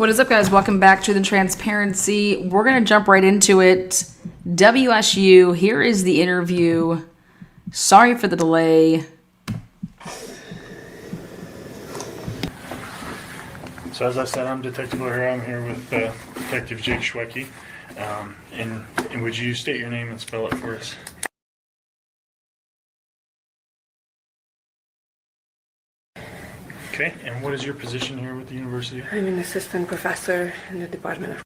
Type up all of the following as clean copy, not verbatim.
What is up, guys? Welcome back to the Transparency. We're going to jump right into it. WSU, here is the interview. Sorry for the delay. So as I said, I'm Detective O'Hara. I'm here with Detective Jake Schwecke. And would you state your name and spell it for us? Okay, and what is your position here with the university? I'm an assistant professor in the Department of...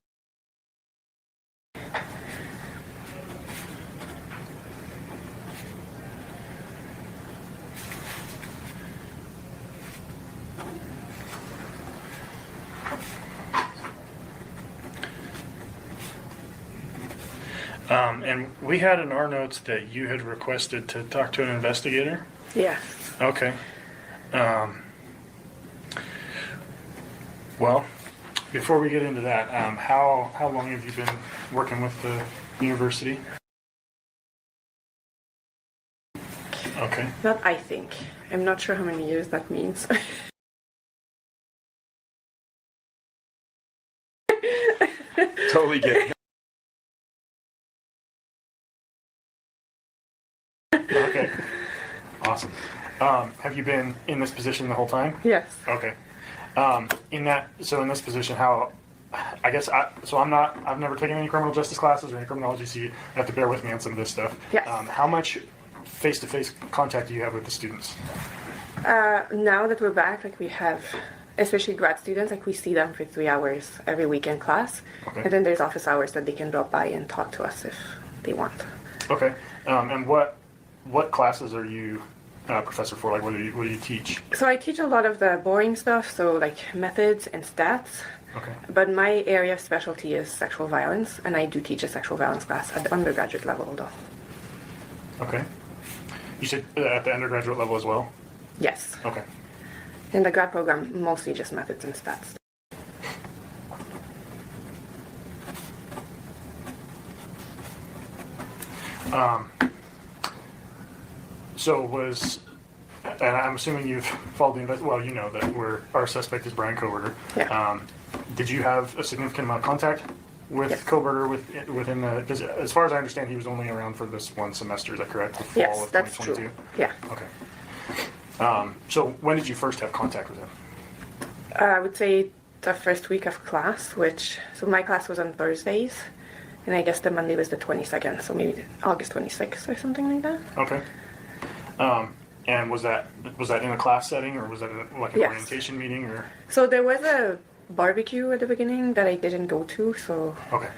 And we had in our notes that you had requested to talk to an investigator? Yes. Okay. Well, before we get into that, how long have you been working with the university? Okay. Not I think. I'm not sure how many years that means. Totally get it. Okay. Awesome. Have you been in this position the whole time? Yes. Okay. In this position, I've never taken any criminal justice classes or any criminology, so you have to bear with me on some of this stuff. Yes. How much face-to-face contact do you have with the students? Now that we're back, we have, especially grad students, we see them for 3 hours every week in class. Okay. And then there's office hours that they can drop by and talk to us if they want. Okay. And what classes are you professor for? What do you teach? So I teach a lot of the boring stuff, so methods and stats. Okay. But my area of specialty is sexual violence, and I do teach a sexual violence class at the undergraduate level, though. Okay. You said at the undergraduate level as well? Yes. Okay. In the grad program, mostly just methods and stats. And I'm assuming you've followed the investigation. Well, you know that our suspect is Brian Kohberger. Yeah. Did you have a significant amount of contact with Yes. Kohberger within the? Because as far as I understand, he was only around for this one semester. Is that correct? The fall Yes, of that's 2022? true. Yeah. Okay. So when did you first have contact with him? I would say the first week of class, so my class was on Thursdays, and I guess the Monday was the 22nd, so maybe August 26th or something like that. Okay. And was that in a class setting, or was that an Yes. orientation meeting, or? So there was a barbecue at the beginning that I didn't go to, so... Okay.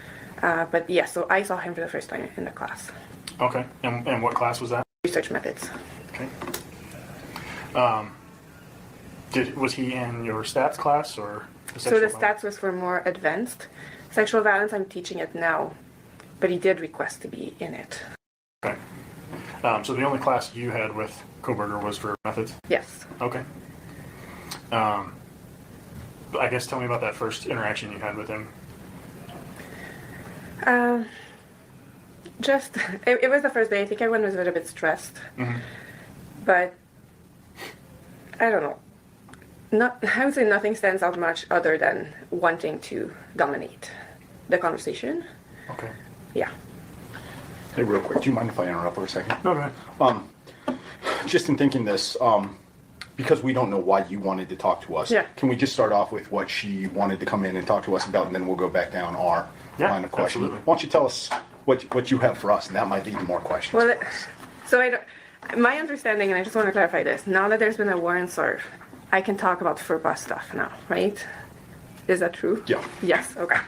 But yeah, so I saw him for the first time in the class. Okay. And what class was that? Research methods. Okay. Was he in your stats class or the So the sexual violence? stats was for more advanced. Sexual violence, I'm teaching it now, but he did request to be in it. Okay. So the only class you had with Kohberger was for methods? Yes. Okay. I guess tell me about that first interaction you had with him. It was the first day. I think everyone was a little bit stressed. Mm-hmm. But I don't know. I would say nothing stands out much other than wanting to dominate the conversation. Okay. Yeah. Hey, real quick, do you mind if I interrupt for a second? No, go ahead. Just in thinking this, because we don't know why you wanted to talk to us, Yeah. can we just start off with what she wanted to come in and talk to us about, and then we'll go back down our line of questioning? Absolutely. Why don't you tell us what you have for us, and that might lead to more questions. Well, my understanding, and I just want to clarify this, now that there's been a warrant served, I can talk about FERPA stuff now, right? Is that true? Yeah. Yes, okay.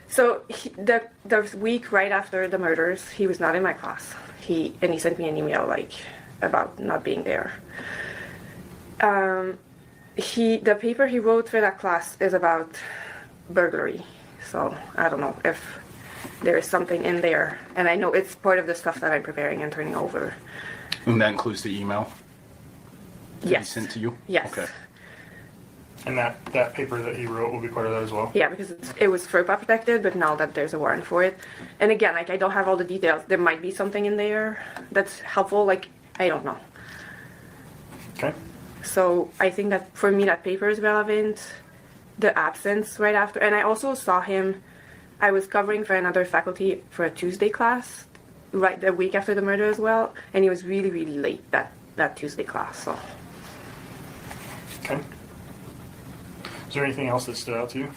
So the week right after the murders, he was not in my class. He sent me an email about not being there. The paper he wrote for that class is about burglary. So I don't know if there is something in there, and I know it's part of the stuff that I'm preparing and turning over. And that includes the email that he Yes. sent to you? Yes. Okay. And that paper that he wrote will be part of that as well? Yeah, because it was FERPA protected, but now that there's a warrant for it. And again, I don't have all the details. There might be something in there that's helpful. I don't know. Okay. So I think that for me, that paper is relevant. the absence right after. And I also saw him, I was covering for another faculty for a Tuesday class, right the week after the murder as well, and he was really, really late that Tuesday class, so. Okay. Is there anything else that stood out to you?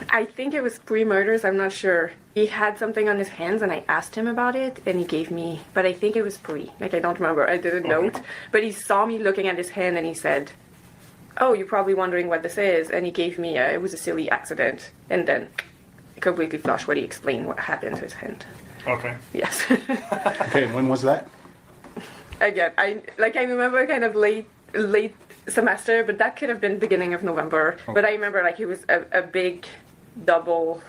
I think it was pre-murders, I'm not sure. He had something on his hands and I asked him about it and he gave me, but I think it was pre. Like I don't remember, I didn't note. But he saw me looking at his hand and he said, "Oh, you're probably wondering what this is." And he gave me, it was a silly accident. And then completely flushed when he explained what happened to his hand. Okay. Yes. Okay, and when was that? Again, I remember kind of late semester, but that could have been beginning of November. Okay. But I remember like it was a big double,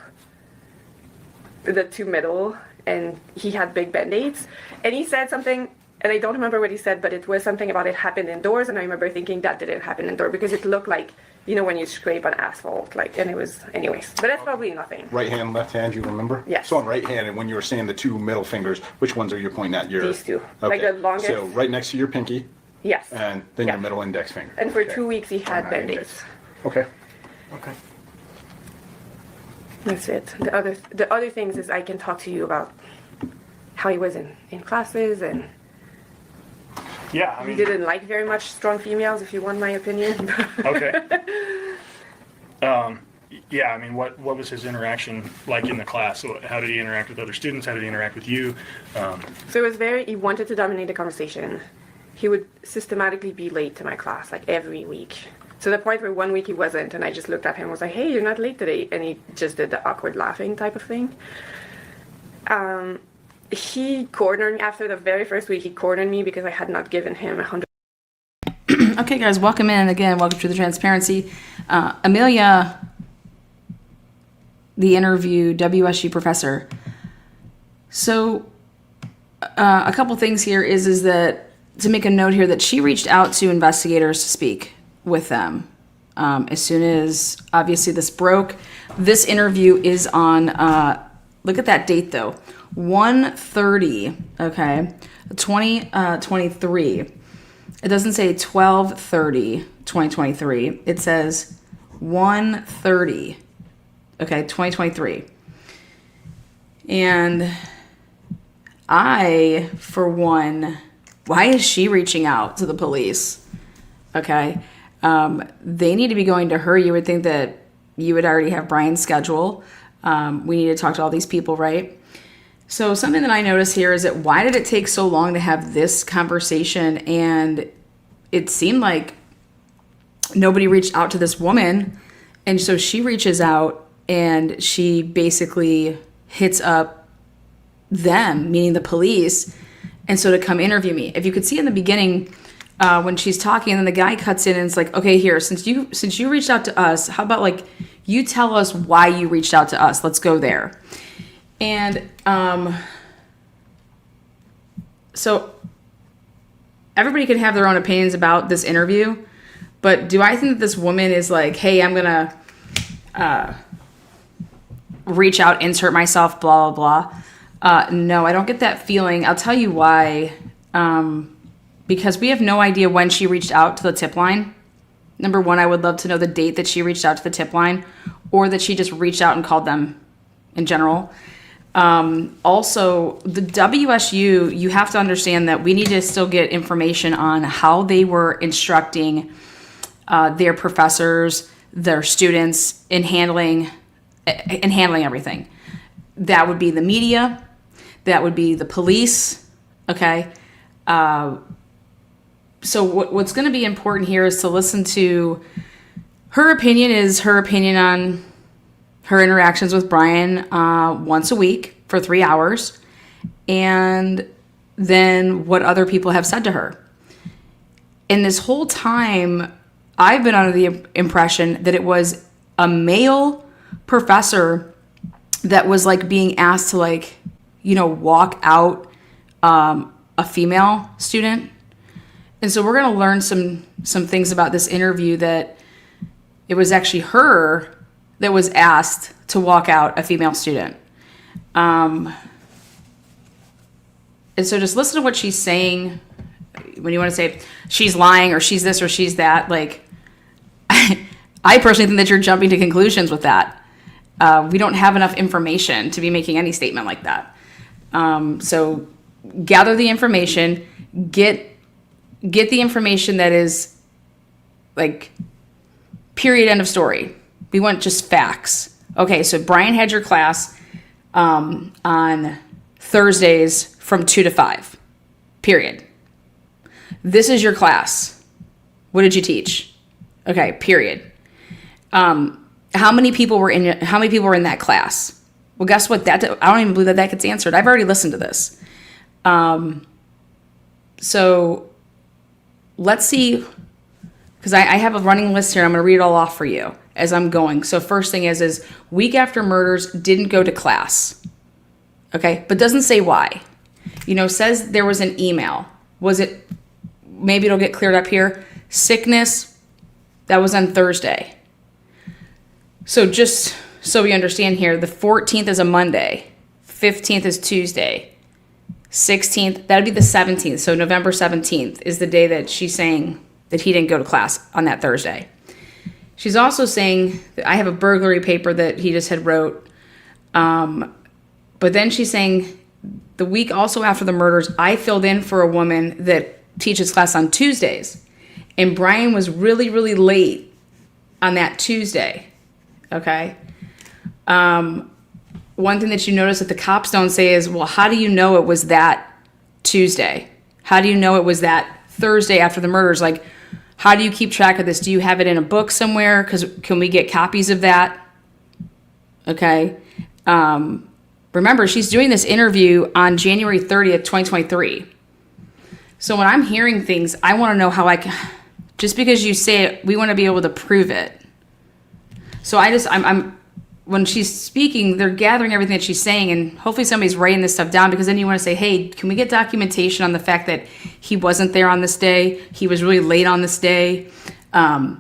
the two middle, and he had big band-aids. And he said something, and I don't remember what he said, but it was something about it happened indoors, and I remember thinking that didn't happen indoors because it looked like, you know, when you scrape on asphalt, like, and it was, anyways. But that's probably nothing. Right hand, left hand, you remember? Yes. So on right hand, and when you were saying the two middle fingers, which ones are you pointing at? Your, These two. Okay. Like the longest. So right next to your pinky, Yes. and then Yeah. your middle index finger. And for Okay. 2 weeks he had Or not band-aids. index. Okay. Okay. That's it. The other things is I can talk to you about how he was in classes, and Yeah, I he mean, didn't like very much strong females, if you want my opinion. okay. Yeah, I mean, what was his interaction like in the class? So how did he interact with other students? How did he interact with you? So it was he wanted to dominate the conversation. He would systematically be late to my class, like every week. To the point where 1 week he wasn't, and I just looked at him and was like, "Hey, you're not late today." And he just did the awkward laughing type of thing. He cornered me after the very first week. He cornered me because I had not given him 100. Okay, guys, welcome in again. Welcome to the transparency. Amelia, the interview, WSU professor. So, a couple things here is that to make a note here that she reached out to investigators to speak with them as soon as obviously this broke. This interview is on. Look at that date though, 1/30. Okay, 2023. It doesn't say 12/30/2023. It says 1/30. Okay, 2023. And I, for one, why is she reaching out to the police? Okay. They need to be going to her. You would think that you would already have Brian's schedule. We need to talk to all these people, right? So something that I noticed here is that why did it take so long to have this conversation? And it seemed like nobody reached out to this woman. And so she reaches out and she basically hits up them, meaning the police. And so to come interview me. If you could see in the beginning when she's talking and then the guy cuts in and it's like, okay, here, since you reached out to us, how about like you tell us why you reached out to us? Let's go there. And so everybody can have their own opinions about this interview, but do I think that this woman is like, hey, I'm gonna reach out, insert myself, blah blah blah? No, I don't get that feeling. I'll tell you why. Because we have no idea when she reached out to the tip line. Number one, I would love to know the date that she reached out to the tip line, or that she just reached out and called them in general. Also, the WSU, you have to understand that we need to still get information on how they were instructing their professors, their students in handling everything. That would be the media. That would be the police. Okay. So what's going to be important here is to listen to her opinion on her interactions with Brian once a week for 3 hours, and then what other people have said to her. And this whole time, I've been under the impression that it was a male professor that was like being asked to like, you know, walk out a female student. And so we're going to learn some things about this interview, that it was actually her that was asked to walk out a female student. And so just listen to what she's saying. When you want to say she's lying or she's this or she's that, like, I personally think that you're jumping to conclusions with that. We don't have enough information to be making any statement like that. So gather the information, get the information that is like period, end of story. We want just facts. Okay, so Brian had your class on Thursdays from 2 to 5, period. This is your class. What did you teach? Okay, period. How many people were in that class? Well, guess what? I don't even believe that gets answered. I've already listened to this. So let's see, because I have a running list here. I'm going to read it all off for you as I'm going. So first thing is week after murders, didn't go to class. Okay, but doesn't say why. Says there was an email. Was it, maybe it'll get cleared up here, sickness, that was on Thursday. So just so we understand here, the 14th is a Monday, 15th is Tuesday, 16th, that'd be the 17th. So November 17th is the day that she's saying that he didn't go to class on that Thursday. She's also saying that I have a burglary paper that he just had wrote. But then she's saying the week also after the murders, I filled in for a woman that teaches class on Tuesdays. And Brian was really, really late on that Tuesday. Okay. One thing that you notice that the cops don't say is, well, how do you know it was that Tuesday? How do you know it was that Thursday after the murders? Like, how do you keep track of this? Do you have it in a book somewhere? Because can we get copies of that? Okay. Remember, she's doing this interview on January 30th, 2023. So when I'm hearing things, I want to know how I can, just because you say it, we want to be able to prove it. So I'm when she's speaking, they're gathering everything that she's saying, and hopefully somebody's writing this stuff down, because then you want to say, hey, can we get documentation on the fact that he wasn't there on this day? He was really late on this day. Her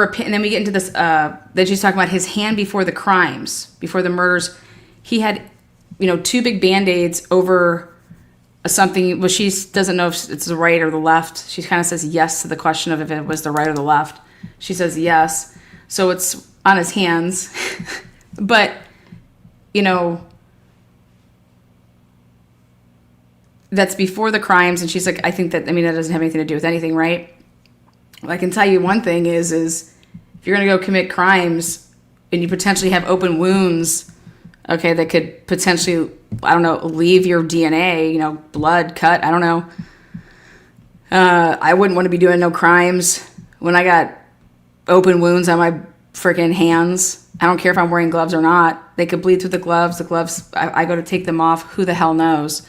opinion, and then we get into this, that she's talking about his hand before the crimes, before the murders. He had, 2 big Band-Aids over something. Well, she doesn't know if it's the right or the left. She kind of says yes to the question of if it was the right or the left. She says yes. So it's on his hands. But, that's before the crimes. And she's like, I think that doesn't have anything to do with anything, right? Well, I can tell you one thing is if you're going to go commit crimes and you potentially have open wounds, okay, that could potentially, leave your DNA, blood, cut, I don't know. I wouldn't want to be doing no crimes when I got open wounds on my freaking hands. I don't care if I'm wearing gloves or not. They could bleed through the gloves. The gloves, I go to take them off. Who the hell knows?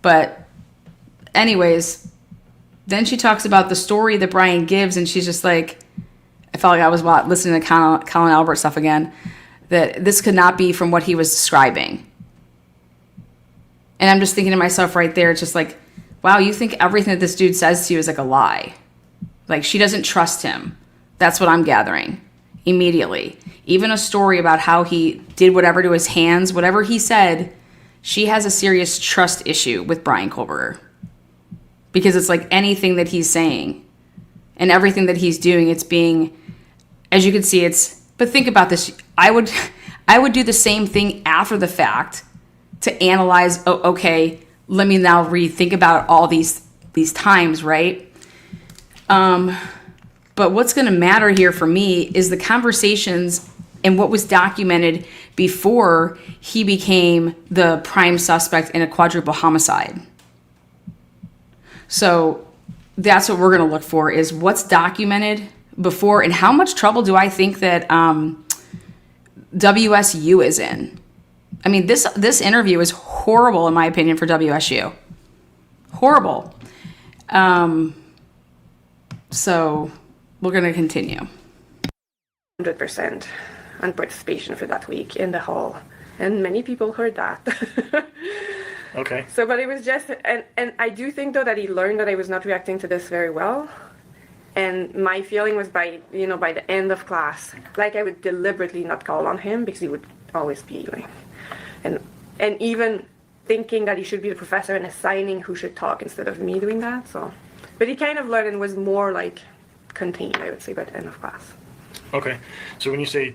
But anyways, then she talks about the story that Brian gives, and she's just like, I felt like I was listening to Colin Albert stuff again, that this could not be from what he was describing. And I'm just thinking to myself right there, it's just like, wow, you think everything that this dude says to you is like a lie. Like, she doesn't trust him. That's what I'm gathering immediately. Even a story about how he did whatever to his hands, whatever he said, she has a serious trust issue with Brian Kohberger. Because it's like anything that he's saying and everything that he's doing, it's being, as you can see, but think about this. I would do the same thing after the fact to analyze, okay, let me now rethink about all these times, right? But what's going to matter here for me is the conversations and what was documented before he became the prime suspect in a quadruple homicide. So that's what we're going to look for, is what's documented before, and how much trouble do I think that WSU is in. I mean, this interview is horrible, in my opinion, for WSU. Horrible. So we're going to continue. 100% on participation for that week in the hall. And many people heard that. Okay. So, but it was just, and I do think though that he learned that I was not reacting to this very well. And my feeling was by the end of class, like I would deliberately not call on him because he would always be like, and even thinking that he should be the professor and assigning who should talk instead of me doing that. So, but he kind of learned and was more like contained, I would say, by the end of class. Okay. So when you say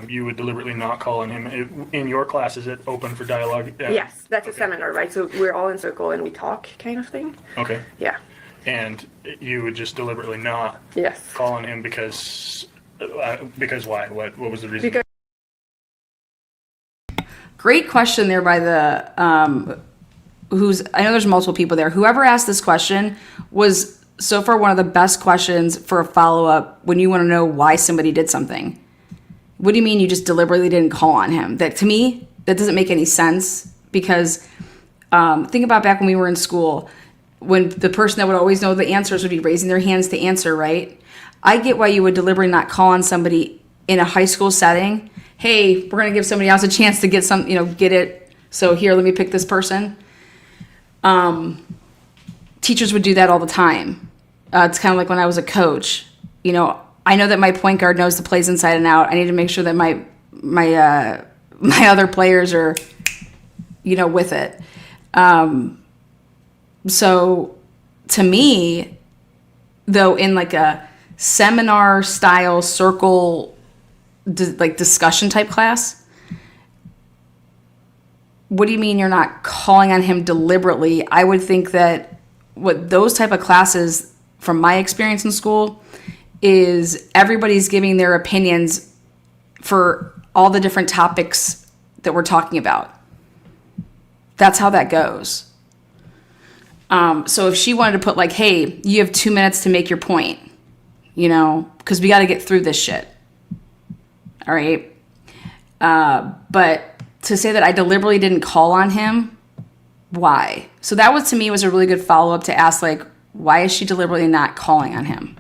you would deliberately not call on him, in your class, is it open for dialogue? Yes, that's a Okay. seminar, right? So we're all in circle and we talk kind of thing. Okay. Yeah. And you would just deliberately not Yes. call on him because why? What was the reason? Because Great question there by the I know there's multiple people there. Whoever asked this question was so far one of the best questions for a follow-up when you want to know why somebody did something. What do you mean you just deliberately didn't call on him? That, to me, that doesn't make any sense, because think about back when we were in school, when the person that would always know the answers would be raising their hands to answer, right? I get why you would deliberately not call on somebody in a high school setting. Hey, we're going to give somebody else a chance to get get it. So here, let me pick this person. Teachers would do that all the time. It's kind of like when I was a coach. I know that my point guard knows the plays inside and out. I need to make sure that my other players are, with it. So to me, though, in like a seminar style circle, like discussion type class, what do you mean you're not calling on him deliberately? I would think that what those type of classes, from my experience in school, is everybody's giving their opinions for all the different topics that we're talking about. That's how that goes. So if she wanted to put like, hey, you have 2 minutes to make your point, because we got to get through this shit. All right. But to say that I deliberately didn't call on him, why? So that was, to me, was a really good follow-up to ask, like, why is she deliberately not calling on him?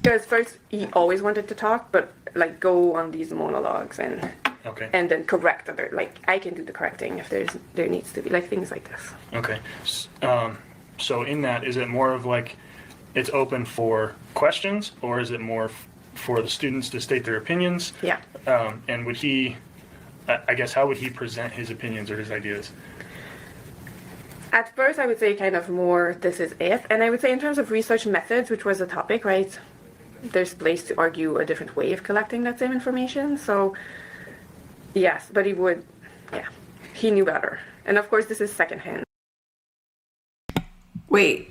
because first he always wanted to talk, but like go on these monologues and Okay. then correct other, like I can do the correcting if there needs to be like things like this. Okay. So in that, is it more of like it's open for questions, or is it more for the students to state their opinions? Yeah. And would he, I guess, how would he present his opinions or his ideas? At first, I would say kind of more, this is it. And I would say in terms of research methods, which was a topic, right? There's place to argue a different way of collecting that same information. So, yes, but he would, yeah, he knew better. And of course, this is secondhand. Wait.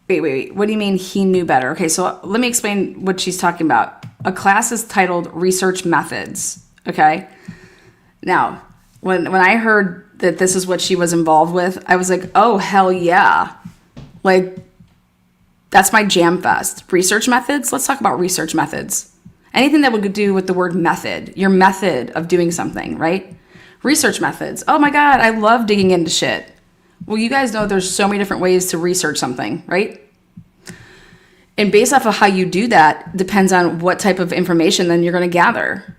What do you mean he knew better? Okay, so let me explain what she's talking about. A class is titled Research Methods, okay? Now, when I heard that this is what she was involved with, I was like, oh, hell yeah. Like, that's my jam fest. Research methods? Let's talk about research methods. Anything that would do with the word method, your method of doing something, right? Research methods. Oh my God, I love digging into shit. Well, you guys know there's so many different ways to research something, right? And based off of how you do that depends on what type of information then you're going to gather.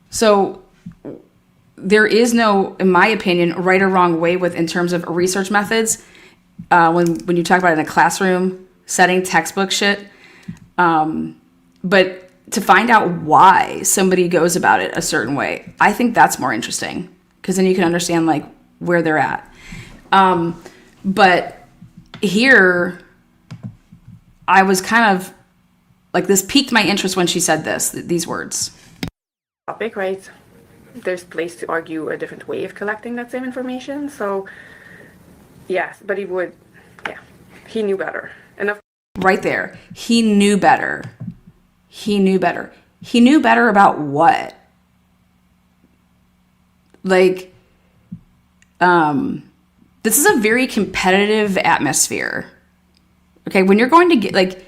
So there is no, in my opinion, right or wrong way with in terms of research methods. When you talk about it in a classroom setting, textbook shit. But to find out why somebody goes about it a certain way, I think that's more interesting, because then you can understand like where they're at. But here, I was kind of like, this piqued my interest when she said these words. Topic, right? There's place to argue a different way of collecting that same information. So, yes, but he would, yeah, he knew better. And of Right there. He knew better. He knew better. He knew better about what? Like, this is a very competitive atmosphere. Okay, when you're going to get, like,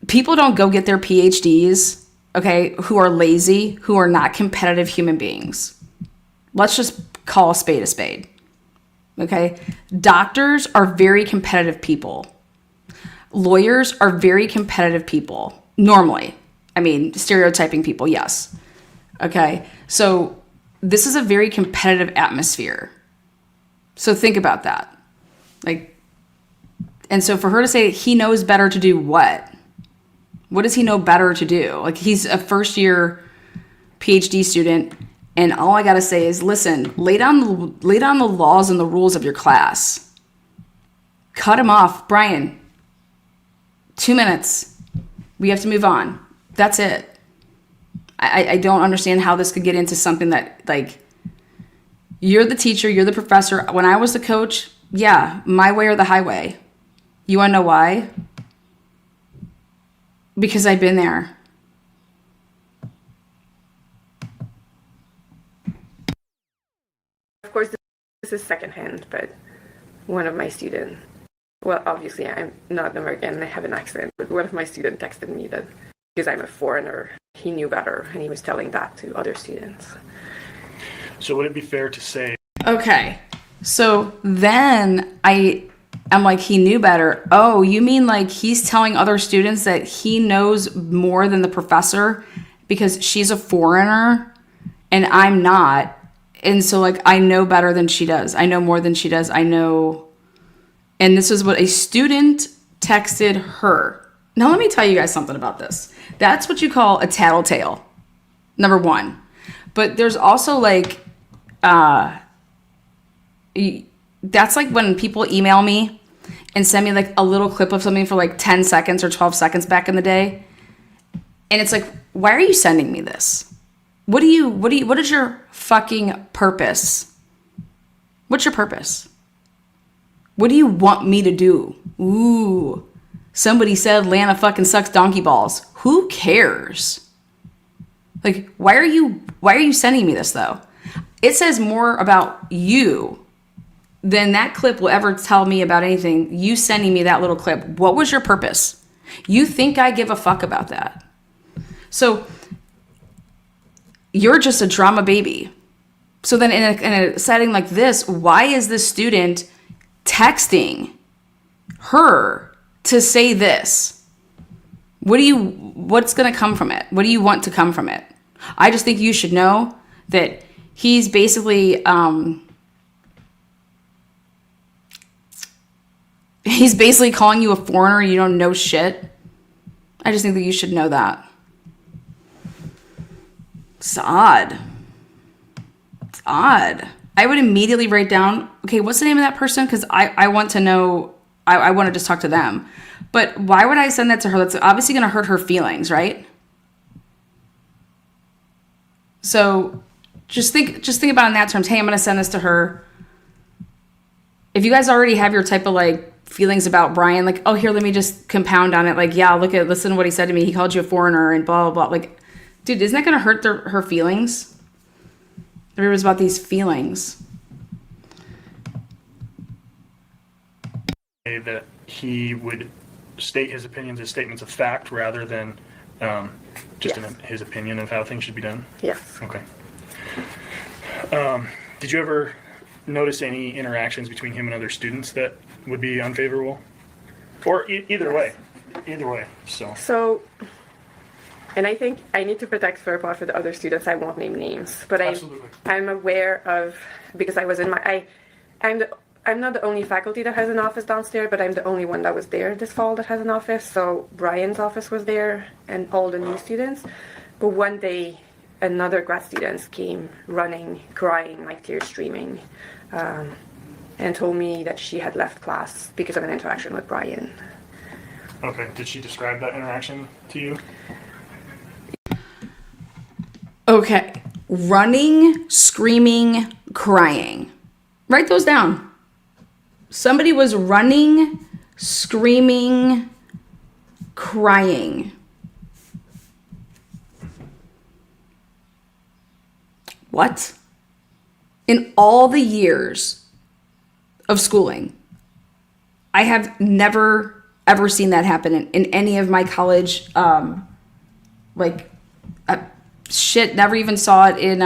people don't go get their PhDs, okay, who are lazy, who are not competitive human beings. Let's just call a spade, okay? Doctors are very competitive people. Lawyers are very competitive people, normally. I mean, stereotyping people, yes. Okay, so this is a very competitive atmosphere. So think about that. Like, and so for her to say he knows better to do what? What does he know better to do? Like, he's a first year PhD student, and all I gotta say is, listen, lay down the laws and the rules of your class. Cut him off. Brian, 2 minutes. We have to move on. That's it. I don't understand how this could get into something that, like, you're the teacher, you're the professor. When I was the coach, yeah, my way or the highway. You want to know why? Because I've been there. Of course, this is secondhand, but one of my students, well, obviously I'm not American and I have an accent, but one of my students texted me that because I'm a foreigner, he knew better, and he was telling that to other students. So would it be fair to say? Okay. So then I'm like, he knew better. Oh, you mean like he's telling other students that he knows more than the professor because she's a foreigner and I'm not. And so, like, I know better than she does. I know more than she does. I know. And this is what a student texted her. Now, let me tell you guys something about this. That's what you call a tattletale, number one. But there's also, like, that's like when people email me and send me, like, a little clip of something for, like, 10 seconds or 12 seconds back in the day. And it's like, why are you sending me this? What is your fucking purpose? What's your purpose? What do you want me to do? Ooh, somebody said Lana fucking sucks donkey balls. Who cares? Like, why are you sending me this though? It says more about you than that clip will ever tell me about anything. You sending me that little clip. What was your purpose? You think I give a fuck about that? So you're just a drama baby. So then in a setting like this, why is this student texting her to say this? What's going to come from it? What do you want to come from it? I just think you should know that he's basically calling you a foreigner. You don't know shit. I just think that you should know that. It's odd. It's odd. I would immediately write down, okay, what's the name of that person? Because I want to know, I want to just talk to them. But why would I send that to her? That's obviously going to hurt her feelings, right? So just think about it in that terms. Hey, I'm going to send this to her. If you guys already have your type of, like, feelings about Brian, like, oh, here, let me just compound on it. Like, yeah, listen to what he said to me. He called you a foreigner and blah, blah, blah. Like, dude, isn't that going to hurt her feelings? It was about these feelings. That he would state his opinions as statements of fact rather than just Yes. his opinion of how things should be done? Yes. Okay. Did you ever notice any interactions between him and other students that would be unfavorable? Or either way. Either way. So, and I think I need to protect FERPA for the other students. I won't name names, but Absolutely. I'm aware of, because I was in I'm not the only faculty that has an office downstairs, but I'm the only one that was there this fall that has an office. So Brian's office was there and all the new students. But one day, another grad student came running, crying, like tears streaming, and told me that she had left class because of an interaction with Brian. Okay. Did she describe that interaction to you? Okay. Running, screaming, crying. Write those down. Somebody was running, screaming, crying. What? In all the years of schooling, I have never, ever seen that happen in any of my college, shit, never even saw it in,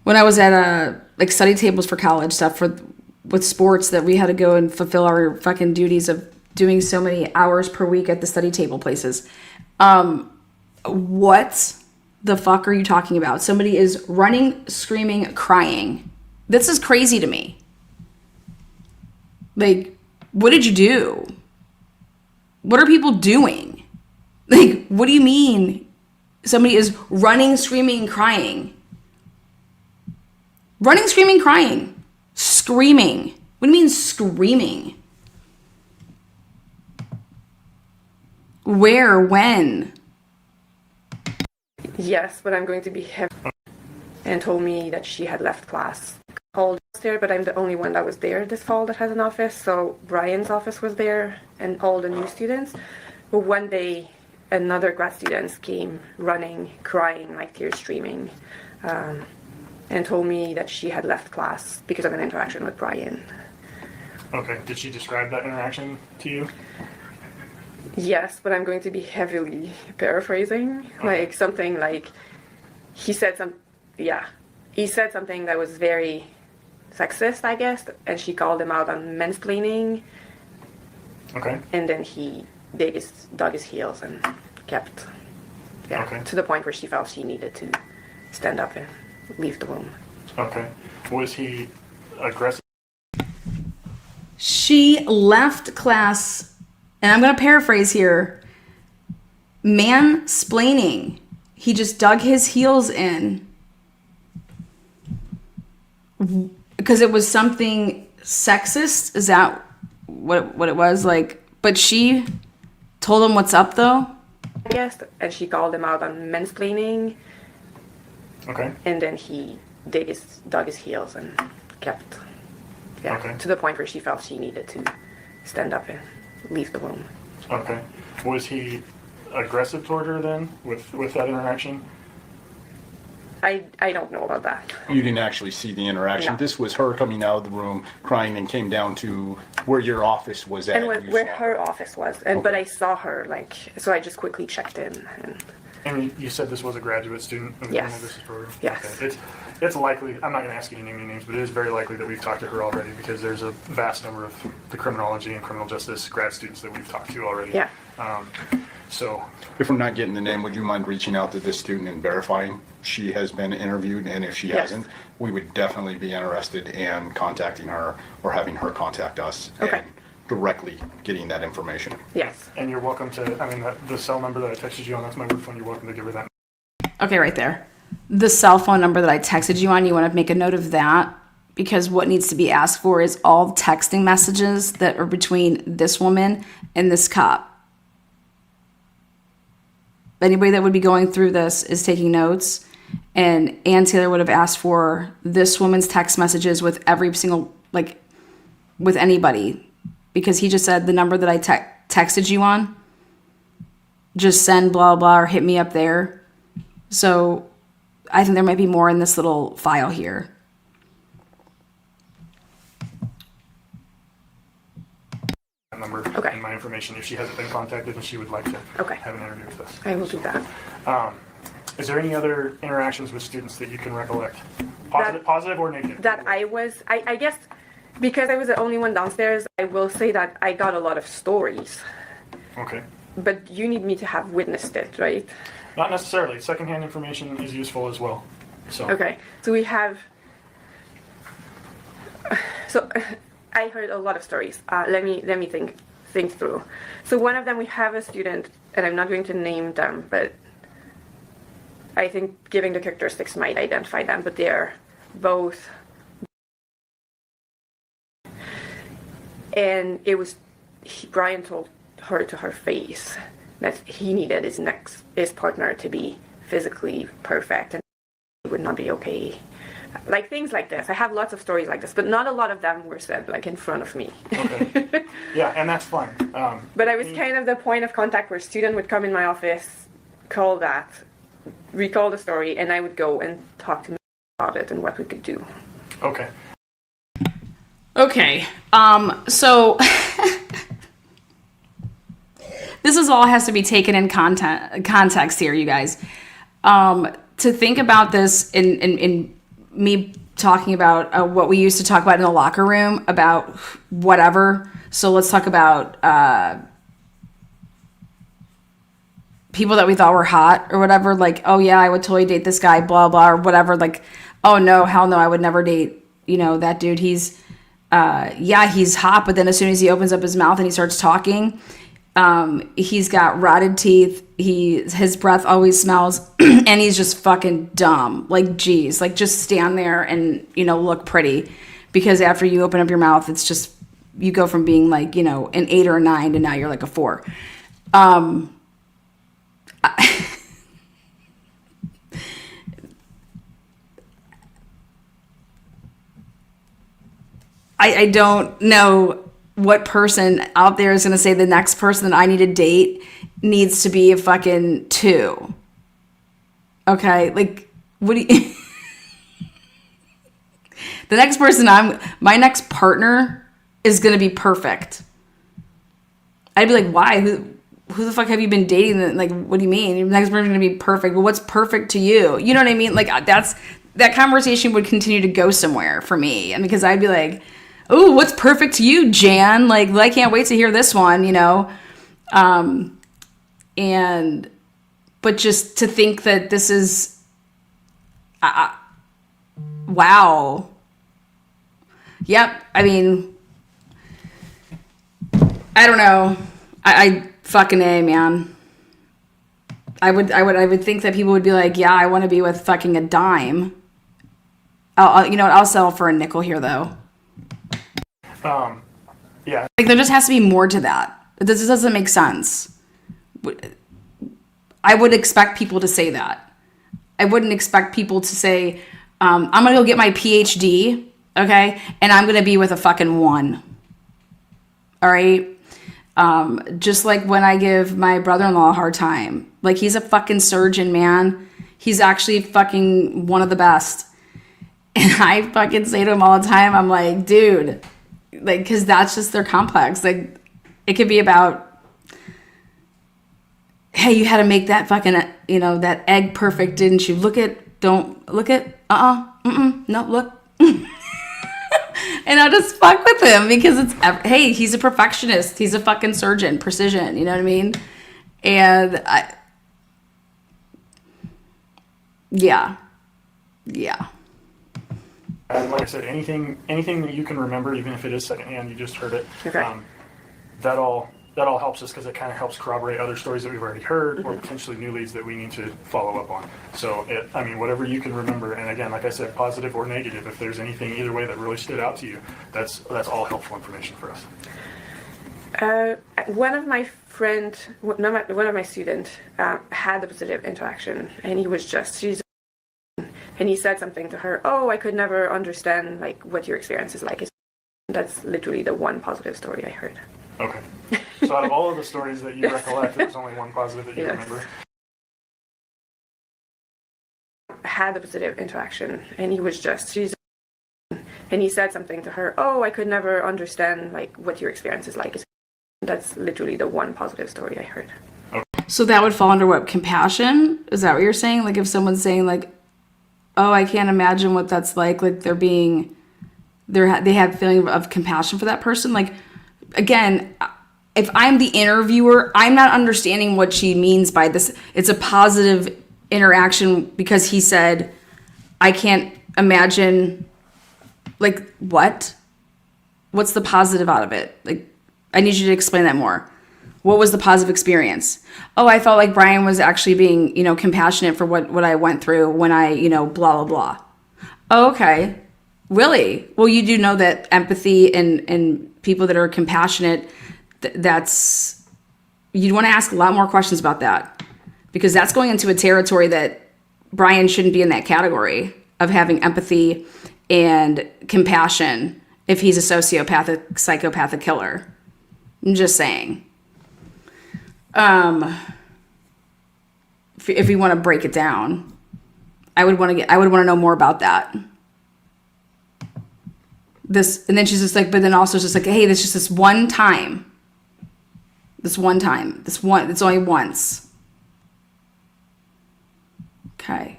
when I was at, study tables for college stuff with sports that we had to go and fulfill our fucking duties of doing so many hours per week at the study table places. What the fuck are you talking about? Somebody is running, screaming, crying. This is crazy to me. Like, what did you do? What are people doing? Like, what do you mean somebody is running, screaming, crying? Running, screaming, crying. Screaming. What do you mean screaming? Where? When? Yes, but I'm going to be heavy. And told me that she had left class. Called there, but I'm the only one that was there this fall that has an office. So Brian's office was there and all the new students. But one day, another grad student came running, crying, like tears streaming, and told me that she had left class because of an interaction with Brian. Okay. Did she describe that interaction to you? Yes, but I'm going to be heavily paraphrasing. Like something like he said something that was very sexist, I guess, and she called him out on mansplaining. Okay. And then he dug his heels and kept, Okay. to the point where she felt she needed to stand up and leave the room. Okay. Was he aggressive? She left class, and I'm going to paraphrase here, mansplaining. He just dug his heels in because it was something sexist. Is that what it was? Like, but she told him what's up though? I guess, and she called him out on mansplaining. Okay. And then he dug his heels and kept, Okay. to the point where she felt she needed to stand up and leave the room. Okay. Was he aggressive toward her then with that interaction? I don't know about that. You didn't actually see the interaction. No. This was her coming out of the room crying and came down to where your office was at. And You where saw her office was, but I saw her, like, so I just quickly checked in. And you said this was a graduate student of the Yes. criminal justice program? Yes. Okay. It's likely, I'm not going to ask you to name any names, but it is very likely that we've talked to her already because there's a vast number of the criminology and criminal justice grad students that we've talked to already. Yeah. So, If we're not getting the name, would you mind reaching out to this student and verifying she has been interviewed? And if she Yes. hasn't, we would definitely be interested in contacting her or having her contact us. Okay. And directly getting that information. Yes. and you're welcome to, the cell number that I texted you on, that's my work phone, you're welcome to give her that. Okay, right there. The cell phone number that I texted you on, you want to make a note of that because what needs to be asked for is all texting messages that are between this woman and this cop. Anybody that would be going through this is taking notes, and Ann Taylor would have asked for this woman's text messages with every single, like, with anybody, because he just said the number that I texted you on, just send blah, blah, or hit me up there. So I think there might be more in this little file here. That number Okay. and my information if she hasn't been contacted and she would like to Okay. have an interview with us. I will do that. Is there any other interactions with students that you can recollect? Positive or negative? That I guess, because I was the only one downstairs, I will say that I got a lot of stories. Okay. But you need me to have witnessed it, right? Not necessarily. Secondhand information is useful as well. So. Okay, so we have. So I heard a lot of stories. Let me think through. So one of them, we have a student, and I'm not going to name them, but I think giving the characteristics might identify them. But they're both, and it was Brian told her to her face that he needed his partner to be physically perfect and it would not be okay. Like things like this. I have lots of stories like this, but not a lot of them were said like in front of me. Okay. Yeah, and that's fine. But I was kind of the point of contact where a student would come in my office, recall the story, and I would go and talk to me about it and what we could do. Okay. Okay. So this is all has to be taken in context here, you guys. To think about this in me talking about what we used to talk about in the locker room about whatever. So let's talk about people that we thought were hot or whatever. Like, oh yeah, I would totally date this guy, blah, blah, or whatever. Like, oh no, hell no, I would never date, that dude. He's hot. But then as soon as he opens up his mouth and he starts talking, he's got rotted teeth. His breath always smells and he's just fucking dumb. Like, geez, like just stand there and, look pretty, because after you open up your mouth, it's just, you go from being like, an 8 or a 9 to now you're like a 4. I don't know what person out there is going to say the next person that I need to date needs to be a fucking 2. Okay, like, what do you... The next person my next partner is going to be perfect. I'd be like, why? Who the fuck have you been dating? Like, what do you mean? Your next person is going to be perfect. Well, what's perfect to you? You know what I mean? Like, that conversation would continue to go somewhere for me. And because I'd be like, oh, what's perfect to you, Jan? Like, I can't wait to hear this one, you know? But just to think that this is, wow. Yep. I mean, I don't know. I fucking A, man. I would think that people would be like, yeah, I want to be with fucking a dime. I'll settle for a nickel here though. Yeah. Like, there just has to be more to that. This doesn't make sense. I would expect people to say that. I wouldn't expect people to say, I'm going to go get my PhD, okay? And I'm going to be with a fucking 1. All right? Just like when I give my brother-in-law a hard time. Like, he's a fucking surgeon, man. He's actually fucking one of the best. And I fucking say to him all the time, I'm like, dude, like, because that's just their complex. Like, it could be about, hey, you had to make that fucking, that egg perfect, didn't you? Don't look at, no, look. And I'll just fuck with him because hey, he's a perfectionist. He's a fucking surgeon, precision, you know what I mean? And yeah. And like I said, anything that you can remember, even if it is secondhand, you just heard it. Okay. That all helps us because it kind of helps corroborate other stories that we've already heard or potentially new leads that we need to follow up on. So, whatever you can remember, and again, like I said, positive or negative, if there's anything either way that really stood out to you, that's all helpful information for us. One of my students had a positive interaction, and and he said something to her, oh, I could never understand like what your experience is like. That's literally the one positive story I heard. Okay. So out of all of the stories that you recollect, there's only one positive that you remember? Had a positive interaction, and and he said something to her, oh, I could never understand like what your experience is like. That's literally the one positive story I heard. Okay. So that would fall under what? Compassion? Is that what you're saying? Like, if someone's saying like, oh, I can't imagine what that's like they have feeling of compassion for that person. Like, again, if I'm the interviewer, I'm not understanding what she means by this. It's a positive interaction because he said, I can't imagine, like, what? What's the positive out of it? Like, I need you to explain that more. What was the positive experience? Oh, I felt like Brian was actually being, compassionate for what I went through when I, blah, blah, blah. Oh, okay. Really? Well, you do know that empathy and people that are compassionate, you'd want to ask a lot more questions about that, because that's going into a territory that Brian shouldn't be in that category of having empathy and compassion if he's a sociopathic, psychopathic killer. I'm just saying. If we want to break it down, I would want to know more about that. And then she's just like, but then also just like, hey, this just this one time. It's only once. Okay.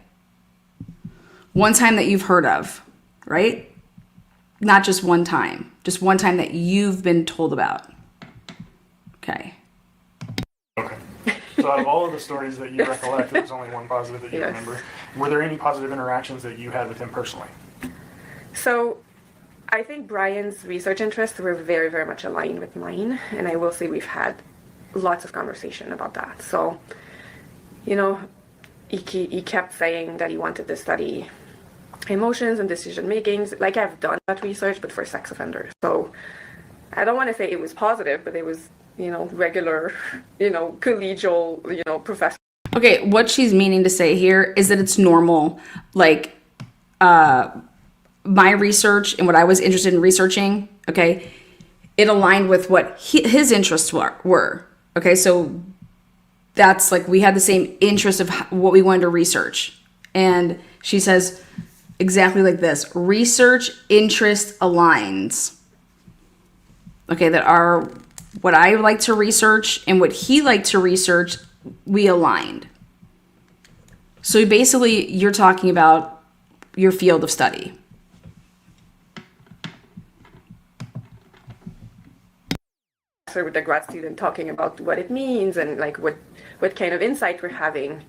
One time that you've heard of, right? Not just one time that you've been told about. Okay. Okay. So out of all of the stories that you recollect, there's only one positive that you remember. Were there any positive interactions that you had with him personally? So I think Brian's research interests were very, very much aligned with mine. And I will say we've had lots of conversation about that. So, he kept saying that he wanted to study emotions and decision makings. Like, I've done that research, but for sex offenders. So I don't want to say it was positive, but it was regular, collegial, professor. Okay, what she's meaning to say here is that it's normal. Like, my research and what I was interested in researching, okay, it aligned with what his interests were. Okay, so that's like we had the same interest of what we wanted to research. And she says exactly like this: research interest aligns. Okay, that are what I like to research and what he liked to research, we aligned. So basically, you're talking about your field of study. With the grad student talking about what it means and like what kind of insight we're having.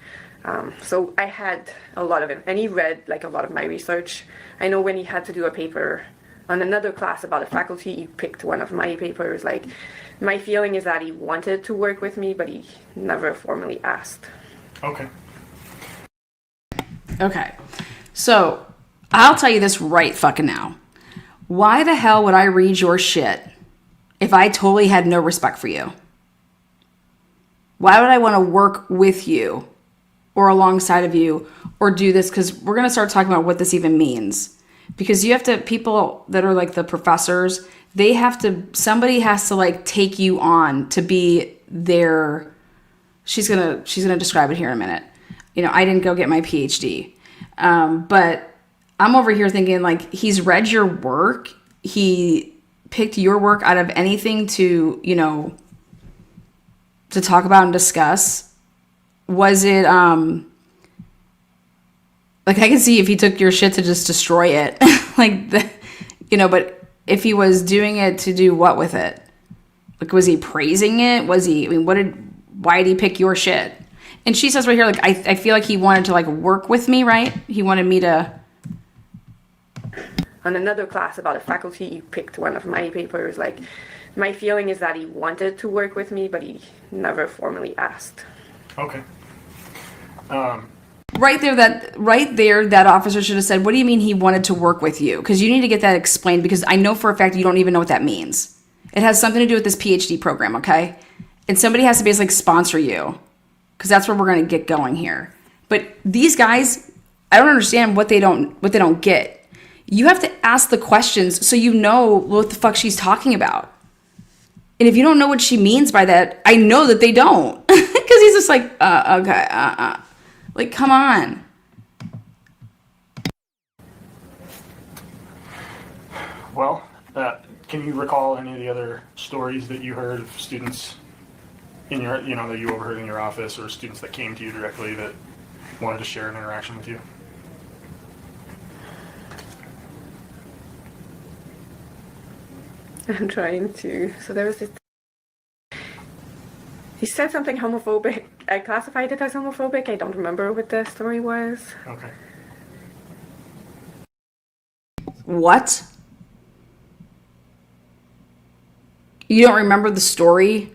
So I had a lot of it, and he read like a lot of my research. I know when he had to do a paper on another class about a faculty, he picked one of my papers. Like, my feeling is that he wanted to work with me, but he never formally asked. Okay. So I'll tell you this right fucking now. Why the hell would I read your shit if I totally had no respect for you? Why would I want to work with you or alongside of you or do this? Because we're going to start talking about what this even means. Because you have to, people that are like the professors, somebody has to like take you on to be their, she's going to describe it here in a minute. I didn't go get my PhD. But I'm over here thinking like, he's read your work. He picked your work out of anything to, to talk about and discuss. Was it, like I can see if he took your shit to just destroy it, but if he was doing it to do what with it? Like, was he praising it? Why did he pick your shit? And she says right here, like, I feel like he wanted to like work with me, right? He wanted me to. On another class about a faculty, he picked one of my papers. Like, my feeling is that he wanted to work with me, but he never formally asked. Okay. Right there, that officer should have said, what do you mean he wanted to work with you? Because you need to get that explained, because I know for a fact you don't even know what that means. It has something to do with this PhD program, okay? And somebody has to basically sponsor you, because that's where we're going to get going here. But these guys, I don't understand what they don't get. You have to ask the questions so you know what the fuck she's talking about. And if you don't know what she means by that, I know that they don't. Because he's just like, okay, Like, come on. Well, can you recall any of the other stories that you heard of students in your, that you overheard in your office, or students that came to you directly that wanted to share an interaction with you? I'm trying to. So there was this. He said something homophobic. I classified it as homophobic. I don't remember what the story was. Okay. What? You don't remember the story?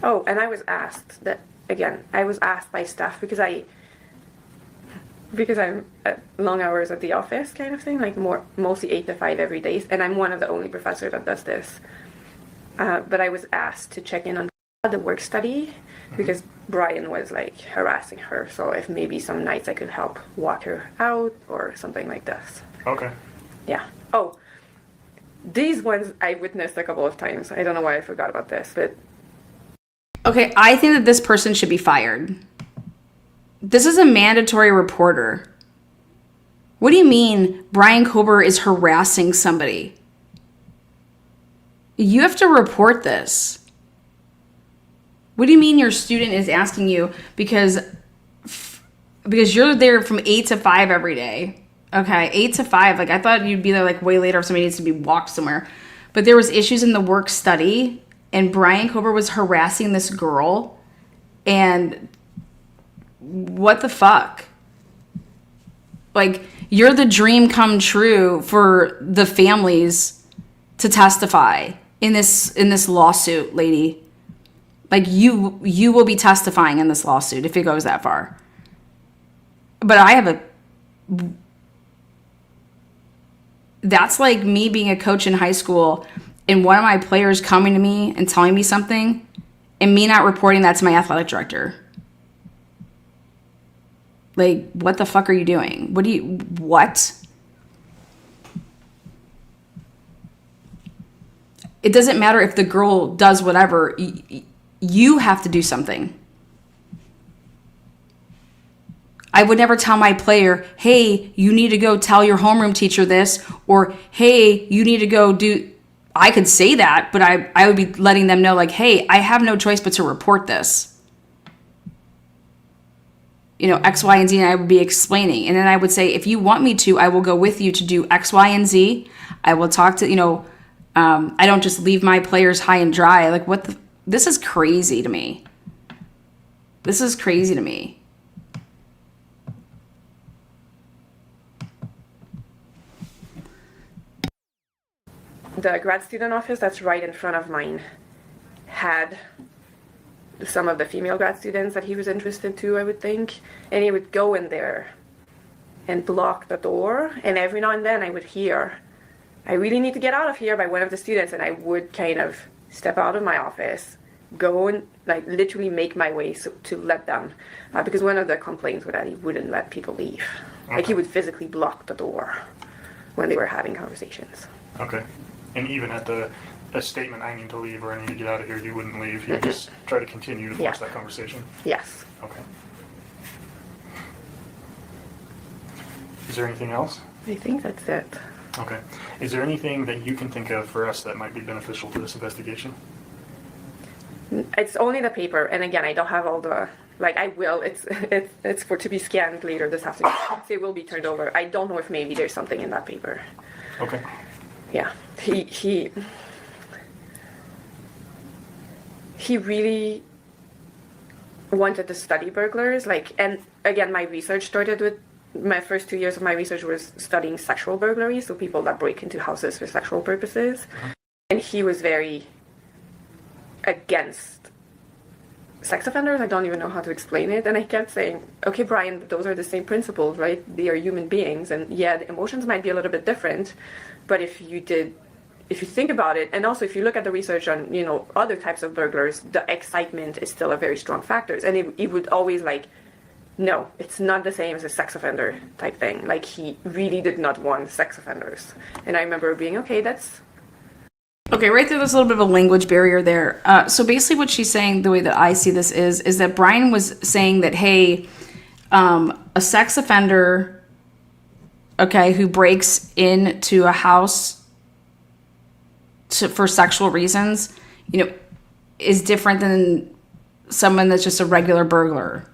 Oh, and I was asked that again. I was asked by staff because I'm at long hours at the office kind of thing, like mostly 8 to 5 every day, and I'm one of the only professors that does this. But I was asked to check in on the work study because Brian was like harassing her. So if maybe some nights I could help walk her out or something like this. Okay. Yeah. Oh, these ones I witnessed a couple of times. I don't know why I forgot about this, but. Okay, I think that this person should be fired. This is a mandatory reporter. What do you mean Brian Kohberger is harassing somebody? You have to report this. What do you mean your student is asking you because you're there from 8 to 5 every day? Okay, 8 to 5. Like, I thought you'd be there like way later if somebody needs to be walked somewhere. But there was issues in the work study, and Brian Kohberger was harassing this girl. And what the fuck? Like, you're the dream come true for the families to testify in this lawsuit, lady. Like, you will be testifying in this lawsuit if it goes that far. But that's like me being a coach in high school and one of my players coming to me and telling me something and me not reporting that to my athletic director. Like, what the fuck are you doing? What? It doesn't matter if the girl does whatever. You have to do something. I would never tell my player, hey, you need to go tell your homeroom teacher this, or hey, you need to go do. I could say that, but I would be letting them know, like, hey, I have no choice but to report this. You know, X, Y, and Z, and I would be explaining. And then I would say, if you want me to, I will go with you to do X, Y, and Z. I will talk to, I don't just leave my players high and dry. Like, this is crazy to me. This is crazy to me. The grad student office that's right in front of mine had some of the female grad students that he was interested to, I would think. And he would go in there and block the door. And every now and then I would hear, I really need to get out of here, by one of the students. And I would kind of step out of my office, go and like literally make my way to let them. Because one of the complaints was that he wouldn't let people leave. Okay. Like he would physically block the door when they were having conversations. Okay. And even at a statement, I need to leave or I need to get out of here, you wouldn't leave. You just try to continue to force that conversation. Yes. Okay. Is there anything else? I think that's it. Okay. Is there anything that you can think of for us that might be beneficial to this investigation? It's only the paper, and again, I don't have all the, like, I will, it's for to be scanned later this afternoon. It will be turned over. I don't know if maybe there's something in that paper. Okay. Yeah, he really wanted to study burglars, like, and again, my research started with, my first 2 years of my research was studying sexual burglary, so people that break into houses for sexual purposes. And he was very against sex offenders. I don't even know how to explain it. And I kept saying, okay, Brian, those are the same principles, right? They are human beings. And yeah, the emotions might be a little bit different, but if you think about it, and also if you look at the research on, other types of burglars, the excitement is still a very strong factor. And he would always like, no, it's not the same as a sex offender type thing. Like, he really did not want sex offenders. And I remember being, okay, that's... Okay, right there's a little bit of a language barrier there. So basically what she's saying, the way that I see this is that Brian was saying that, hey, a sex offender, okay, who breaks into a house for sexual reasons, is different than someone that's just a regular burglar.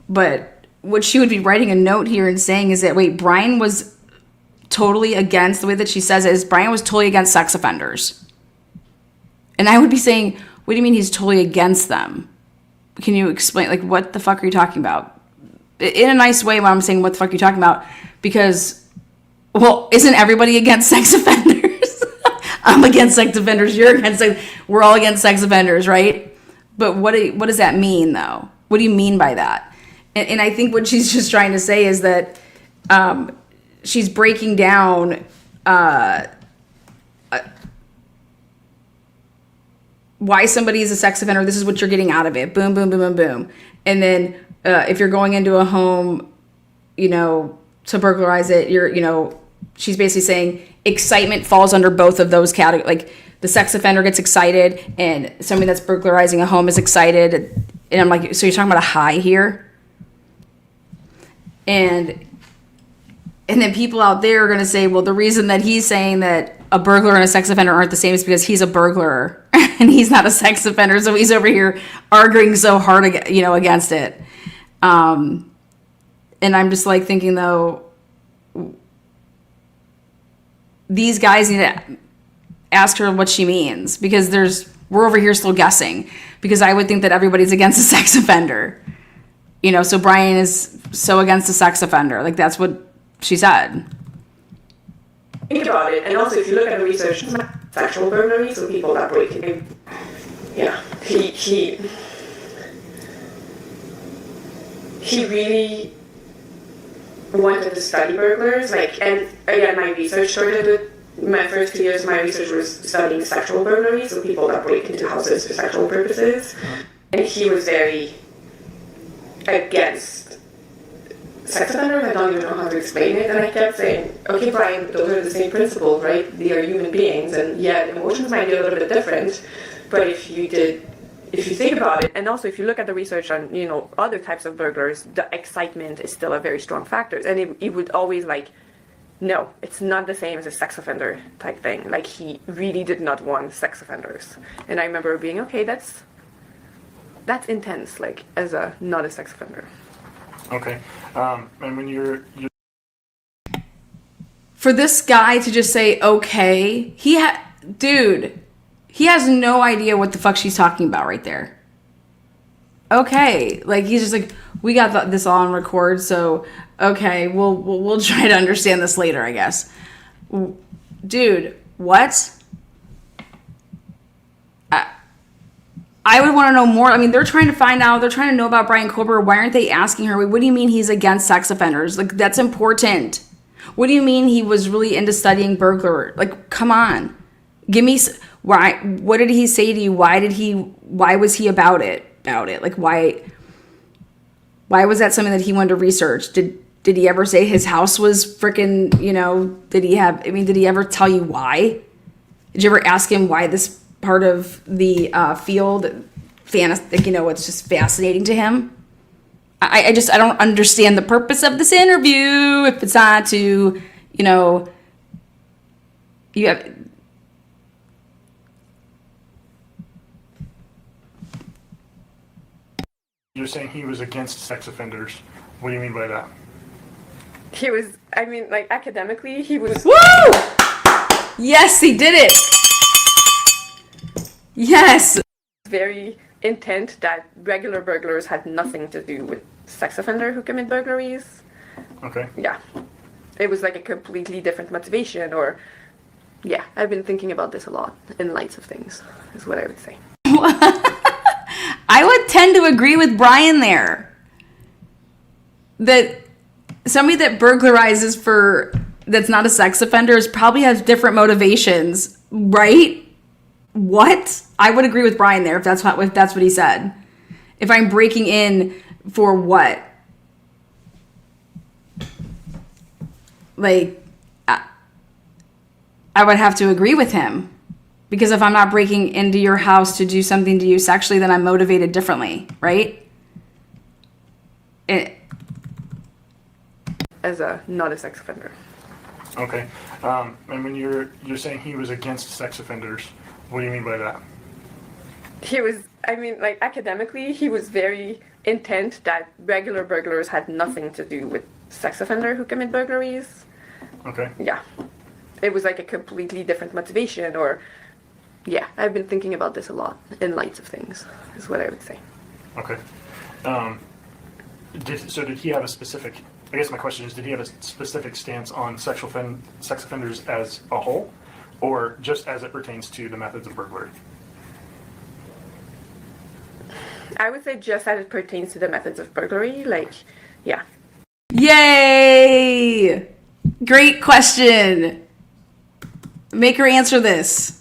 But what she would be writing a note here and saying is that, wait, Brian was totally against, the way that she says it is, Brian was totally against sex offenders. And I would be saying, what do you mean he's totally against them? Can you explain, like, what the fuck are you talking about? In a nice way when I'm saying, what the fuck are you talking about? Because, well, isn't everybody against sex offenders? I'm against sex offenders, you're against sex, we're all against sex offenders, right? But what does that mean, though? What do you mean by that? And I think what she's just trying to say is that she's breaking down why somebody is a sex offender. This is what you're getting out of it. Boom, boom, boom, boom, boom. And then if you're going into a home, to burglarize it, she's basically saying excitement falls under both of those categories. Like, the sex offender gets excited and somebody that's burglarizing a home is excited. And I'm like, so you're talking about a high here? And then people out there are going to say, well, the reason that he's saying that a burglar and a sex offender aren't the same is because he's a burglar and he's not a sex offender. So he's over here arguing so hard, against it. And I'm just like thinking, though, these guys need to ask her what she means, because we're over here still guessing, because I would think that everybody's against a sex offender. So Brian is so against a sex offender. Like, that's what she said. Think about it, and also if you look at the research, sexual burglary, so people that break in, he really wanted to study burglars. Like, and again, my research started with my first 2 years. My research was studying sexual burglary, so people that break into houses for sexual purposes. And he was very against sex offenders. I don't even know how to explain it. And I kept saying, okay, Brian, those are the same principles, right? They are human beings, and yeah, emotions might be a little bit different, but if you think about it, and also if you look at the research on, you know, other types of burglars, the excitement is still a very strong factor. And it would always like, no, it's not the same as a sex offender type thing. Like, he really did not want sex offenders. And I remember being, okay, that's intense, like, as not a sex offender. Okay. And when you're For this guy to just say, okay, dude, he has no idea what the fuck she's talking about right there. Okay. Like, he's just like, we got this all on record, so okay, we'll try to understand this later, I guess. Dude, what? I would want to know more. I mean, they're trying to know about Brian Kohberger. Why aren't they asking her, what do you mean he's against sex offenders? Like, that's important. What do you mean he was really into studying burglar? Like, come on. Give me, why, what did he say to you? Why was he about it? Like, why was that something that he wanted to research? Did he ever say his house was freaking, you know, did he ever tell you why? Did you ever ask him why this part of the field, you know, it's just fascinating to him? I don't understand the purpose of this interview if it's not to, you know, You're saying he was against sex offenders. What do you mean by that? He was, I mean, like, academically, he was... Woo! Yes, he did it! Yes! Very intent that regular burglars had nothing to do with sex offender who commit burglaries. Okay. Yeah. It was like a completely different motivation, or... Yeah, I've been thinking about this a lot in lights of things, is what I would say. I would tend to agree with Brian there. That somebody that burglarizes that's not a sex offender probably has different motivations, right? What? I would agree with Brian there if that's what he said. If I'm breaking in for what? Like, I would have to agree with him. Because if I'm not breaking into your house to do something to you sexually, then I'm motivated differently, right? As not a sex offender. Okay. And when you're saying he was against sex offenders, what do you mean by that? He was, I mean, like, academically, he was very intent that regular burglars had nothing to do with sex offender who commit burglaries. Okay. Yeah. It was like a completely different motivation, or... Yeah, I've been thinking about this a lot in lights of things, is what I would say. Okay. Did he have a specific... I guess my question is, did he have a specific stance on sex offenders as a whole, or just as it pertains to the methods of burglary? I would say just as it pertains to the methods of burglary, like, yeah. Yay! Great question. Make her answer this.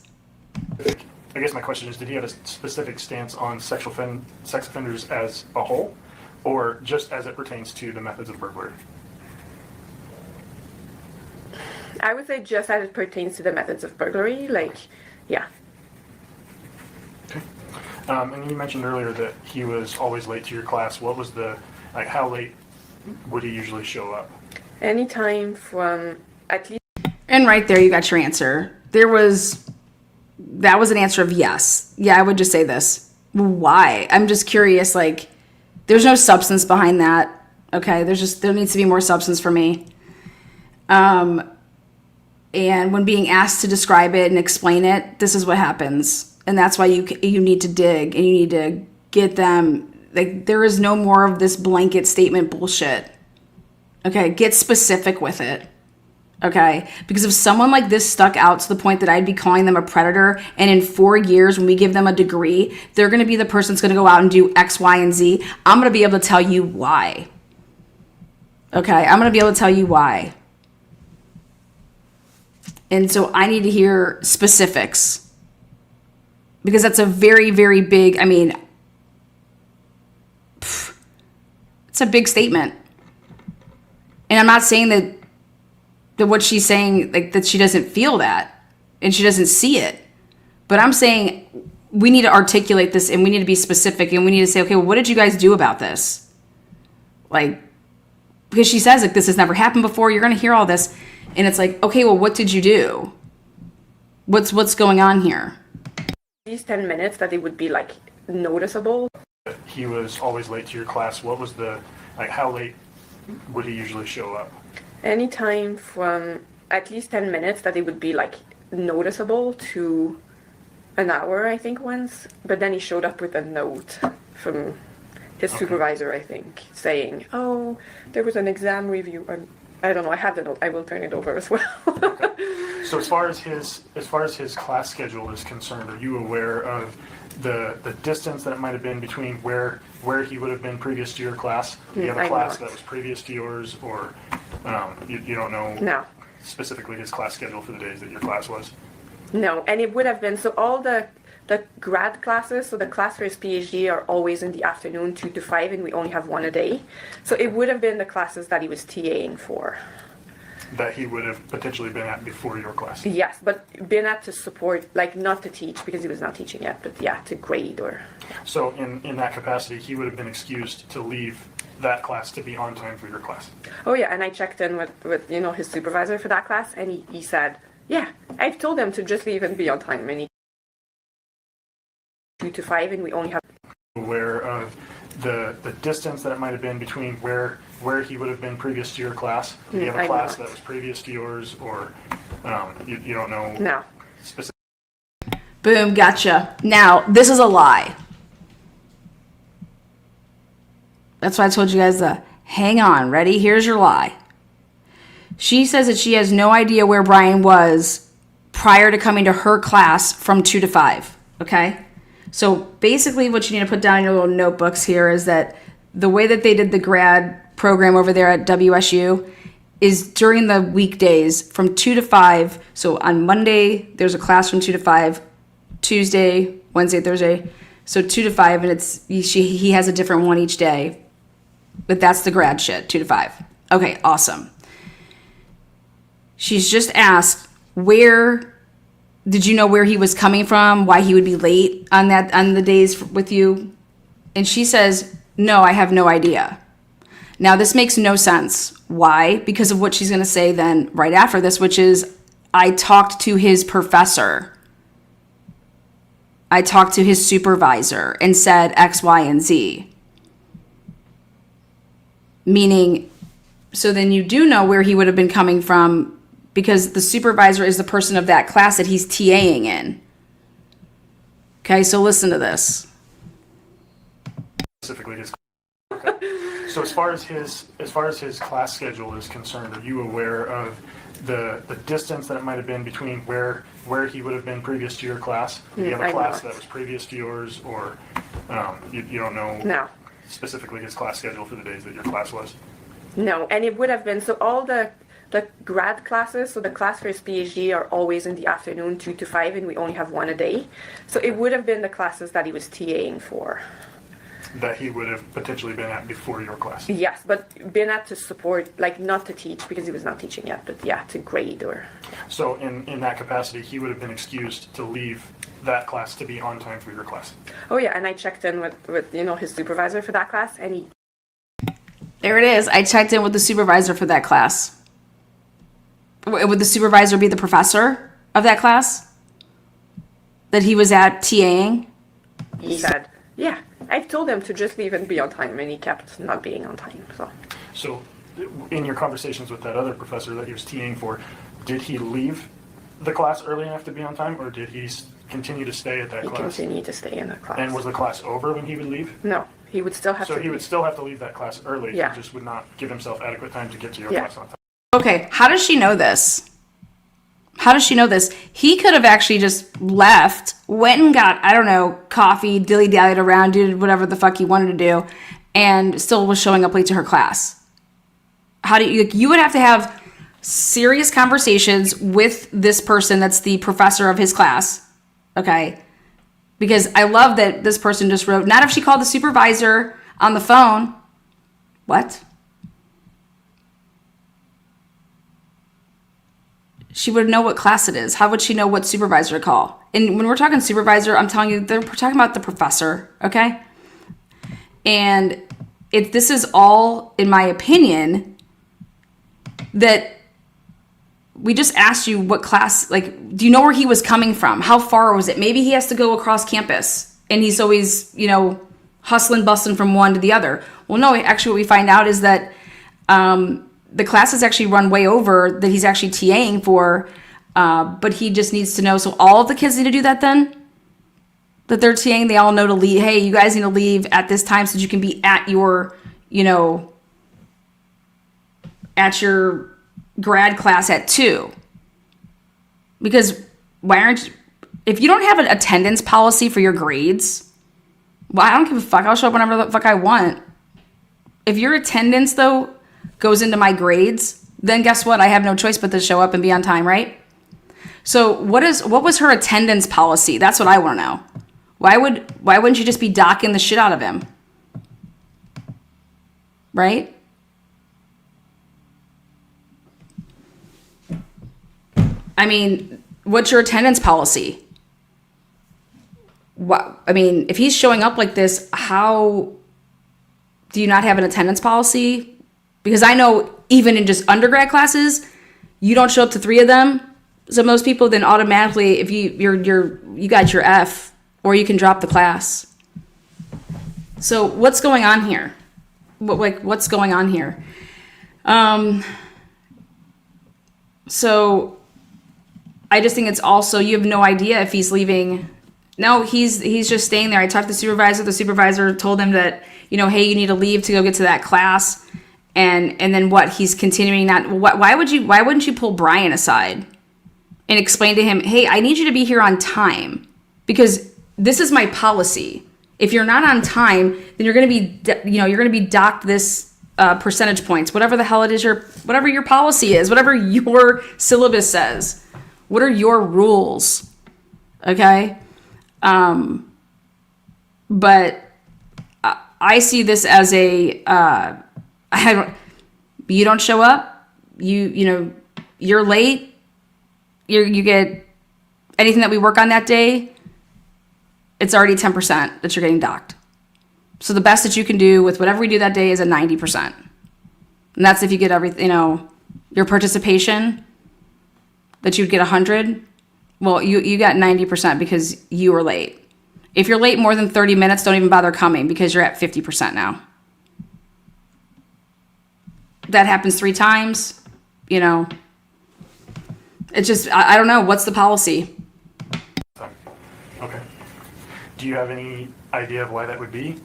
I guess my question is, did he have a specific stance on sex offenders as a whole, or just as it pertains to the methods of burglary? I would say just as it pertains to the methods of burglary, like, yeah. Okay. And you mentioned earlier that he was always late to your class. What was how late would he usually show up? Anytime from at least... And right there, you got your answer. That was an answer of yes. Yeah, I would just say this. Why? I'm just curious, like, there's no substance behind that. Okay, there needs to be more substance for me. And when being asked to describe it and explain it, this is what happens. And that's why you need to dig and you need to get them, like, there is no more of this blanket statement bullshit. Okay, get specific with it. Okay, because if someone like this stuck out to the point that I'd be calling them a predator, and in 4 years when we give them a degree, they're going to be the person that's going to go out and do X, Y, and Z, I'm going to be able to tell you why. Okay, I'm going to be able to tell you why. And so I need to hear specifics. Because that's a very, very big, I mean, it's a big statement. And I'm not saying that what she's saying, like, that she doesn't feel that and she doesn't see it. But I'm saying we need to articulate this and we need to be specific and we need to say, okay, well, what did you guys do about this? Like, because she says, like, this has never happened before. You're going to hear all this. And it's like, okay, well, what did you do? What's going on here? These 10 minutes that it would be like noticeable. He was always late to your class. What was how late would he usually show up? Anytime from at least 10 minutes that it would be like noticeable to an hour, I think, once. But then he showed up with a note from his supervisor, I think, saying, oh, there was an exam review. I don't know, I have the note. I will turn it over as well. Okay. So as far as his class schedule is concerned, are you aware of the distance that it might have been between where he would have been previous to your class? Do you have a class that was previous to yours, or you don't know specifically his class schedule for the days that your class was? No, and it would have been, so all the grad classes, so the class for his PhD are always in the afternoon, 2 to 5, and we only have one a day. So it would have been the classes that he was TAing for. That he would have potentially been at before your class? Yes, but been at to support, like, not to teach, because he was not teaching yet, but yeah, to grade or... So in that capacity, he would have been excused to leave that class to be on time for your class? Oh yeah, and I checked in with his supervisor for that class, and he said, yeah, I've told them to just leave and be on time, and he 2 to 5, and we only have... Aware of the distance that it might have been between where he would have been previous to your class? Do you have a class that was previous to yours, or you don't know? No. Specific? Boom, gotcha. Now, this is a lie. That's why I told you guys to hang on. Ready? Here's your lie. She says that she has no idea where Brian was prior to coming to her class from 2 to 5. Okay? So basically what you need to put down in your little notebooks here is that the way that they did the grad program over there at WSU is during the weekdays from 2 to 5. So on Monday, there's a class from 2 to 5. Tuesday, Wednesday, Thursday. So 2 to 5, and he has a different one each day. But that's the grad shit, 2 to 5. Okay, awesome. She's just asked, did you know where he was coming from? Why he would be late on the days with you? And she says, no, I have no idea. Now, this makes no sense. Why? Because of what she's going to say then right after this, which is, I talked to his professor. I talked to his supervisor and said X, Y, and Z. Meaning, so then you do know where he would have been coming from, because the supervisor is the person of that class that he's TAing in. Okay, so listen to this. Specifically his. Okay. So as far as his class schedule is concerned, are you aware of the distance that it might have been between where he would have been previous to your class? Do you have a class that was previous to yours, or you don't know specifically his class schedule for the days that your class was? No, and it would have been, so all the grad classes, so the class for his PhD are always in the afternoon, 2 to 5, and we only have one a day. So it would have been the classes that he was TAing for. That he would have potentially been at before your class? Yes, but been at to support, like, not to teach, because he was not teaching yet, but yeah, to grade or... So in that capacity, he would have been excused to leave that class to be on time for your class? Oh yeah, and I checked in with his supervisor for that class, and he... There it is. I checked in with the supervisor for that class. Would the supervisor be the professor of that class that he was at TAing? He said, yeah, I've told him to just leave and be on time, and he kept not being on time. So in your conversations with that other professor that he was TAing for, did he leave the class early enough to be on time, or did he continue to stay at that class? He continued to stay in the class. And was the class over when he would leave? No, he would still have to. So he would still have to leave that class early. Yeah. He just would not give himself adequate time to get to your class on time. Okay, how does she know this? How does she know this? He could have actually just left, went and got, I don't know, coffee, dilly-dallied around, did whatever the fuck he wanted to do, and still was showing up late to her class. How do you, like, you would have to have serious conversations with this person that's the professor of his class, okay? Because I love that this person just wrote, not if she called the supervisor on the phone. What? She would know what class it is. How would she know what supervisor to call? And when we're talking supervisor, I'm telling you, we're talking about the professor, okay? And this is all, in my opinion, that we just asked you what class, like, do you know where he was coming from? How far was it? Maybe he has to go across campus and he's always, hustling, bustling from one to the other. Well, no, actually what we find out is that the classes actually run way over that he's actually TAing for, but he just needs to know. So all of the kids need to do that then? That they're TAing, they all know to leave. Hey, you guys need to leave at this time so that you can be at your, at your grad class at 2. Because why aren't you, if you don't have an attendance policy for your grades, well, I don't give a fuck. I'll show up whenever the fuck I want. If your attendance, though, goes into my grades, then guess what? I have no choice but to show up and be on time, right? So what was her attendance policy? That's what I want to know. Why wouldn't you just be docking the shit out of him? Right? I mean, what's your attendance policy? If he's showing up like this, how do you not have an attendance policy? Because I know even in just undergrad classes, you don't show up to 3 of them. So most people then automatically, if you got your F, or you can drop the class. So what's going on here? What's going on here? So I just think it's also, you have no idea if he's leaving. No, he's just staying there. I talked to the supervisor. The supervisor told him that, hey, you need to leave to go get to that class. And then what? He's continuing that. Why wouldn't you pull Brian aside and explain to him, hey, I need you to be here on time because this is my policy. If you're not on time, then you're going to be docked this percentage points, whatever the hell it is, whatever your policy is, whatever your syllabus says. What are your rules? Okay. But I see this as you don't show up, you're late, you get anything that we work on that day, it's already 10% that you're getting docked. So the best that you can do with whatever we do that day is a 90%. And that's if you get everything, your participation, that you'd get 100. Well, you got 90% because you were late. If you're late more than 30 minutes, don't even bother coming because you're at 50% now. That happens 3 times, It's just, I don't know. What's the policy? Okay. Do you have any idea of why that would be?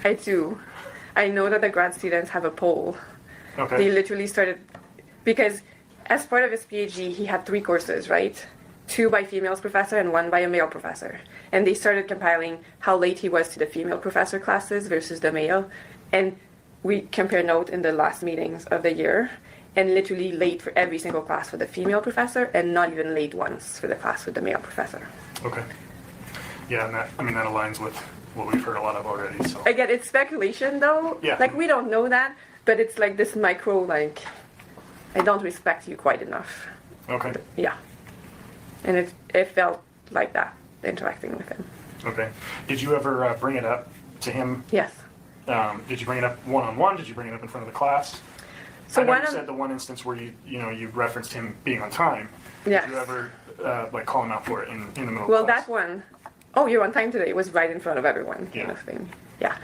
I do. I know that the grad students have a poll. Okay. They literally started, because as part of his PhD, he had 3 courses, right? 2 by females professor and 1 by a male professor. And they started compiling how late he was to the female professor classes versus the male. And we compare note in the last meetings of the year, and literally late for every single class for the female professor and not even late once for the class with the male professor. Okay. Yeah, and that aligns with what we've heard a lot of already. So Again, it's speculation though. Yeah. Like, we don't know that, but it's like this micro, like, I don't respect you quite enough. Okay. Yeah. And it felt like that, interacting with him. Okay. Did you ever bring it up to him? Yes. Did you bring it up one-on-one? Did you bring it up in front of the class? So I know one you of, said the one instance where you referenced him being on time. yes. Did you ever call him out for it in the middle Well, of class? that one, oh, you're on time today, it was right in front of everyone, kind Yeah. of thing. Yeah.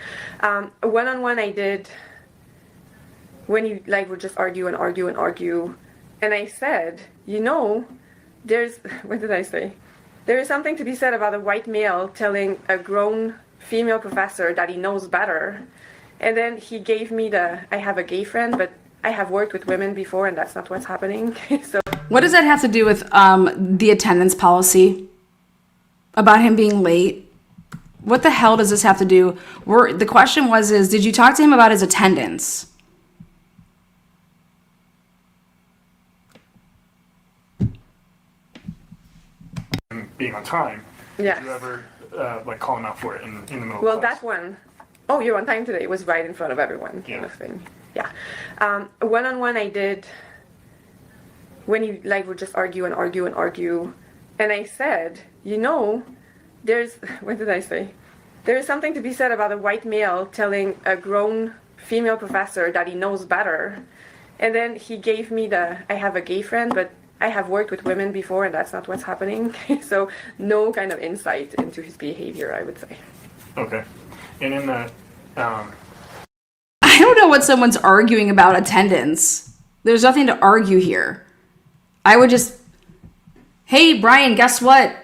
One-on-one I did when you would just argue and argue and argue. And I said, there's, what did I say? There is something to be said about a white male telling a grown female professor that he knows better. And then he gave me I have a gay friend, but I have worked with women before and that's not what's happening. So What does that have to do with the attendance policy? About him being late? What the hell does this have to do? The question is, did you talk to him about his attendance? being on time, Yes. did you ever like call him out for it in the middle Well, of class? that one, oh, you're on time today. It was right in front of everyone, kind Yeah. of thing. Yeah. One-on-one I did when you like would just argue and argue and argue. And I said, there's, what did I say? There's something to be said about a white male telling a grown female professor that he knows better. And then he gave me I have a gay friend, but I have worked with women before and that's not what's happening. So no kind of insight into his behavior, I would say. Okay. And in the, I don't know what someone's arguing about attendance. There's nothing to argue here. I would just, hey, Brian, guess what?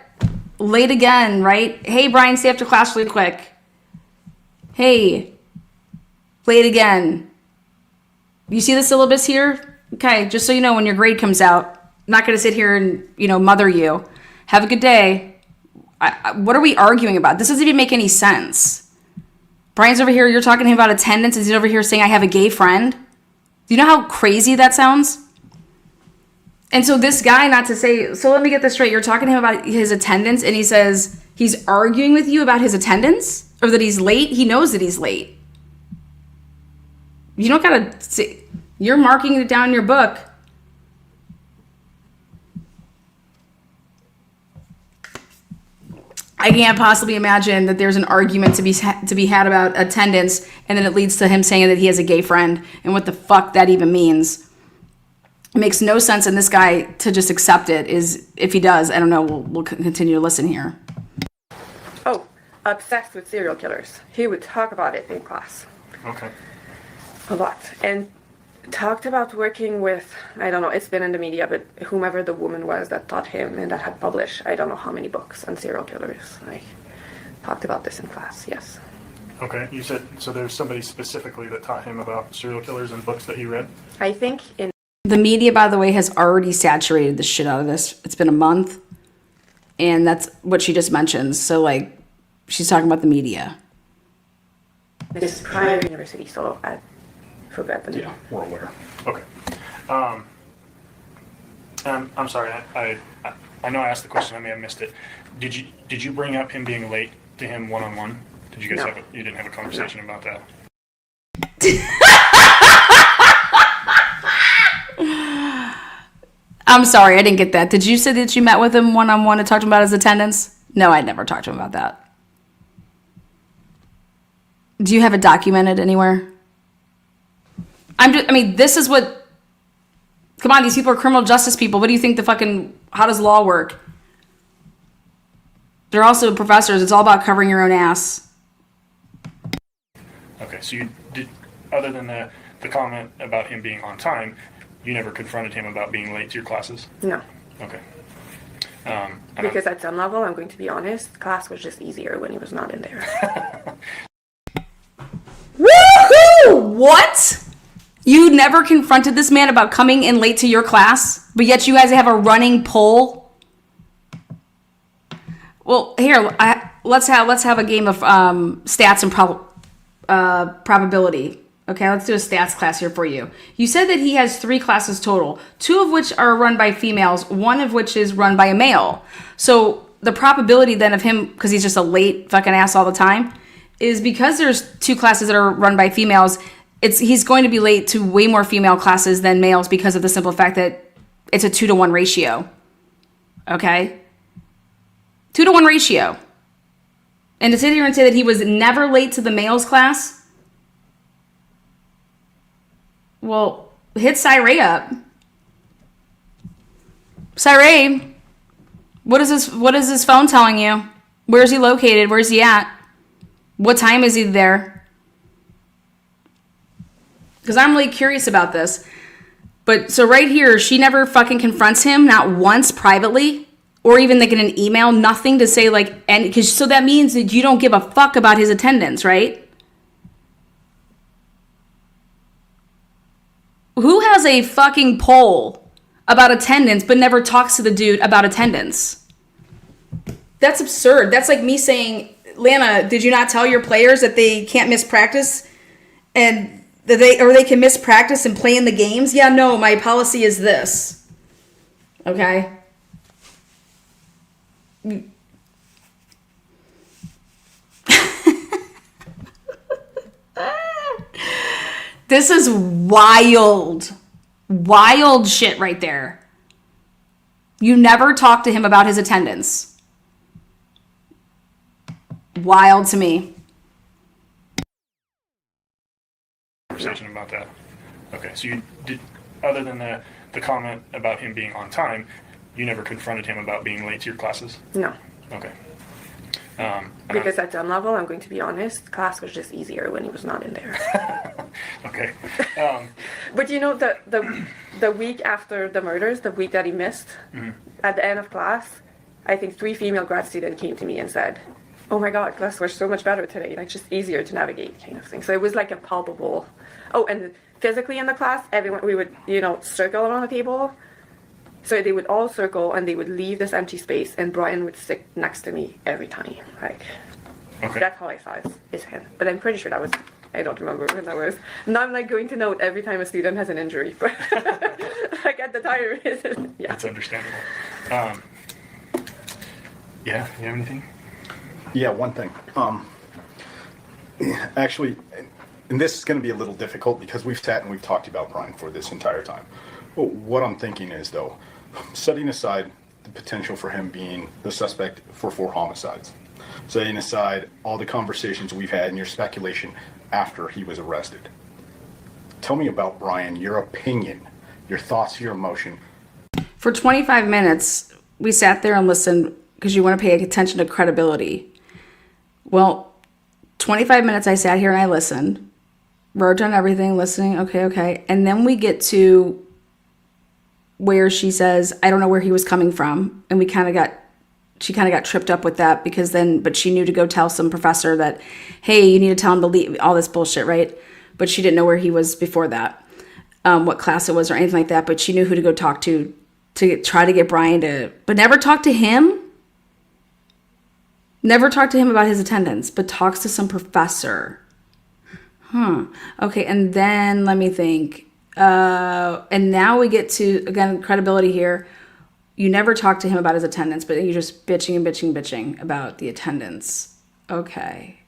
Late again, right? Hey, Brian, stay after class really quick. Hey, late again. You see the syllabus here? Okay, just so you know, when your grade comes out, I'm not going to sit here and, mother you. Have a good day. What are we arguing about? This doesn't even make any sense. Brian's over here, you're talking to him about attendance, and he's over here saying, I have a gay friend. Do you know how crazy that sounds? And so this guy, so let me get this straight. You're talking to him about his attendance, and he says he's arguing with you about his attendance? Or that he's late? He knows that he's late. You don't gotta say, you're marking it down in your book. I can't possibly imagine that there's an argument to be had about attendance, and then it leads to him saying that he has a gay friend, and what the fuck that even means. It makes no sense, and this guy to just accept it is, if he does, I don't know, we'll continue to listen here. Oh, obsessed with serial killers. He would talk about it in class. okay. A lot. And talked about working with, I don't know, it's been in the media, but whomever the woman was that taught him and that had published, I don't know how many books on serial killers. I talked about this in class, yes. Okay. You said, so there's somebody specifically that taught him about serial killers and books that he read? I think in The media, by the way, has already saturated the shit out of this. It's been a month, and that's what she just mentions. So, she's talking about the media. this prior university, so at Kohberger. Yeah, we're aware. Okay. I'm sorry. I know I asked the question. I may have missed it. Did you bring up him being late to him one-on-one? Did you guys No. you didn't have a conversation about that? I'm sorry, I didn't get that. Did you say that you met with him one-on-one and talked about his attendance? No, I'd never talked to him about that. Do you have it documented anywhere? This is what... Come on, these people are criminal justice people. What do you think how does law work? They're also professors. It's all about covering your own ass. Okay, so you did, other than the comment about him being on time, you never confronted him about being late to your classes? No. Okay. Because at some level, I'm going to be honest, class was just easier when he was not in there. Woohoo! What? You never confronted this man about coming in late to your class, but yet you guys have a running poll? Well, here, let's have a game of stats and probability. Okay, let's do a stats class here for you. You said that he has 3 classes total, 2 of which are run by females, 1 of which is run by a male. So the probability then of him, because he's just a late fucking ass all the time, is because there's 2 classes that are run by females, he's going to be late to way more female classes than males because of the simple fact that it's a 2-to-1 ratio. Okay? 2-to-1 ratio. And to sit here and say that he was never late to the males class, well, hit Cyree up. Cyree, what is his phone telling you? Where's he located? Where's he at? What time is he there? Because I'm really curious about this. But so right here, she never fucking confronts him, not once privately, or even like in an email, nothing to say so that means that you don't give a fuck about his attendance, right? Who has a fucking poll about attendance but never talks to the dude about attendance? That's absurd. That's like me saying, Lana, did you not tell your players that they can't miss practice and that they can miss practice and play in the games? Yeah, no, my policy is this. Okay? This is wild. Wild shit right there. You never talked to him about his attendance. Wild to me. Conversation about that. Okay, so you did, other than the comment about him being on time, you never confronted him about being late to your classes? No. Okay. Because at some level, I'm going to be honest, class was just easier when he was not in there. Okay. But you know, the week after the murders, the week that he missed, at the end of class, I think 3 female grad students came to me and said, "Oh my God, class was so much better today. Like, just easier to navigate," kind of thing. So it was like a palpable. Oh, and physically in the class, everyone, we would, circle around the table. So they would all circle and they would leave this empty space, and Brian would sit next to me every time. Like, Okay. that's how I saw his hand. But I'm pretty sure that was, I don't remember when that was. Now I'm like going to note every time a student has an injury. But like at the time, yeah. That's understandable. Yeah, you have anything? Yeah, one thing. Actually, and this is going to be a little difficult because we've sat and we've talked about Brian for this entire time. But what I'm thinking is, though, setting aside the potential for him being the suspect for 4 homicides, setting aside all the conversations we've had and your speculation after he was arrested, tell me about Brian, your opinion, your thoughts, your emotion. For 25 minutes, we sat there and listened because you want to pay attention to credibility. Well, 25 minutes I sat here and I listened, wrote down everything, listening, okay. And then we get to where she says, I don't know where he was coming from. And she kind of got tripped up with that but she knew to go tell some professor that, hey, you need to tell him to leave, all this bullshit, right? But she didn't know where he was before that, what class it was or anything like that. But she knew who to go talk to try to get Brian but never talk to him. Never talk to him about his attendance, but talks to some professor. Okay, and then let me think. And now we get to, again, credibility here. You never talk to him about his attendance, but you're just bitching about the attendance. Okay.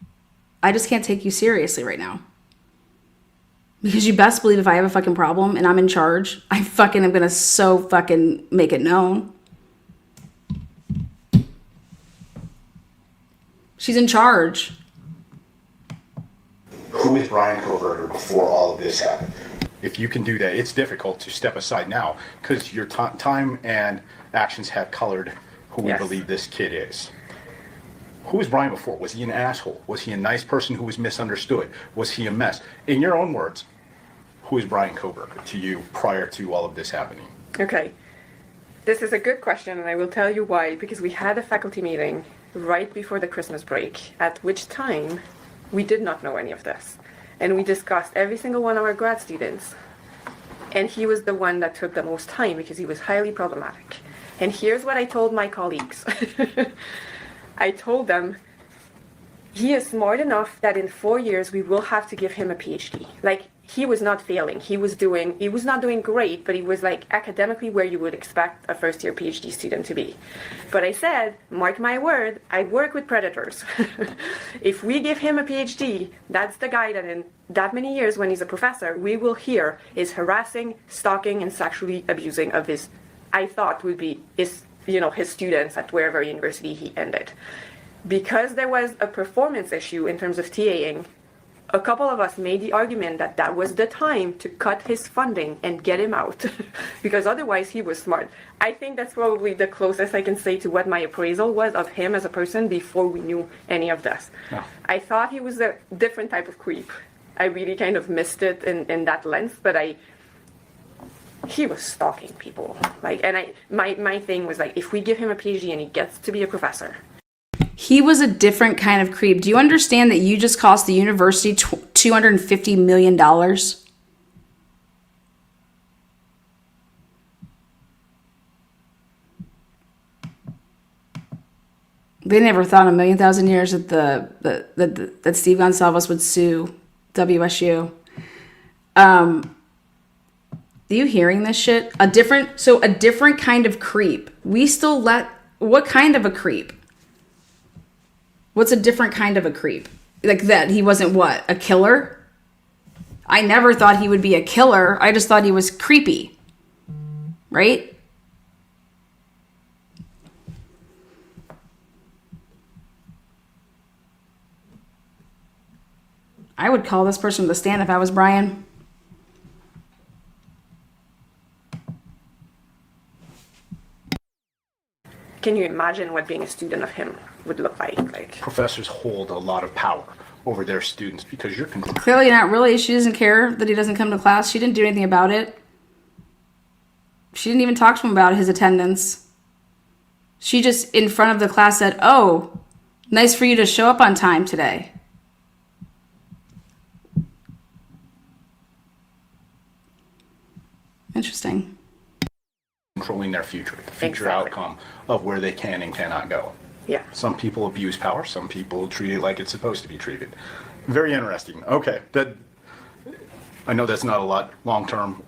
I just can't take you seriously right now. Because you best believe if I have a fucking problem and I'm in charge, I fucking am going to so fucking make it known. She's in charge. Who is Brian Kohberger before all of this happened? If you can do that, it's difficult to step aside now because your time and actions have colored who we believe this kid is. Who was Brian before? Was he an asshole? Was he a nice person who was misunderstood? Was he a mess? In your own words, who is Brian Kohberger to you prior to all of this happening? Okay. This is a good question, and I will tell you why. Because we had a faculty meeting right before the Christmas break, at which time we did not know any of this. And we discussed every single one of our grad students. And he was the one that took the most time because he was highly problematic. And here's what I told my colleagues. I told them, he is smart enough that in 4 years we will have to give him a PhD. Like, he was not failing. He was not doing great, but he was like academically where you would expect a first-year PhD student to be. But I said, mark my word, I work with predators. If we give him a PhD, that's the guy that in that many years when he's a professor, we will hear is harassing, stalking, and sexually abusing of his, I thought would be his students at wherever university he ended. Because there was a performance issue in terms of TAing, a couple of us made the argument that that was the time to cut his funding and get him out, because otherwise he was smart. I think that's probably the closest I can say to what my appraisal was of him as a person before we knew any of this. No. I thought he was a different type of creep. I really kind of missed it in that lens, but he was stalking people. My thing was like, if we give him a PhD and he gets to be a professor. He was a different kind of creep. Do you understand that you just cost the university $250 million? They never thought in a million thousand years that that Steve Gonsalves would sue WSU. Are you hearing this shit? A different kind of creep. What kind of a creep? What's a different kind of a creep? Like that he wasn't what? A killer? I never thought he would be a killer. I just thought he was creepy. Right? I would call this person to the stand if I was Brian. Can you imagine what being a student of him would look like? Like, Professors hold a lot of power over their students because you're Clearly not really. She doesn't care that he doesn't come to class. She didn't do anything about it. She didn't even talk to him about his attendance. She just, in front of the class, said, "Oh, nice for you to show up on time today." Interesting. controlling their future, the future Exactly. outcome of where they can and cannot go. Yeah. Some people abuse power. Some people treat it like it's supposed to be treated. Very interesting. Okay, I know that's not a lot long term.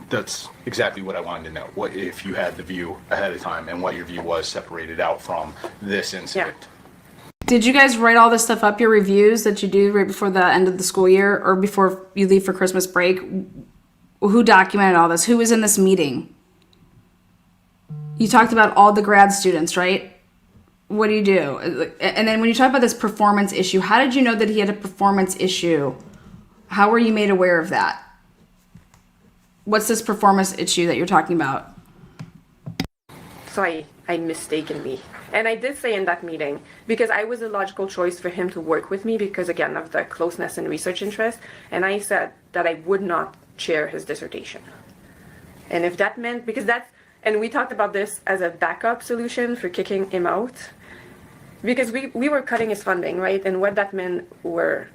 That's exactly what I wanted to know. What if you had the view ahead of time and what your view was separated out from this incident? Did you guys write all this stuff up, your reviews that you do right before the end of the school year or before you leave for Christmas break? Who documented all this? Who was in this meeting? You talked about all the grad students, right? What do you do? And then when you talk about this performance issue, how did you know that he had a performance issue? How were you made aware of that? What's this performance issue that you're talking about? So I mistakenly, and I did say in that meeting, because I was a logical choice for him to work with me because, again, of the closeness and research interest, and I said that I would not chair his dissertation. And if that meant, because that's, and we talked about this as a backup solution for kicking him out, because we were cutting his funding, right? And what that meant were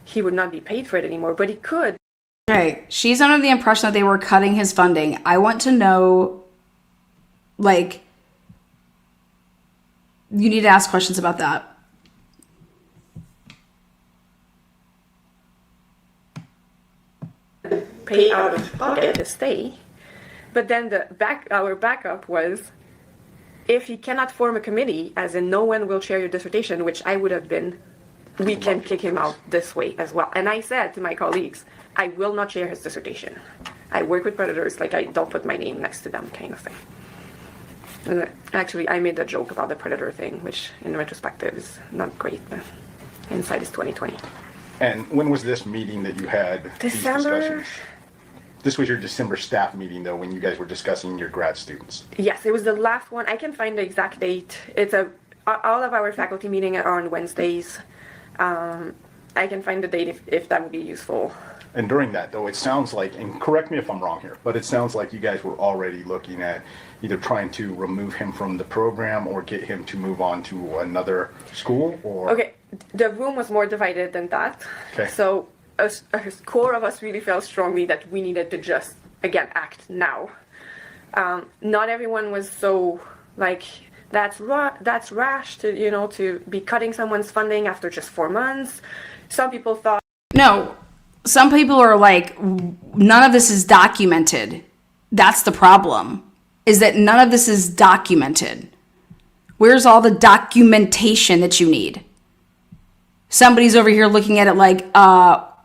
he would not be paid for it anymore, but he could. Okay, she's under the impression that they were cutting his funding. I want to know, like, you need to ask questions about that. Pay out of pocket to stay. But then our backup was, if he cannot form a committee, as in no one will chair your dissertation, which I would have been, we can kick him out this way as well. And I said to my colleagues, I will not chair his dissertation. I work with predators, like I don't put my name next to them kind of thing. And actually, I made a joke about the predator thing, which in retrospective is not great, but hindsight is 2020. And when was this meeting that you had? these December. discussions? This was your December staff meeting, though, when you guys were discussing your grad students. Yes, it was the last one. I can find the exact date. It's all of our faculty meetings are on Wednesdays. I can find the date if that would be useful. And during that, though, it sounds like, and correct me if I'm wrong here, but it sounds like you guys were already looking at either trying to remove him from the program or get him to move on to another school, or... Okay, the room was more divided than that. Okay. So a core of us really felt strongly that we needed to just, again, act now. Not everyone was so, like, that's rash to be cutting someone's funding after just 4 months. Some people thought... No, some people are like, none of this is documented. That's the problem, is that none of this is documented. Where's all the documentation that you need? Somebody's over here looking at it like,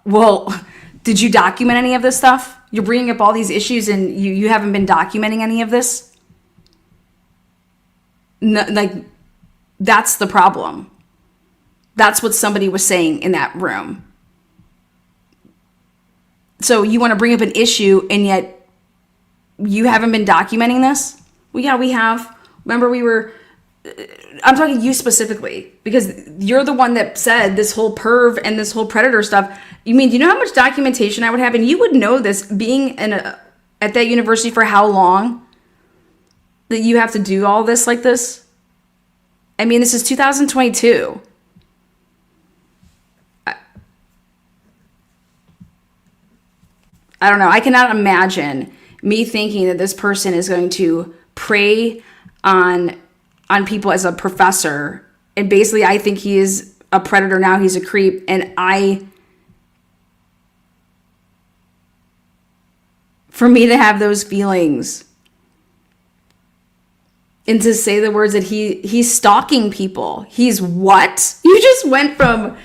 well, did you document any of this stuff? You're bringing up all these issues and you haven't been documenting any of this? No, like, that's the problem. That's what somebody was saying in that room. So you want to bring up an issue and yet you haven't been documenting this? Well, yeah, we have. Remember I'm talking you specifically because you're the one that said this whole perv and this whole predator stuff. You mean, do you know how much documentation I would have? And you would know this being at that university for how long that you have to do all this like this? I mean, this is 2022. I don't know. I cannot imagine me thinking that this person is going to prey on people as a professor. And basically, I think he is a predator now. He's a creep. And for me to have those feelings and to say the words that he's stalking people. He's what? You just went from,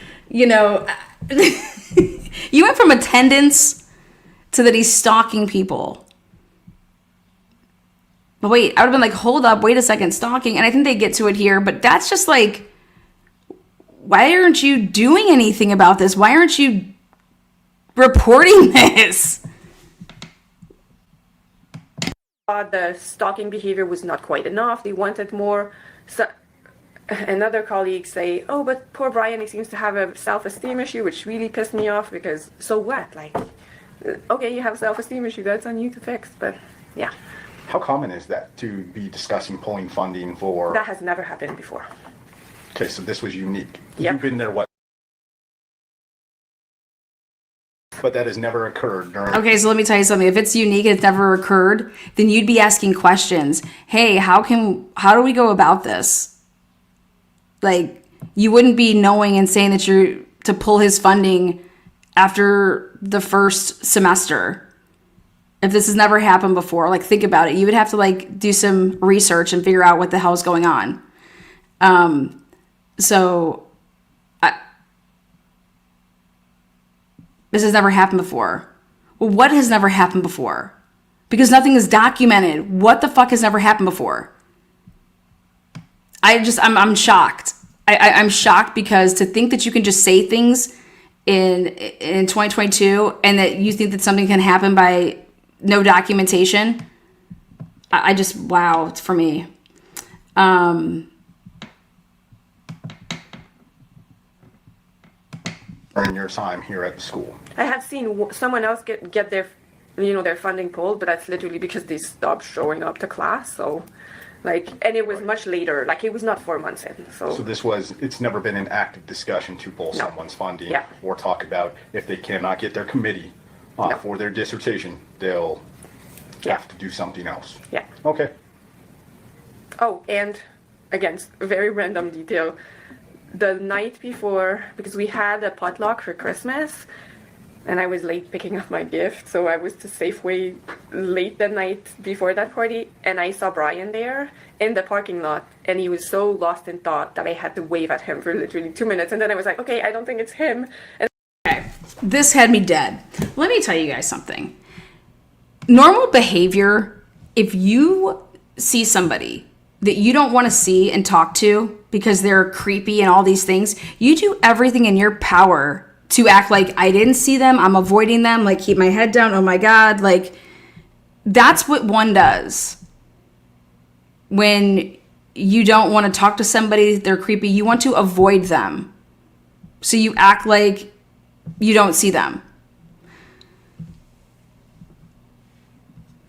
You went from attendance to that he's stalking people. But wait, I would have been like, hold up, wait a second, stalking. And I think they get to it here, but that's just like, why aren't you doing anything about this? Why aren't you reporting this? The stalking behavior was not quite enough. They wanted more. So another colleague say, oh, but poor Brian, he seems to have a self-esteem issue, which really pissed me off because so what? Like, okay, you have a self-esteem issue, that's on you to fix, but yeah. How common is that to be discussing pulling funding for? That has never happened before. Okay, so this was unique. Yep. You've been there, what? But that has never occurred during. Okay, so let me tell you something. If it's unique and it's never occurred, then you'd be asking questions. Hey, how do we go about this? Like, you wouldn't be knowing and saying that you're to pull his funding after the first semester. If this has never happened before, like, think about it. You would have to like do some research and figure out what the hell is going on. This has never happened before. Well, what has never happened before? Because nothing is documented. What the fuck has never happened before? I'm shocked. I'm shocked because to think that you can just say things in 2022 and that you think that something can happen by no documentation. I just, wow, it's for me. During your time here at the school. I have seen someone else get their, their funding pulled, but that's literally because they stopped showing up to class. So, and it was much later. Like, it was not 4 months in. So It's never been an active discussion to pull someone's funding or talk about if they cannot get their committee for their dissertation, they'll have to do something else. Yeah. Okay. Oh, and again, very random detail. The night before, because we had a potluck for Christmas, and I was late picking up my gift, so I was to Safeway late the night before that party, and I saw Brian there in the parking lot, and he was so lost in thought that I had to wave at him for literally 2 minutes, and then I was like, okay, I don't think it's him. And Okay, this had me dead. Let me tell you guys something. Normal behavior, if you see somebody that you don't want to see and talk to because they're creepy and all these things, you do everything in your power to act like I didn't see them, I'm avoiding them, like keep my head down, oh my God, like that's what one does. When you don't want to talk to somebody, they're creepy, you want to avoid them. So you act like you don't see them.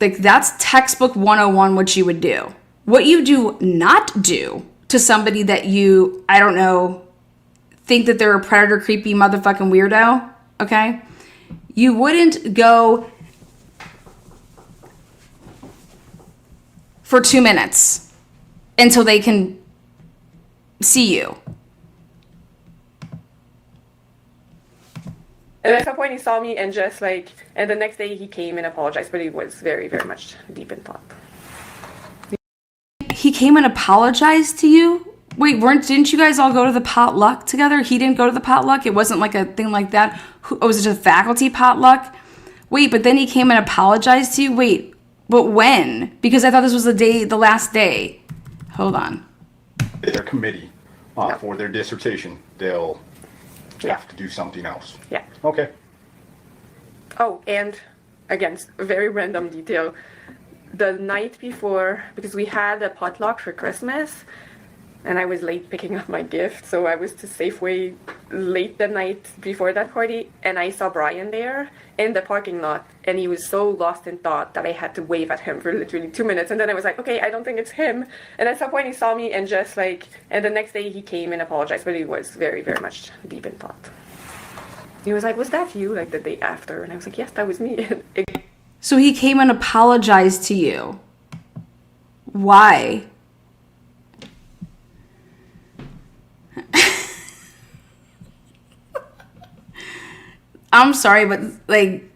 Like, that's textbook 101 what you would do. What you do not do to somebody that you, I don't know, think that they're a predator, creepy, motherfucking weirdo, okay? You wouldn't go for 2 minutes until they can see you. And at some point he saw me and and the next day he came and apologized, but he was very, very much deep in thought. He came and apologized to you? Wait, didn't you guys all go to the potluck together? He didn't go to the potluck? It wasn't like a thing like that? Was it a faculty potluck? Wait, but then he came and apologized to you? Wait, but when? Because I thought this was the last day. Hold on. Their committee for their dissertation, they'll have to do something else. Yeah. Okay. Oh, and again, very random detail. The night before, because we had a potluck for Christmas, and I was late picking up my gift, so I was to Safeway late the night before that party, and I saw Brian there in the parking lot, and he was so lost in thought that I had to wave at him for literally 2 minutes, and then I was like, okay, I don't think it's him. And at some point he saw me and and the next day he came and apologized, but he was very, very much deep in thought. He was like, was that you, like the day after? And I was like, yes, that was me. So he came and apologized to you. Why? I'm sorry, but like,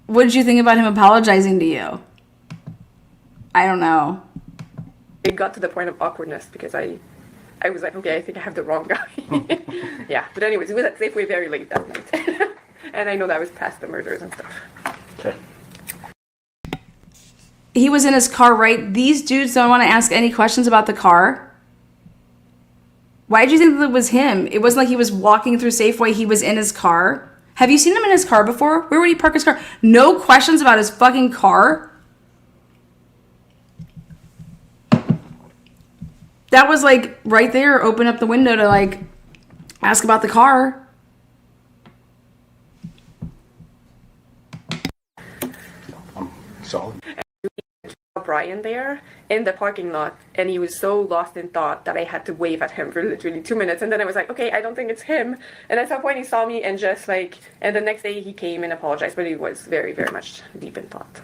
what did you think about him apologizing to you? I don't know. It got to the point of awkwardness because I was like, okay, I think I have the wrong guy. Yeah, but anyways, he was at Safeway very late that night. And I know that was past the murders and stuff. Okay. He was in his car, right? These dudes don't want to ask any questions about the car. Why did you think that it was him? It wasn't like he was walking through Safeway. He was in his car. Have you seen him in his car before? Where would he park his car? No questions about his fucking car? That was like right there. Open up the window to like ask about the car. Solid. Brian there in the parking lot, and he was so lost in thought that I had to wave at him for literally 2 minutes, and then I was like, okay, I don't think it's him. And at some point he saw me and just like, and the next day he came and apologized, but he was very, very much deep in thought.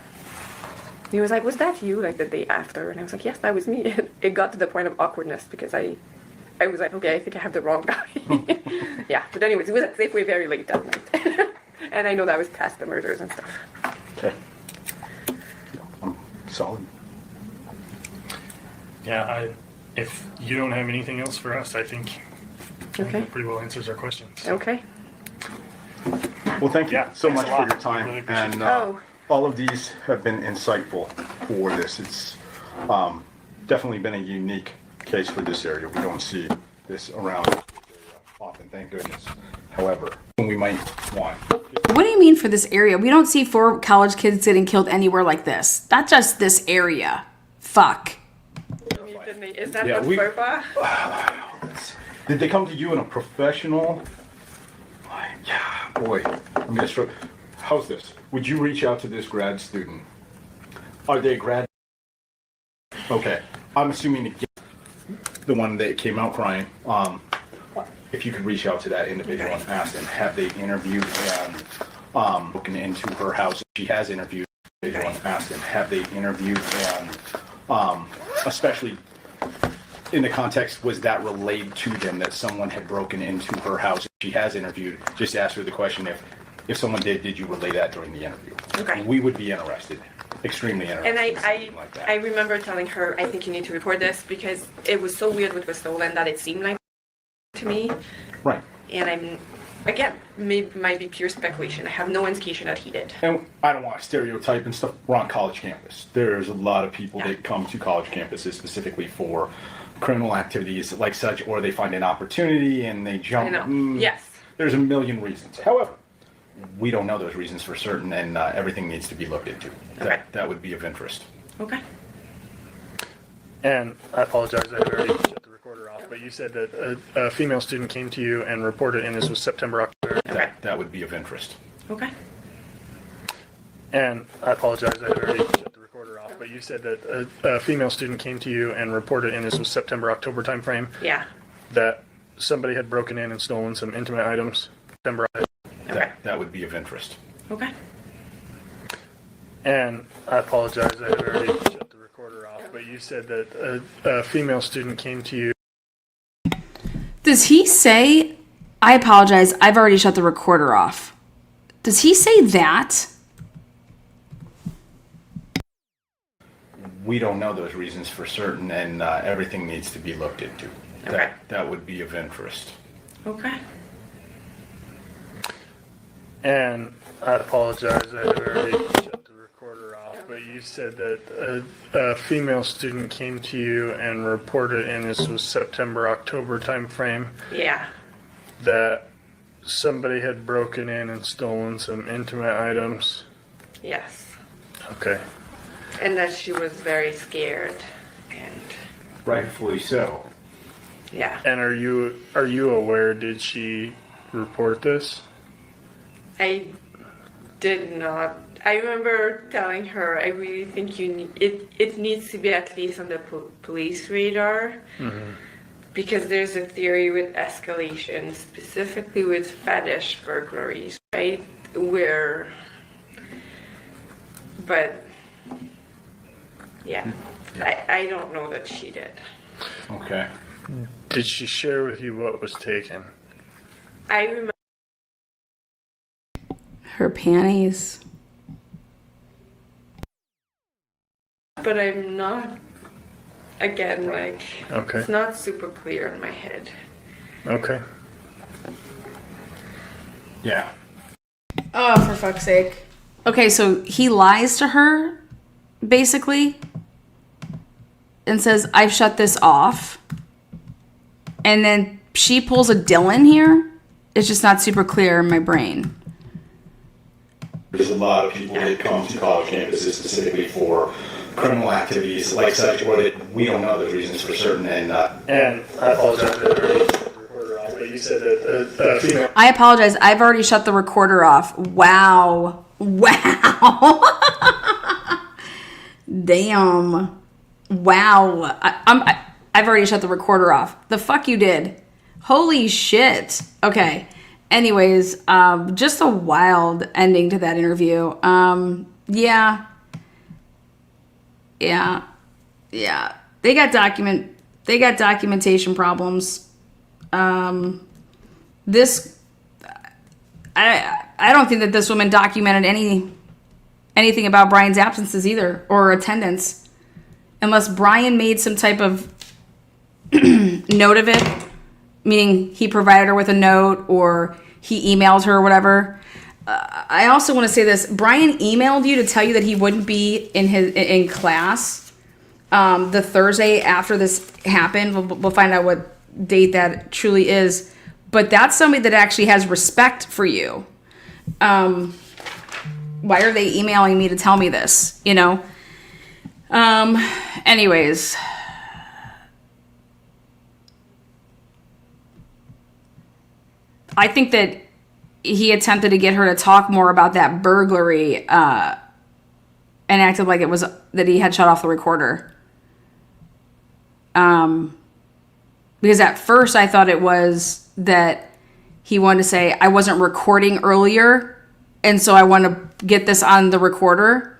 He was like, was that you, like the day after? And I was like, yes, that was me. And it got to the point of awkwardness because I was like, okay, I think I have the wrong guy. Yeah, but anyways, it was at Safeway very late that night. And I know that was past the murders and stuff. Okay. Solid. Yeah, if you don't have anything else for us, I think Okay. that pretty well answers our questions. Okay. Well, thank you Yeah, so thanks much a lot. for your time. Really appreciate And Oh. all of these have been insightful for this. It's definitely been a unique case for this area. We don't see this around often, thank goodness. However, we might want. What do you mean for this area? We don't see 4 college kids getting killed anywhere like this. Not just this area. Fuck. Is that Yeah, the we- FERPA? Did they come to you in a professional? Yeah, boy, I'm gonna struggle. How's this? Would you reach out to this grad student? Are they grad? Okay, I'm assuming the one that came out crying. If you could reach out to that individual and ask them, have they interviewed and looking into her house? She has interviewed. Individual and ask them, have they interviewed and especially in the context, was that relayed to them that someone had broken into her house? She has interviewed. Just ask her the question, if someone did you relay that during the interview? Okay. We would be interested, extremely interested. And in something like that. I remember telling her, I think you need to report this because it was so weird what was stolen that it seemed like to me. Right. And I'm, again, might be pure speculation. I have no indication that he did. And I don't want to stereotype and stuff. We're on college campus. There's a lot of people Yeah. that come to college campuses specifically for criminal activities like such, or they find an opportunity and they jump. I know. Yes. There's a million reasons. However, we don't know those reasons for certain, and everything needs to be looked into. Okay. That would be of interest. Okay. And I apologize, I had already shut the recorder off, but you said that a female student came to you and reported, and this was September, October. Okay. That would be of interest. Okay. And I apologize, I had already shut the recorder off, but you said that a female student came to you and reported, and this was September, October timeframe, Yeah. that somebody had broken in and stolen some intimate items. September. Okay. That would be of interest. Okay. And I apologize, I had already shut the recorder off, but you said that a female student came to you. Does he say, I apologize, I've already shut the recorder off? Does he say that? We don't know those reasons for certain, and everything needs to be looked into. Okay. That would be of interest. Okay. And I apologize, I had already shut the recorder off, but you said that a female student came to you and reported, and this was September, October timeframe, Yeah. that somebody had broken in and stolen some intimate items. Yes. Okay. And that she was very scared. And Rightfully so. yeah. And are you aware, did she report this? I did not. I remember telling her, I really think you need it needs to be at least on the police radar. Because there's a theory with escalation, specifically with fetish burglaries, right? But yeah, I don't know that she did. Okay. Did she share with you what was taken? I remember. Her panties. But I'm not, again, like, Okay. it's not super clear in my head. Okay. Yeah. Oh, for fuck's sake. Okay, so he lies to her, basically, and says, I've shut this off. And then she pulls a Dylan here. It's just not super clear in my brain. There's a lot of people that come to college campuses specifically for criminal activities like such, or that we don't know the reasons for certain. And I apologize for the recorder off, but you said that a female. I apologize. I've already shut the recorder off. Wow. Wow. Damn. Wow. I've already shut the recorder off. The fuck you did. Holy shit. Okay. Anyways, just a wild ending to that interview. Yeah. They got documentation problems. This, I don't think that this woman documented anything about Brian's absences either, or attendance, unless Brian made some type of note of it, meaning he provided her with a note or he emailed her or whatever. I also want to say this. Brian emailed you to tell you that he wouldn't be in class the Thursday after this happened. We'll find out what date that truly is. But that's somebody that actually has respect for you. Why are they emailing me to tell me this? You know? Anyways. I think that he attempted to get her to talk more about that burglary and acted like it was that he had shut off the recorder. Because at first I thought it was that he wanted to say, I wasn't recording earlier, and so I want to get this on the recorder.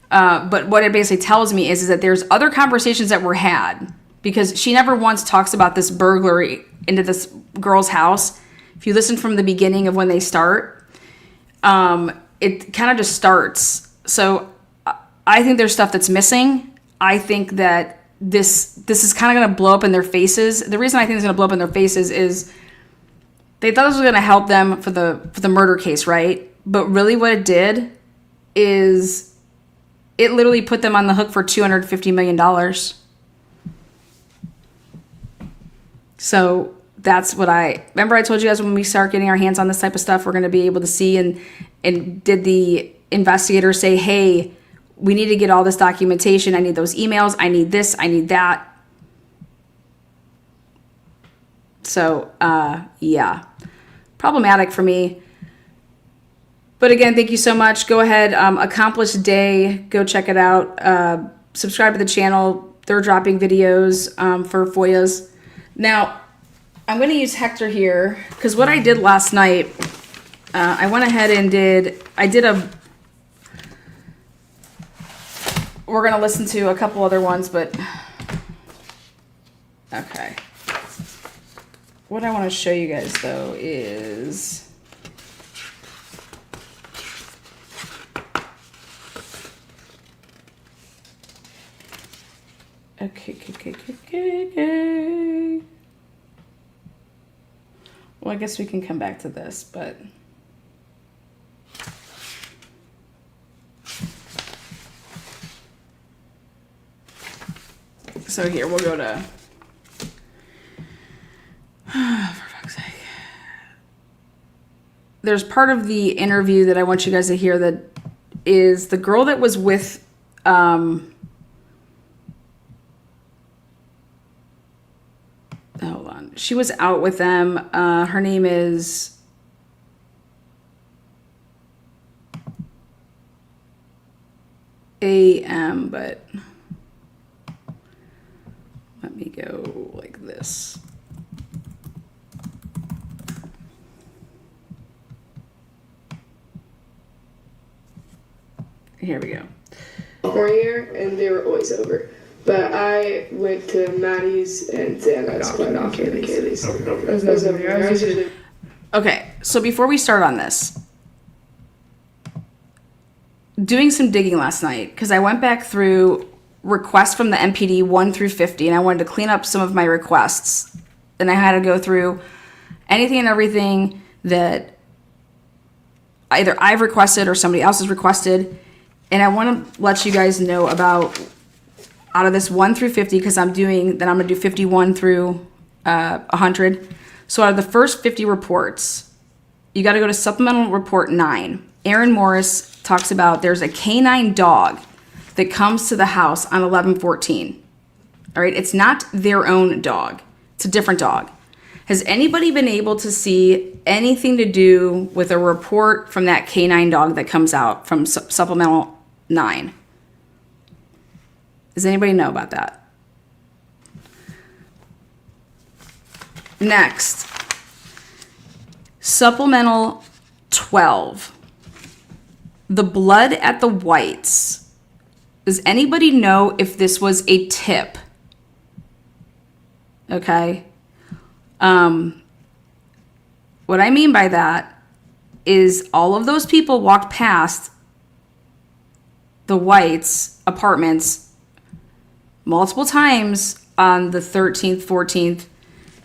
But what it basically tells me is that there's other conversations that were had, because she never once talks about this burglary into this girl's house. If you listen from the beginning of when they start, it kind of just starts. So I think there's stuff that's missing. I think that this is kind of going to blow up in their faces. The reason I think it's going to blow up in their faces is they thought this was going to help them for the murder case, right? But really what it did is it literally put them on the hook for $250 million. So that's what remember I told you guys, when we start getting our hands on this type of stuff, we're going to be able to see, and did the investigator say, hey, we need to get all this documentation. I need those emails. I need this. I need that. So, yeah, problematic for me. But again, thank you so much. Go ahead, Accomplished Day. Go check it out. Subscribe to the channel. They're dropping videos for FOIAs. Now, I'm going to use Hector here because what I did last night, I went ahead and we're going to listen to a couple other ones, but okay. What I want to show you guys though is okay. Well, I guess we can come back to this, but so here we'll go to for fuck's sake. There's part of the interview that I want you guys to hear that is the girl that was with hold on. She was out with them. Her name is AM, but let me go like this. Here we go. Four-year, and they were always over. But I went to Maddie's and Xanax quite often, and Kaylee's. I was over here. I was usually... Okay, so before we start on this, doing some digging last night, because I went back through requests from the MPD 1 through 50, and I wanted to clean up some of my requests. And I had to go through anything and everything that either I've requested or somebody else has requested. And I want to let you guys know about, out of this 1 through 50, because I'm going to do 51 through 100. So out of the first 50 reports, you got to go to supplemental report 9. Aaron Morris talks about there's a canine dog that comes to the house on 11/14. All right, it's not their own dog. It's a different dog. Has anybody been able to see anything to do with a report from that canine dog that comes out from supplemental 9? Does anybody know about that? Next, supplemental 12. The blood at the whites. Does anybody know if this was a tip? Okay. What I mean by that is all of those people walked past the Whites' apartments multiple times on the 13th, 14th.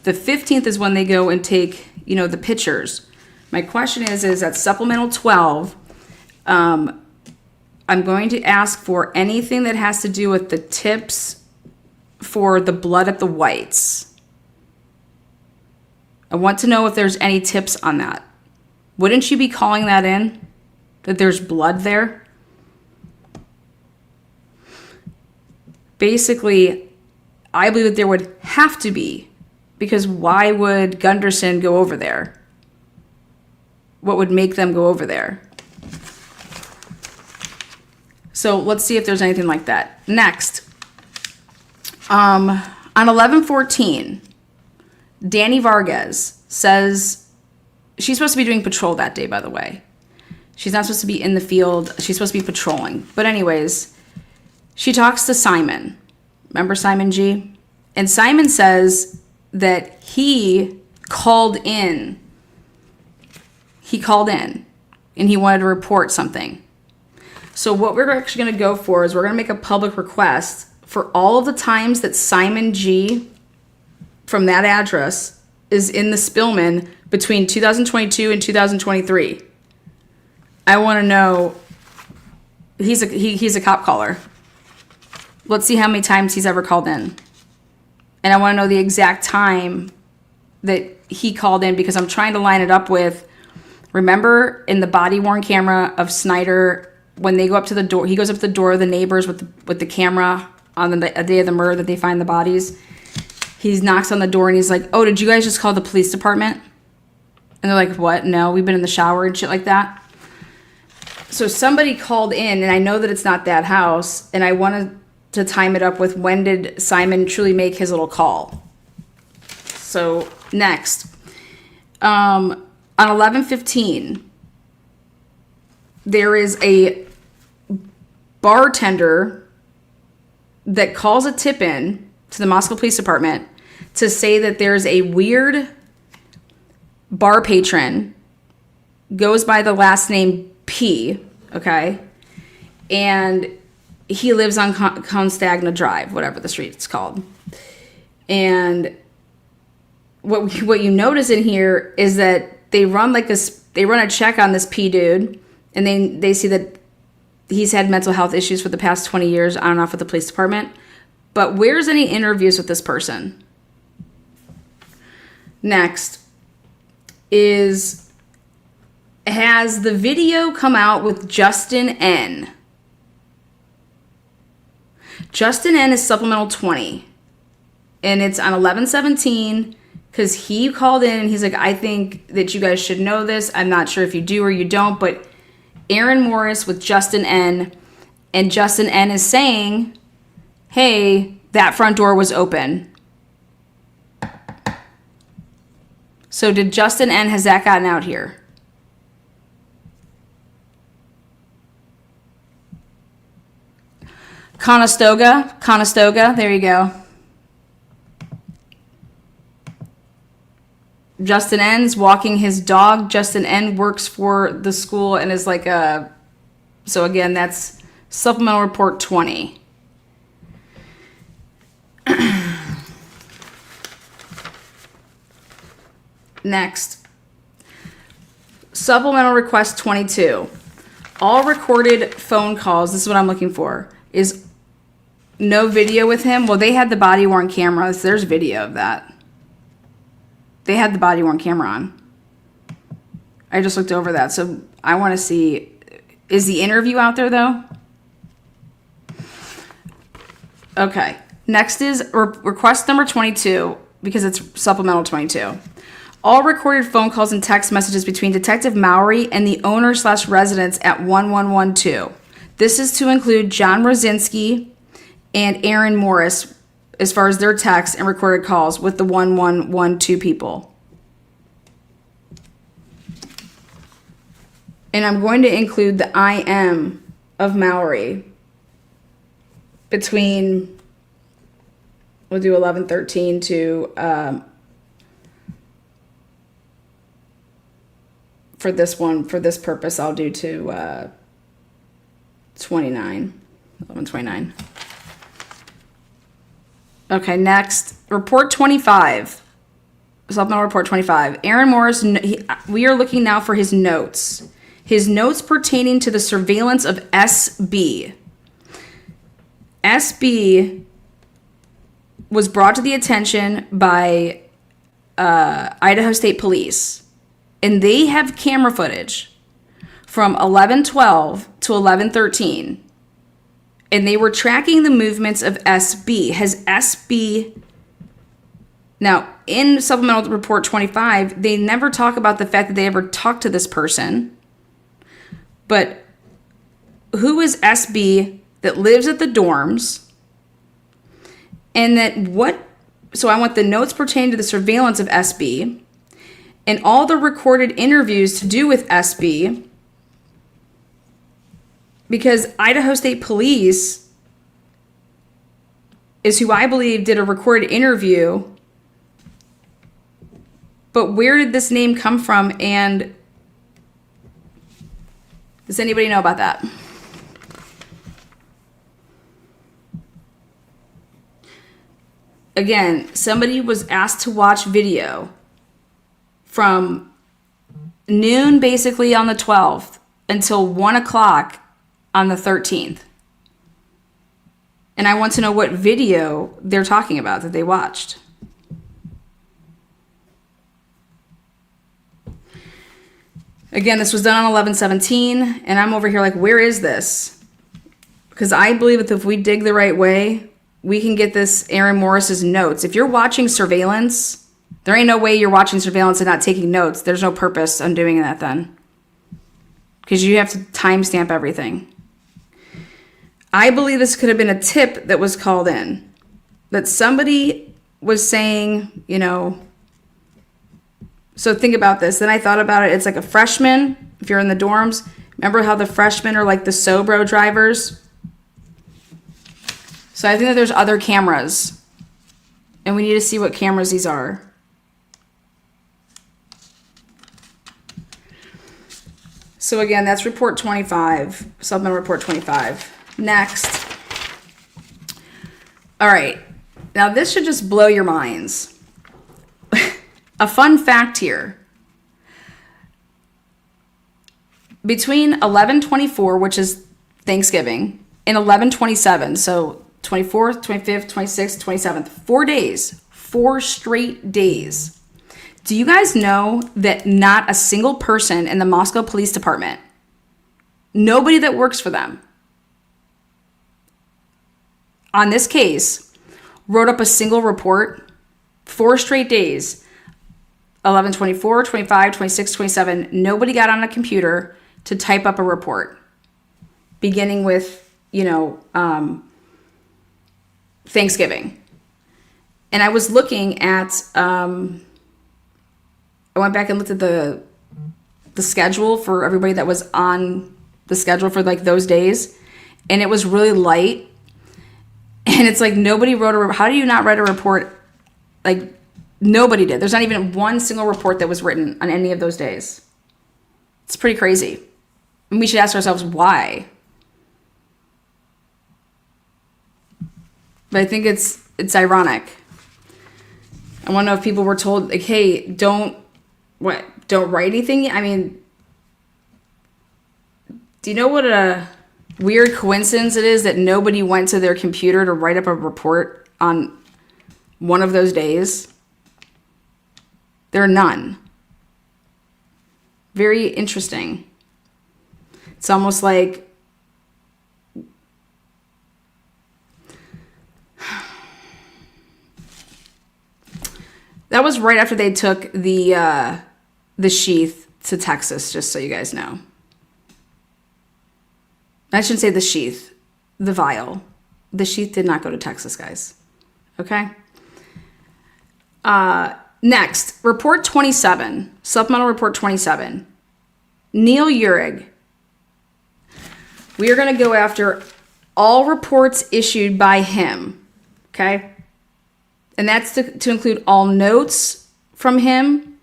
The 15th is when they go and take, the pictures. My question is at supplemental 12, I'm going to ask for anything that has to do with the tips for the blood at the Whites. I want to know if there's any tips on that. Wouldn't you be calling that in? That there's blood there? Basically, I believe that there would have to be, because why would Gunderson go over there? What would make them go over there? So let's see if there's anything like that. Next, on 11/14, Danny Vargas says she's supposed to be doing patrol that day, by the way. She's not supposed to be in the field. She's supposed to be patrolling. But anyways, she talks to Simon. Remember Simon G? And Simon says that he called in. He called in and he wanted to report something. So what we're actually going to go for is we're going to make a public request for all of the times that Simon G from that address is in the Spillman between 2022 and 2023. I want to know, he's a cop caller. Let's see how many times he's ever called in. And I want to know the exact time that he called in, because I'm trying to line it up with, remember in the body worn camera of Snyder, when they go up to the door, he goes up to the door of the neighbors with the camera on the day of the murder that they find the bodies. He knocks on the door and he's like, "Oh, did you guys just call the police department?" And they're like, "What? No, we've been in the shower," and shit like that. So somebody called in, and I know that it's not that house, and I wanted to time it up with when did Simon truly make his little call. So next, on 11/15, there is a bartender that calls a tip in to the Moscow Police Department to say that there's a weird bar patron, goes by the last name P, okay? And he lives on Constagna Drive, whatever the street's called. And what you notice in here is that they run a check on this P dude, and they see that he's had mental health issues for the past 20 years on and off with the police department. But where's any interviews with this person? Next has the video come out with Justin N? Justin N is supplemental 20. And it's on 11/17 because he called in and he's like, "I think that you guys should know this. I'm not sure if you do or you don't, but Aaron Morris with Justin N. And Justin N is saying, hey, that front door was open." So did Justin N, has that gotten out here? Conestoga, there you go. Justin N's walking his dog. Justin N works for the school and is like so again, that's supplemental report 20. Next, Supplemental request 22. All recorded phone calls, this is what I'm looking for, is no video with him. Well, they had the body worn cameras. There's video of that. They had the body worn camera on. I just looked over that. So I want to see, is the interview out there though? Okay. Next is request number 22, because it's supplemental 22. All recorded phone calls and text messages between Detective Mowry and the owner/residents at 1112. This is to include John Rosinski and Aaron Morris as far as their texts and recorded calls with the 1112 people. And I'm going to include the IM of Mowry between, we'll do 1113 to, for this one, for this purpose, I'll do to 1129. Okay, next, report 25. Supplemental report 25. Aaron Morris, we are looking now for his notes. His notes pertaining to the surveillance of SB. SB was brought to the attention by Idaho State Police. And they have camera footage from 11:12 to 11:13. And they were tracking the movements of SB. Has SB... Now, in Supplemental Report 25, they never talk about the fact that they ever talked to this person. But who is SB that lives at the dorms? And that what... So I want the notes pertaining to the surveillance of SB and all the recorded interviews to do with SB, because Idaho State Police is who I believe did a recorded interview. But where did this name come from, and does anybody know about that? Again, somebody was asked to watch video from noon basically on the 12th until 1 o'clock on the 13th. And I want to know what video they're talking about that they watched. Again, this was done on 11/17, and I'm over here like, where is this? Because I believe that if we dig the right way, we can get this Aaron Morris's notes. If you're watching surveillance, there ain't no way you're watching surveillance and not taking notes. There's no purpose on doing that then, because you have to timestamp everything. I believe this could have been a tip that was called in, that somebody was saying, you know, so think about this. Then I thought about it. It's like a freshman, if you're in the dorms. Remember how the freshmen are like the Sobro drivers? So I think that there's other cameras, and we need to see what cameras these are. So again, that's report 25, supplemental report 25. Next. All right. Now this should just blow your minds. A fun fact here. Between 11:24, which is Thanksgiving, and 11:27, so 24th, 25th, 26th, 27th, 4 days, 4 straight days. Do you guys know that not a single person in the Moscow Police Department, nobody that works for them, on this case, wrote up a single report? 4 straight days, 11:24, 25, 26, 27, nobody got on a computer to type up a report, beginning with, you know, Thanksgiving. And I was looking at, I went back and looked at the schedule for everybody that was on the schedule for like those days, and it was really light. And it's like nobody wrote how do you not write a report? Like nobody did. There's not even one single report that was written on any of those days. It's pretty crazy. And we should ask ourselves why. But I think it's ironic. I want to know if people were told, like, hey, don't write anything. I mean, Do you know what a weird coincidence it is that nobody went to their computer to write up a report on one of those days? There are none. Very interesting. It's almost like that was right after they took the sheath to Texas, just so you guys know. I shouldn't say the sheath, the vial. The sheath did not go to Texas, guys. Okay? Next, report 27, supplemental report 27. Neil Uhrig. We are going to go after all reports issued by him. Okay? And that's to include all notes from him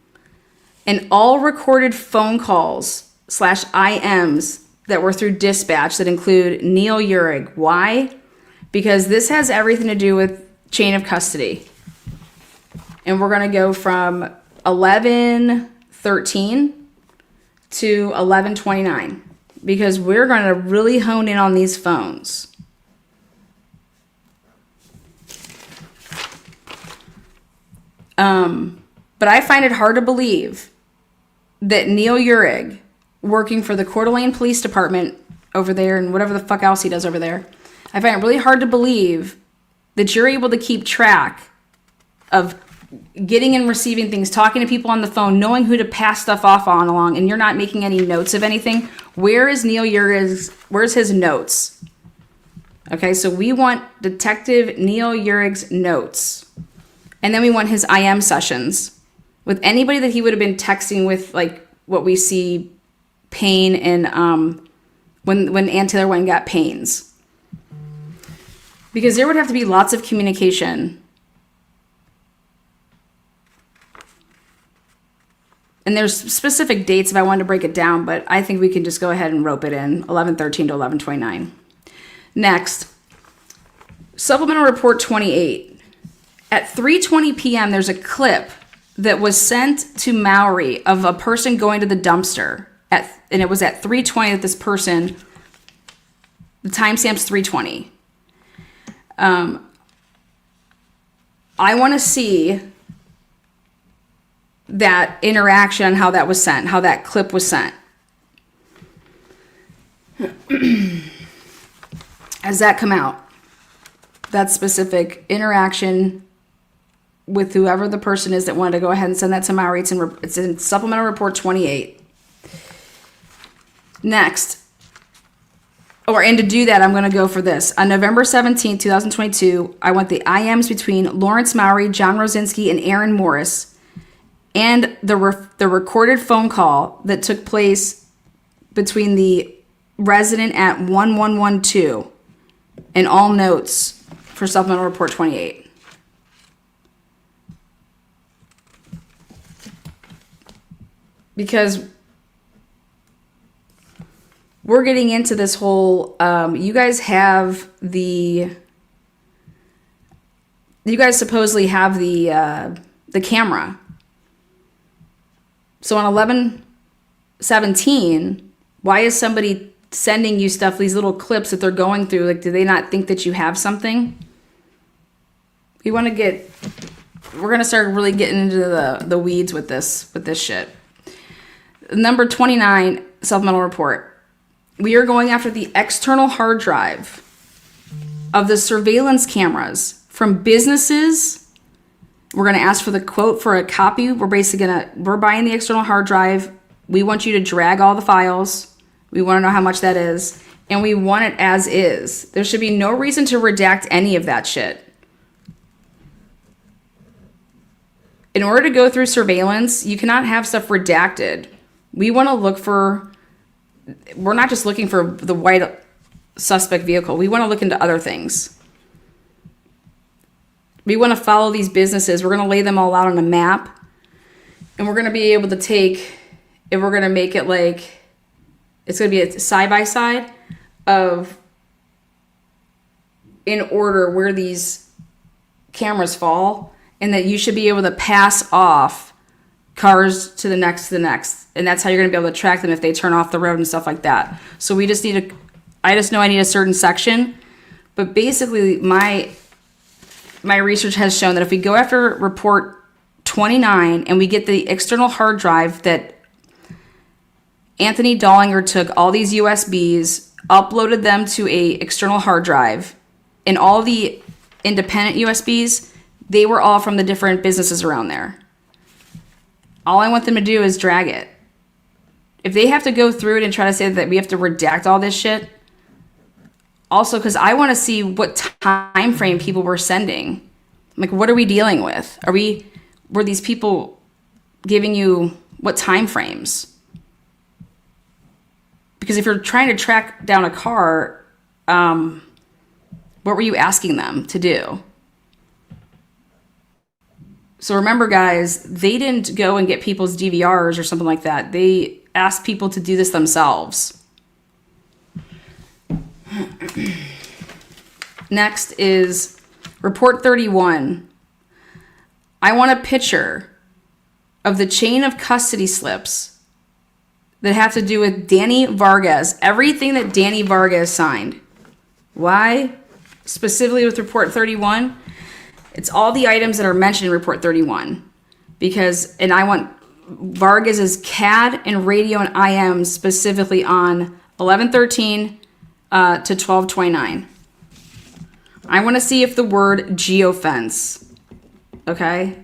and all recorded phone calls / IMs that were through dispatch that include Neil Uhrig. Why? Because this has everything to do with chain of custody. And we're going to go from 11/13 to 11/29 because we're going to really hone in on these phones. But I find it hard to believe that Neil Uhrig, working for the Coeur d'Alene Police Department over there and whatever the fuck else he does over there, I find it really hard to believe that you're able to keep track of getting and receiving things, talking to people on the phone, knowing who to pass stuff off on along, and you're not making any notes of anything. Where is Neil Uhrig's, where's his notes? Okay, so we want Detective Neil Uhrig's notes. And then we want his IM sessions with anybody that he would have been texting with, like what we see Payne and when Ann Taylor went and got Payne's. Because there would have to be lots of communication. And there's specific dates if I wanted to break it down, but I think we can just go ahead and rope it in, 11/13 to 11/29. Next, supplemental report 28. At 3:20 p.m., there's a clip that was sent to Maury of a person going to the dumpster. And it was at 3:20 that this person, the timestamp's 3:20. I want to see that interaction, how that was sent, how that clip was sent. Has that come out? That specific interaction with whoever the person is that wanted to go ahead and send that to Maury. It's in supplemental report 28. Next. And to do that, I'm going to go for this. On November 17, 2022, I want the IMs between Lawrence Maury, John Rosinski, and Aaron Morris, and the recorded phone call that took place between the resident at 1112, and all notes for supplemental report 28. Because we're getting into this whole, you guys supposedly have the camera. So on 11/17, why is somebody sending you stuff, these little clips that they're going through? Like, do they not think that you have something? We're going to start really getting into the weeds with this shit. Number 29, supplemental report. We are going after the external hard drive of the surveillance cameras from businesses. We're going to ask for the quote for a copy. We're buying the external hard drive. We want you to drag all the files. We want to know how much that is. And we want it as is. There should be no reason to redact any of that shit. In order to go through surveillance, you cannot have stuff redacted. We want to look for, we're not just looking for the white suspect vehicle. We want to look into other things. We want to follow these businesses. We're going to lay them all out on a map. And we're going to be able to take, if we're going to make it like, it's going to be a side-by-side of, in order where these cameras fall. And that you should be able to pass off cars to the next, and that's how you're going to be able to track them if they turn off the road and stuff like that. So we just need I just know I need a certain section, but basically my research has shown that if we go after report 29 and we get the external hard drive that Anthony Dollinger took all these USBs, uploaded them to a external hard drive, and all the independent USBs, they were all from the different businesses around there. All I want them to do is drag it. If they have to go through it and try to say that we have to redact all this shit, also because I want to see what time frame people were sending. Like, what are we dealing with? Were these people giving you what time frames? Because if you're trying to track down a car, what were you asking them to do? So remember, guys, they didn't go and get people's DVRs or something like that. They asked people to do this themselves. Next is Report 31. I want a picture of the chain of custody slips that have to do with Danny Vargas. Everything that Danny Vargas signed. Why? Specifically with Report 31? It's all the items that are mentioned in Report 31. And I want Vargas's CAD and radio and IM specifically on 1113 to 1229. I want to see if the word geofence, okay,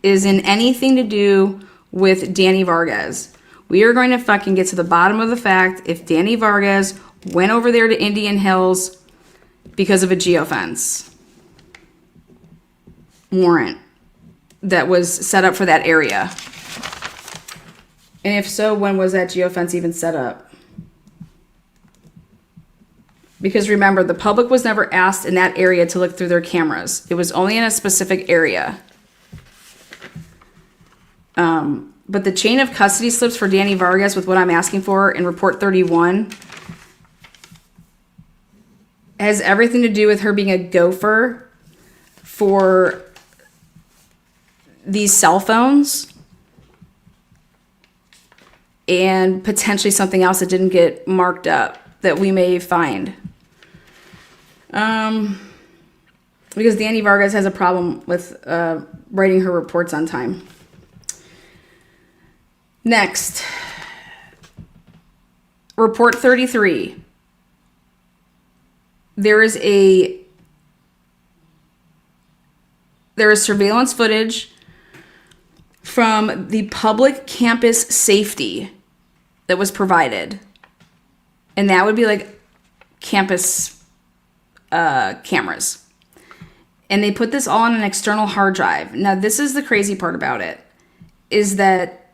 is in anything to do with Danny Vargas. We are going to fucking get to the bottom of the fact if Danny Vargas went over there to Indian Hills because of a geofence warrant that was set up for that area. And if so, when was that geofence even set up? Because remember, the public was never asked in that area to look through their cameras. It was only in a specific area. But the chain of custody slips for Danny Vargas with what I'm asking for in Report 31 has everything to do with her being a gopher for these cell phones and potentially something else that didn't get marked up that we may find. Because Danny Vargas has a problem with writing her reports on time. Next, Report 33. There is surveillance footage from the public campus safety that was provided. And that would be like campus cameras. And they put this all on an external hard drive. Now, this is the crazy part about it, is that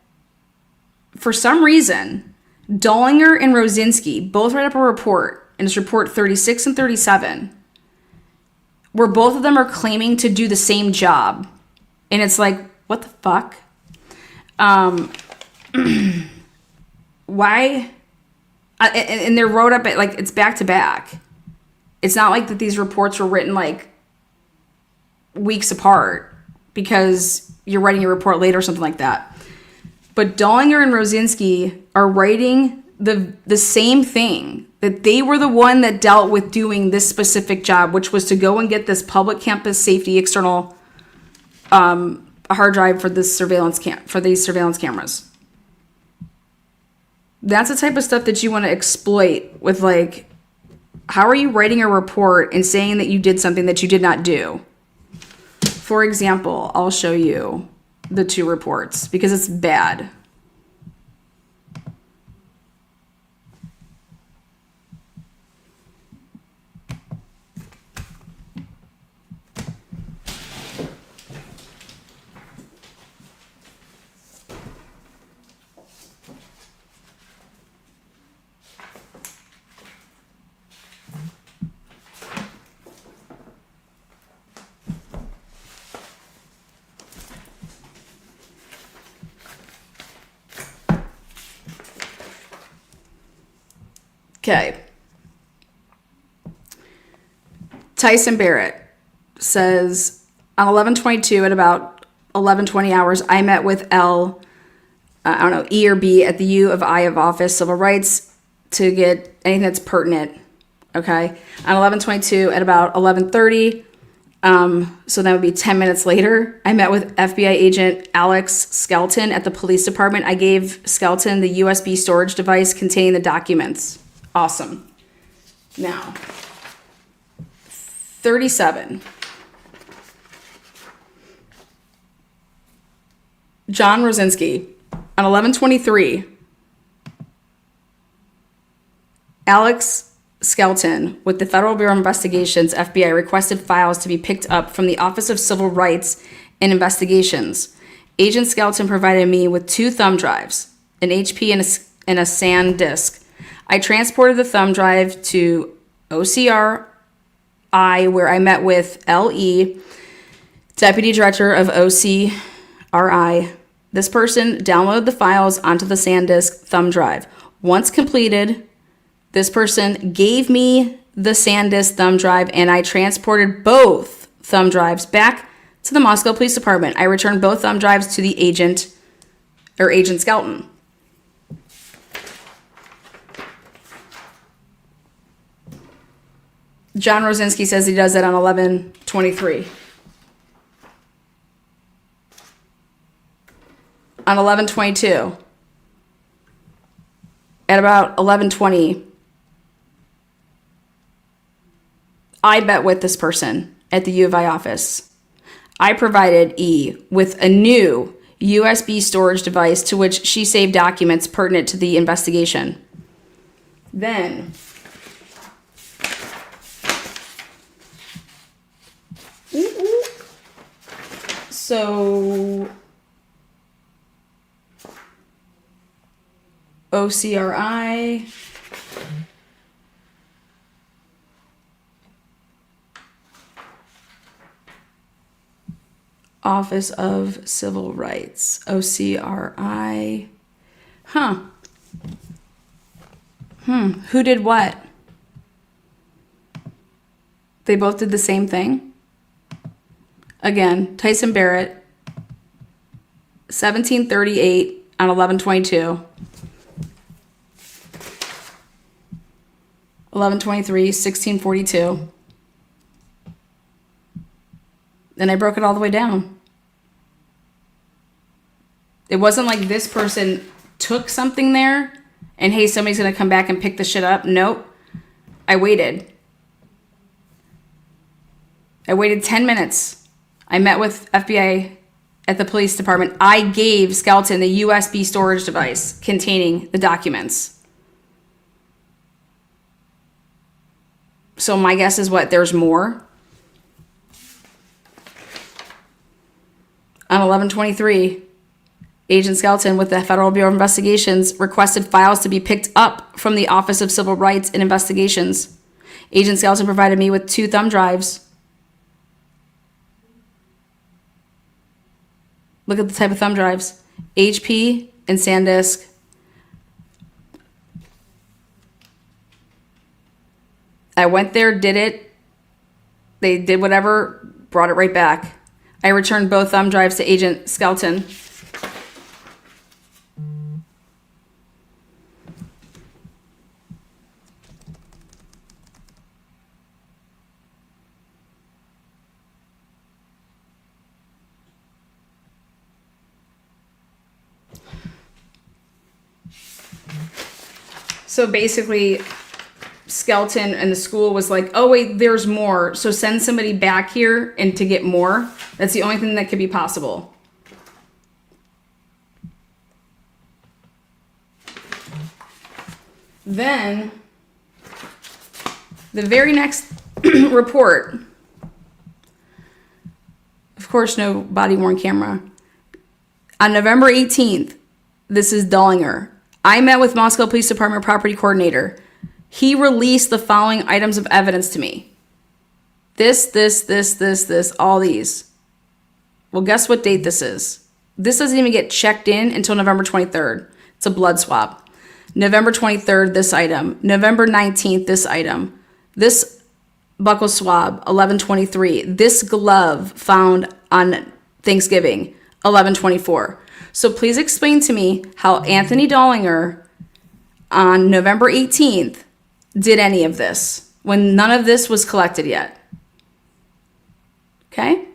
for some reason, Dollinger and Rosinski both write up a report, and it's Report 36 and 37, where both of them are claiming to do the same job. And it's like, what the fuck? Why? And they're wrote up at, like, it's back to back. It's not like that these reports were written like weeks apart because you're writing a report later or something like that. But Dollinger and Rosinski are writing the same thing, that they were the one that dealt with doing this specific job, which was to go and get this public campus safety external hard drive for this for these surveillance cameras. That's the type of stuff that you want to exploit with, like, how are you writing a report and saying that you did something that you did not do? For example, I'll show you the two reports because it's bad. Okay. Tyson Barrett says on 11/22 at about 11:20 hours, I met with E or B at the U of I of Office Civil Rights to get anything that's pertinent. Okay. On 11:22 at about 11:30, so that would be 10 minutes later, I met with FBI agent Alex Skelton at the police department. I gave Skelton the USB storage device containing the documents. Awesome. Now, 37. John Rosinski. On 11:23, Alex Skelton with the Federal Bureau of Investigations, FBI, requested files to be picked up from the Office of Civil Rights and Investigations. Agent Skelton provided me with 2 thumb drives, an HP and a SAN disk. I transported the thumb drive to OCRI, where I met with LE, Deputy Director of OCRI. This person downloaded the files onto the SanDisk thumb drive. Once completed, this person gave me the SanDisk thumb drive, and I transported both thumb drives back to the Moscow Police Department. I returned both thumb drives to the Agent Skelton. John Rosinski says he does that on 11:23. On 11:22, at about 11:20, I met with this person at the U of I office. I provided E with a new USB storage device to which she saved documents pertinent to the investigation. Then, so OCRI, Office of Civil Rights, OCRI. Who did what? They both did the same thing. Again, Tyson Barrett, 1738 on 11:22. 11:23, 16:42. Then I broke it all the way down. It wasn't like this person took something there and, hey, somebody's going to come back and pick the shit up. Nope. I waited. I waited 10 minutes. I met with FBI at the police department. I gave Skelton the USB storage device containing the documents. So my guess is what? There's more. On 11:23, Agent Skelton with the Federal Bureau of Investigations requested files to be picked up from the Office of Civil Rights and Investigations. Agent Skelton provided me with 2 thumb drives. Look at the type of thumb drives. HP and SanDisk. I went there, did it. They did whatever, brought it right back. I returned both thumb drives to Agent Skelton. So basically, Skelton and the school was like, oh wait, there's more, so send somebody back here and to get more. That's the only thing that could be possible. Then the very next report, of course no body worn camera, on November 18th, this is Dollinger. I met with Moscow Police Department property coordinator. He released the following items of evidence to me. This, all these. Well, guess what date this is? This doesn't even get checked in until November 23rd. It's a blood swab. November 23rd, this item. November 19th, this item. This buccal swab, 11/23. This glove found on Thanksgiving, 11/24. So please explain to me how Anthony Dollinger on November 18th did any of this when none of this was collected yet. Okay?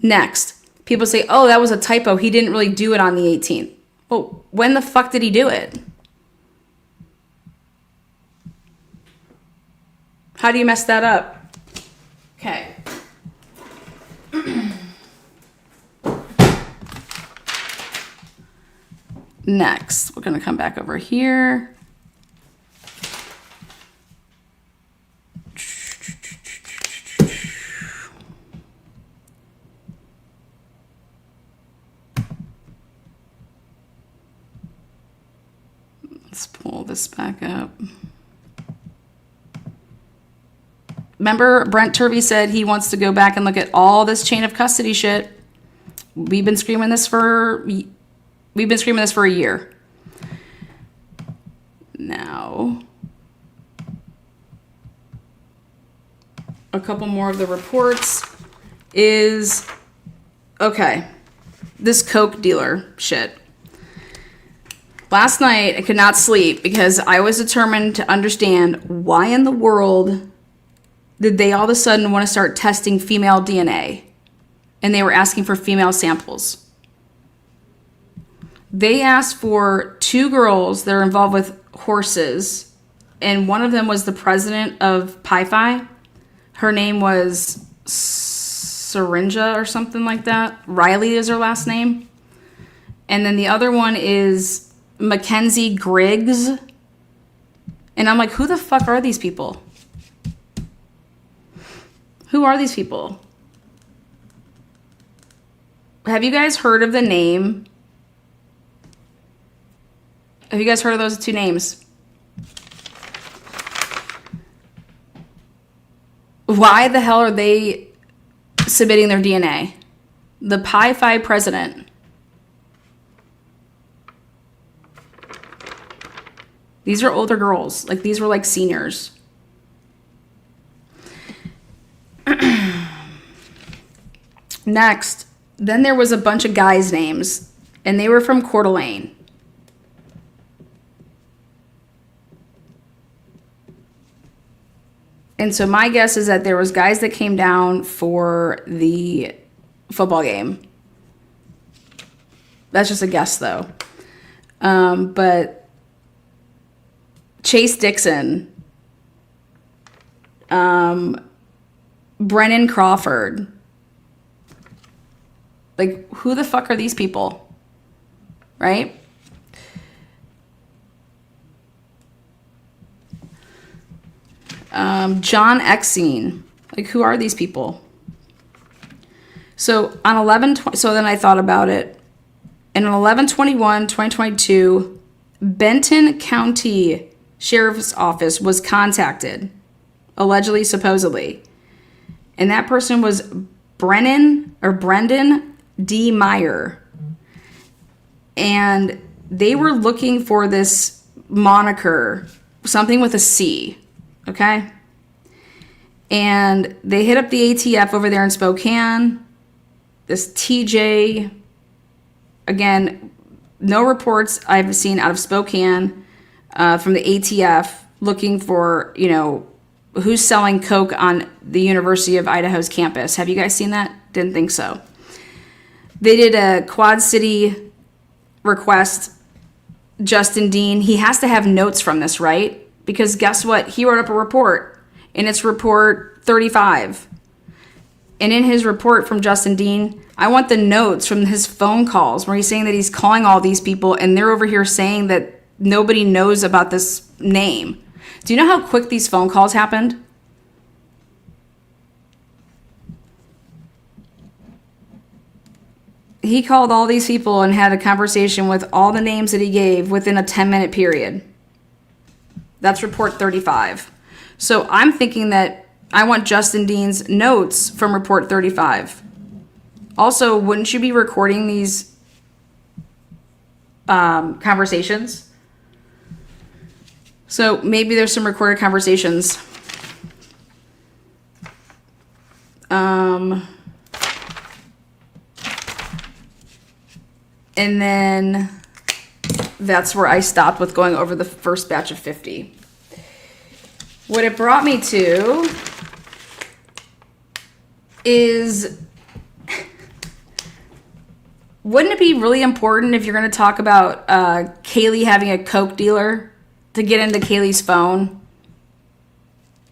Next. People say, oh, that was a typo. He didn't really do it on the 18th. Well, when the fuck did he do it? How do you mess that up? Okay. Next, we're going to come back over here. Let's pull this back up. Remember, Brent Turvey said he wants to go back and look at all this chain of custody shit. We've been screaming this for a year. Now, a couple more of the reports is, okay, this coke dealer shit. Last night, I could not sleep because I was determined to understand why in the world did they all of a sudden want to start testing female DNA? And they were asking for female samples. They asked for 2 girls that are involved with horses, and one of them was the president of Pi-Fi. Her name was Syringa or something like that. Riley is her last name. And then the other one is Mackenzie Griggs. And I'm like, who the fuck are these people? Who are these people? Have you guys heard of the name? Have you guys heard of those 2 names? Why the hell are they submitting their DNA? The Pi-Fi president. These are older girls. Like, these were like seniors. Next, then there was a bunch of guys' names, and they were from Coeur d'Alene. And so my guess is that there was guys that came down for the football game. That's just a guess, though. But Chase Dixon, Brennan Crawford. Like, who the fuck are these people? Right? John Exene. Like, who are these people? So on 11, so then I thought about it. And on 11/21/2022, Benton County Sheriff's Office was contacted, allegedly, supposedly. And that person was Brendan D. Meyer. And they were looking for this moniker, something with a C, okay? And they hit up the ATF over there in Spokane. This TJ, again, no reports I've seen out of Spokane from the ATF looking for, you know, who's selling coke on the University of Idaho's campus. Have you guys seen that? Didn't think so. They did a Quad City request. Justin Dean, he has to have notes from this, right? Because guess what? He wrote up a report, and it's report 35. And in his report from Justin Dean, I want the notes from his phone calls where he's saying that he's calling all these people, and they're over here saying that nobody knows about this name. Do you know how quick these phone calls happened? He called all these people and had a conversation with all the names that he gave within a 10-minute period. That's report 35. So I'm thinking that I want Justin Dean's notes from report 35. Also, wouldn't you be recording these conversations? So maybe there's some recorded conversations. And then that's where I stopped with going over the first batch of 50. What it brought me to is, wouldn't it be really important if you're going to talk about Kaylee having a coke dealer to get into Kaylee's phone,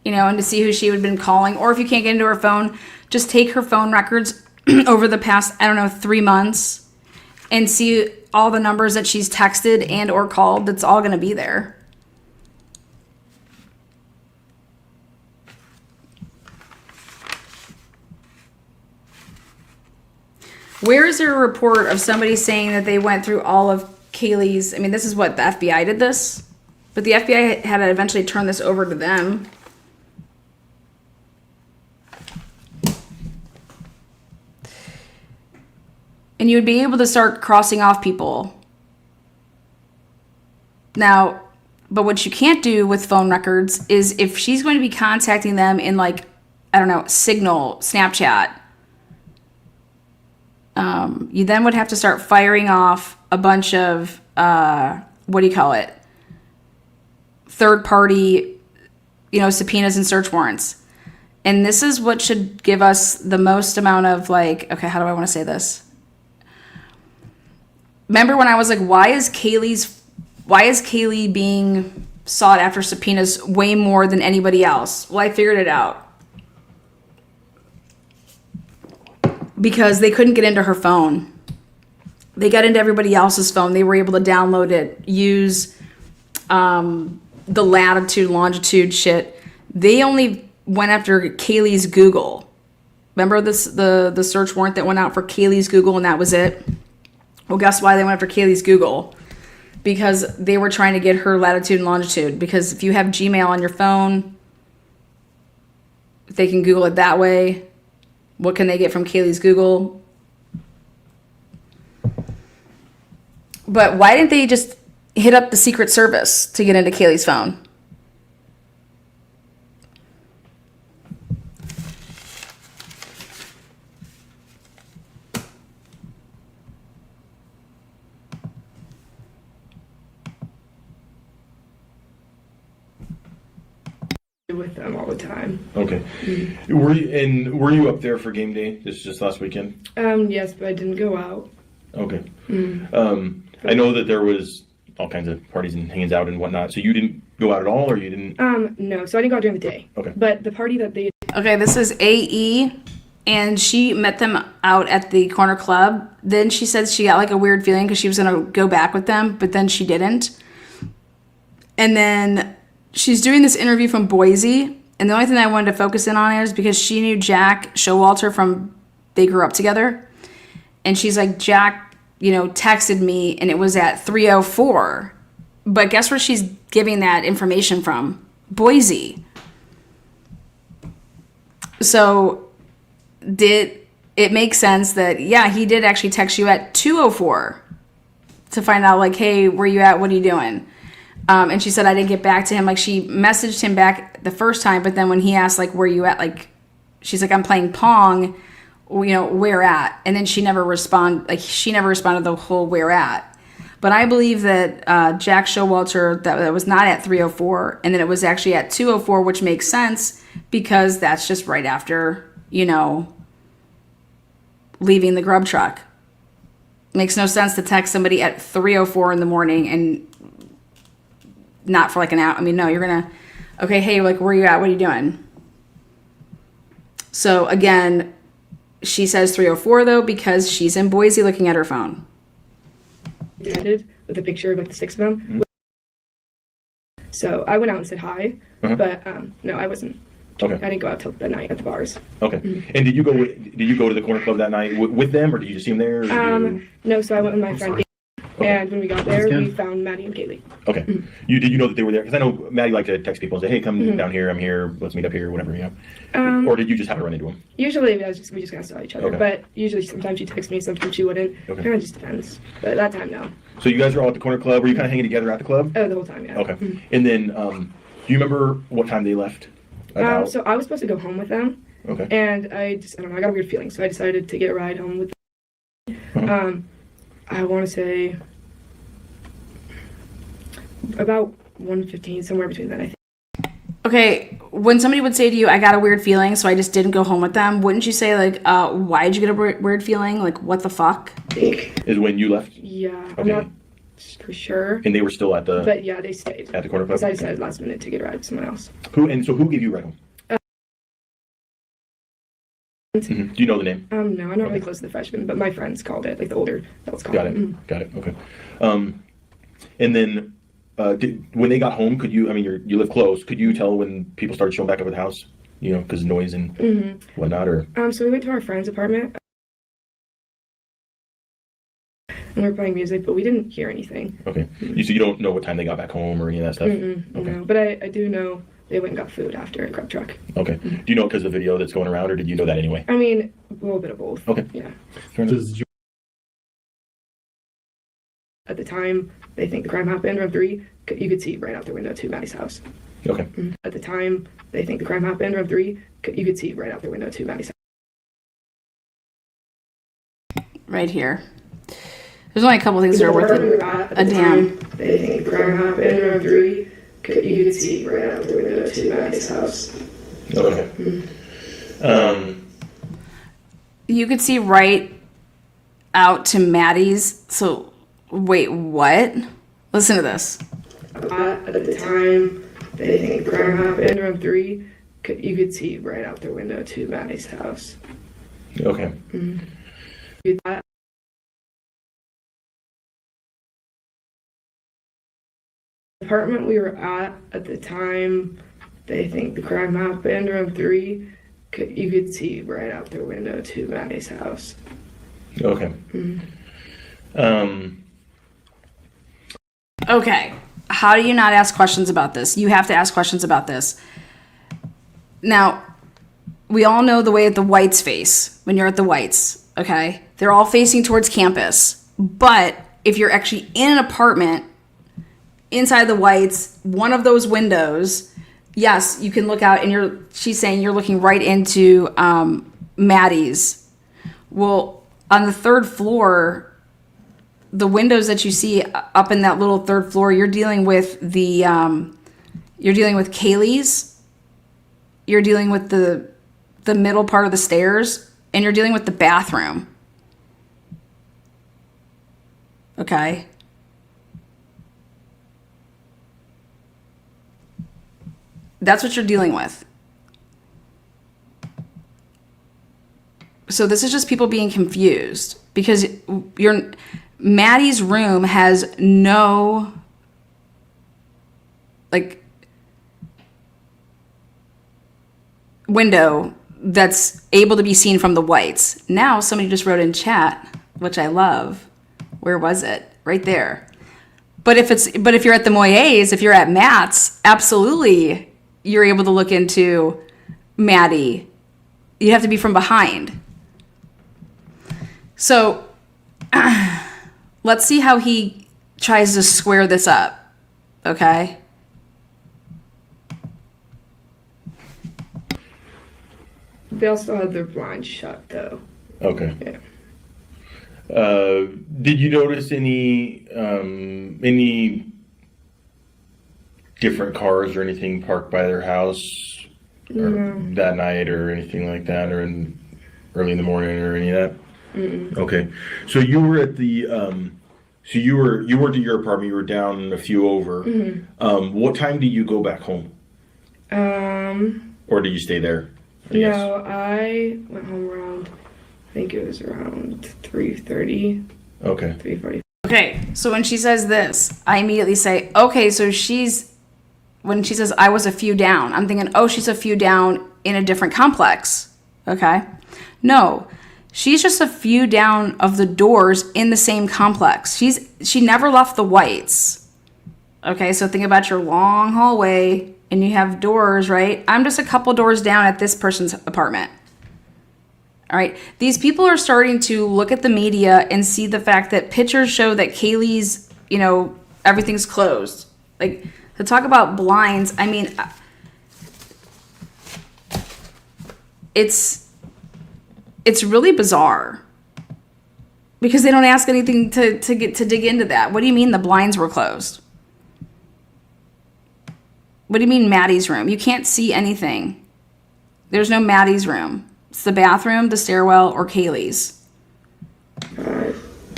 you know, and to see who she would have been calling? Or if you can't get into her phone, just take her phone records over the past, 3 months and see all the numbers that she's texted and or called. That's all going to be there. Where is there a report of somebody saying that they went through all of Kaylee's? I mean, this is what the FBI did this, but the FBI had to eventually turn this over to them. And you would be able to start crossing off people. Now, but what you can't do with phone records is if she's going to be contacting them in Signal, Snapchat, you then would have to start firing off a bunch of, third party, subpoenas and search warrants. And this is what should give us the most amount of how do I want to say this? Remember when I was like, why is Kaylee being sought after subpoenas way more than anybody else? Well, I figured it out. Because they couldn't get into her phone. They got into everybody else's phone. They were able to download it, use the latitude, longitude shit. They only went after Kaylee's Google. Remember the search warrant that went out for Kaylee's Google, and that was it? Well, guess why they went after Kaylee's Google? Because they were trying to get her latitude and longitude. Because if you have Gmail on your phone, if they can Google it that way, what can they get from Kaylee's Google? But why didn't they just hit up the Secret Service to get into Kaylee's phone? With them all the time. Okay. Mm-hmm. Were you up there for game day just last weekend? Yes, but I didn't go out. Okay. Mm-hmm. I know that there was all kinds of parties and hangs out and whatnot. So you didn't go out at all, or you didn't? No. So I didn't go out during the day. Okay. But the party that they. Okay, this is AE, and she met them out at the corner club. Then she said she got a weird feeling because she was gonna go back with them, but then she didn't. And then she's doing this interview from Boise, and the only thing I wanted to focus in on is because she knew Jack Showalter from, they grew up together, and she's like, Jack, texted me, and it was at 3:04, but guess where she's giving that information from? Boise. So did it make sense that, yeah, he did actually text you at 2:04 to find out, hey, where you at? What are you doing? And she said, I didn't get back to him. She messaged him back the first time, but then when he asked, where you at? She's like, I'm playing Pong, where at? And then she never responded the whole where at. But I believe that Jack Showalter, that was not at 3:04, and then it was actually at 2:04, which makes sense because that's just right after, leaving the grub truck. Makes no sense to text somebody at 3:04 in the morning and not for an hour. I mean, no, you're gonna, okay, hey, where you at? What are you doing? So again, she says 3:04 though because she's in Boise looking at her phone. With a picture of the six of them. Mm-hmm. So I went out and said hi, but no, I wasn't. Okay. I didn't go out till the night at the bars. Okay. Mm-hmm. And did you go to the corner club that night with them, or did you just see them there? No. So I went with my friend. Okay. And when we got there, we found Maddie and Kaylee. Okay. Mm-hmm. Did you know that they were there? Because I know Maddie liked to text people and say, "Hey, come down here. I'm here. Let's meet up here. Whatever." Or did you just have to run into them? Usually, we just kind of saw each other. Okay. But usually, sometimes she texts me, sometimes she wouldn't. Okay. Kind of just depends. But that time, no. So you guys were all at the corner club. Were you kind of hanging together at the club? Oh, the whole time, yeah. Okay. Mm-hmm. And then, do you remember what time they left? So I was supposed to go home with them. Okay. And I don't know, I got a weird feeling, so I decided to get a ride home with them. I want to say about 1:15, somewhere between that, I think. Okay, when somebody would say to you, I got a weird feeling, so I just didn't go home with them, wouldn't you say, like, why did you get a weird feeling? Like, what the fuck? I think. Is when you left? Yeah, I'm Okay. not for sure. And they were still at the But yeah, they stayed. at the corner Because club? I decided last minute to get a ride with someone else. Who gave you a ride home? Do you know the name? No, I'm not really Okay. close to the freshmen, but my friends called it, like the older adults called Got it. it. Got it. Okay. And then when they got home, could you? I mean, you live close. Could you tell when people started showing back up at the house? You know, because noise and whatnot, or So we went to our friend's apartment. And we were playing music, but we didn't hear anything. okay. So you don't know what time they got back home or any of that stuff. Okay. No, but I do know they went and got food after a grub truck. Okay. Do you know because of the video that's going around, or did you know that anyway? I mean, a little bit of both. Okay. Yeah. Fair enough. At the time, they think the crime happened around 3. You could see right out their window to Maddie's house. Okay. At the time, they think the crime happened around 3. You could see right out their window to Maddie's house. Right here. There's only a couple things that are worth a damn. They think the crime happened around 3. You could see right out their window to Maddie's house. Okay. You could see right out to Maddie's. So, wait, what? Listen to this. At the time, they think the crime happened around 3. You could see right out their window to Maddie's house. Okay. Apartment we were at the time, they think the crime happened around 3. You could see right out their window to Maddie's house. Okay. Okay. How do you not ask questions about this? You have to ask questions about this. Now, we all know the way that the Whites face when you're at the Whites, okay? They're all facing towards campus. But if you're actually in an apartment inside the Whites, one of those windows, yes, you can look out and she's saying you're looking right into Maddie's. Well, on the 3rd floor, the windows that you see up in that little 3rd floor, you're dealing with Kaylee's, you're dealing with the middle part of the stairs, and you're dealing with the bathroom. Okay. That's what you're dealing with. So this is just people being confused because Maddie's room has no window that's able to be seen from the Whites. Now somebody just wrote in chat, which I love. Where was it? Right there. But if you're at the Moyes, if you're at Matt's, absolutely you're able to look into Maddie. You have to be from behind. So let's see how he tries to square this up. Okay? They also had their blinds shut, though. Okay. Yeah. Did you notice any different cars or anything parked by their house that night or anything like that, or early in the morning or any of that? Okay. So you were at the so you weren't at your apartment, you were down a few over. What time did you go back home? Or did you stay there? No, I went home around, I think it was around 3:30. Okay. 3:40. Okay, so when she says this, I immediately say, okay, so when she says I was a few down, I'm thinking, oh, she's a few down in a different complex. Okay? No, she's just a few down of the doors in the same complex. She never left the Whites. Okay, so think about your long hallway and you have doors, right? I'm just a couple doors down at this person's apartment. All right, these people are starting to look at the media and see the fact that pictures show that Kaylee's, everything's closed. Like, to talk about blinds, I mean, it's really bizarre. because they don't ask anything to dig into that. What do you mean the blinds were closed? What do you mean Maddie's room? You can't see anything. There's no Maddie's room. It's the bathroom, the stairwell, or Kaylee's.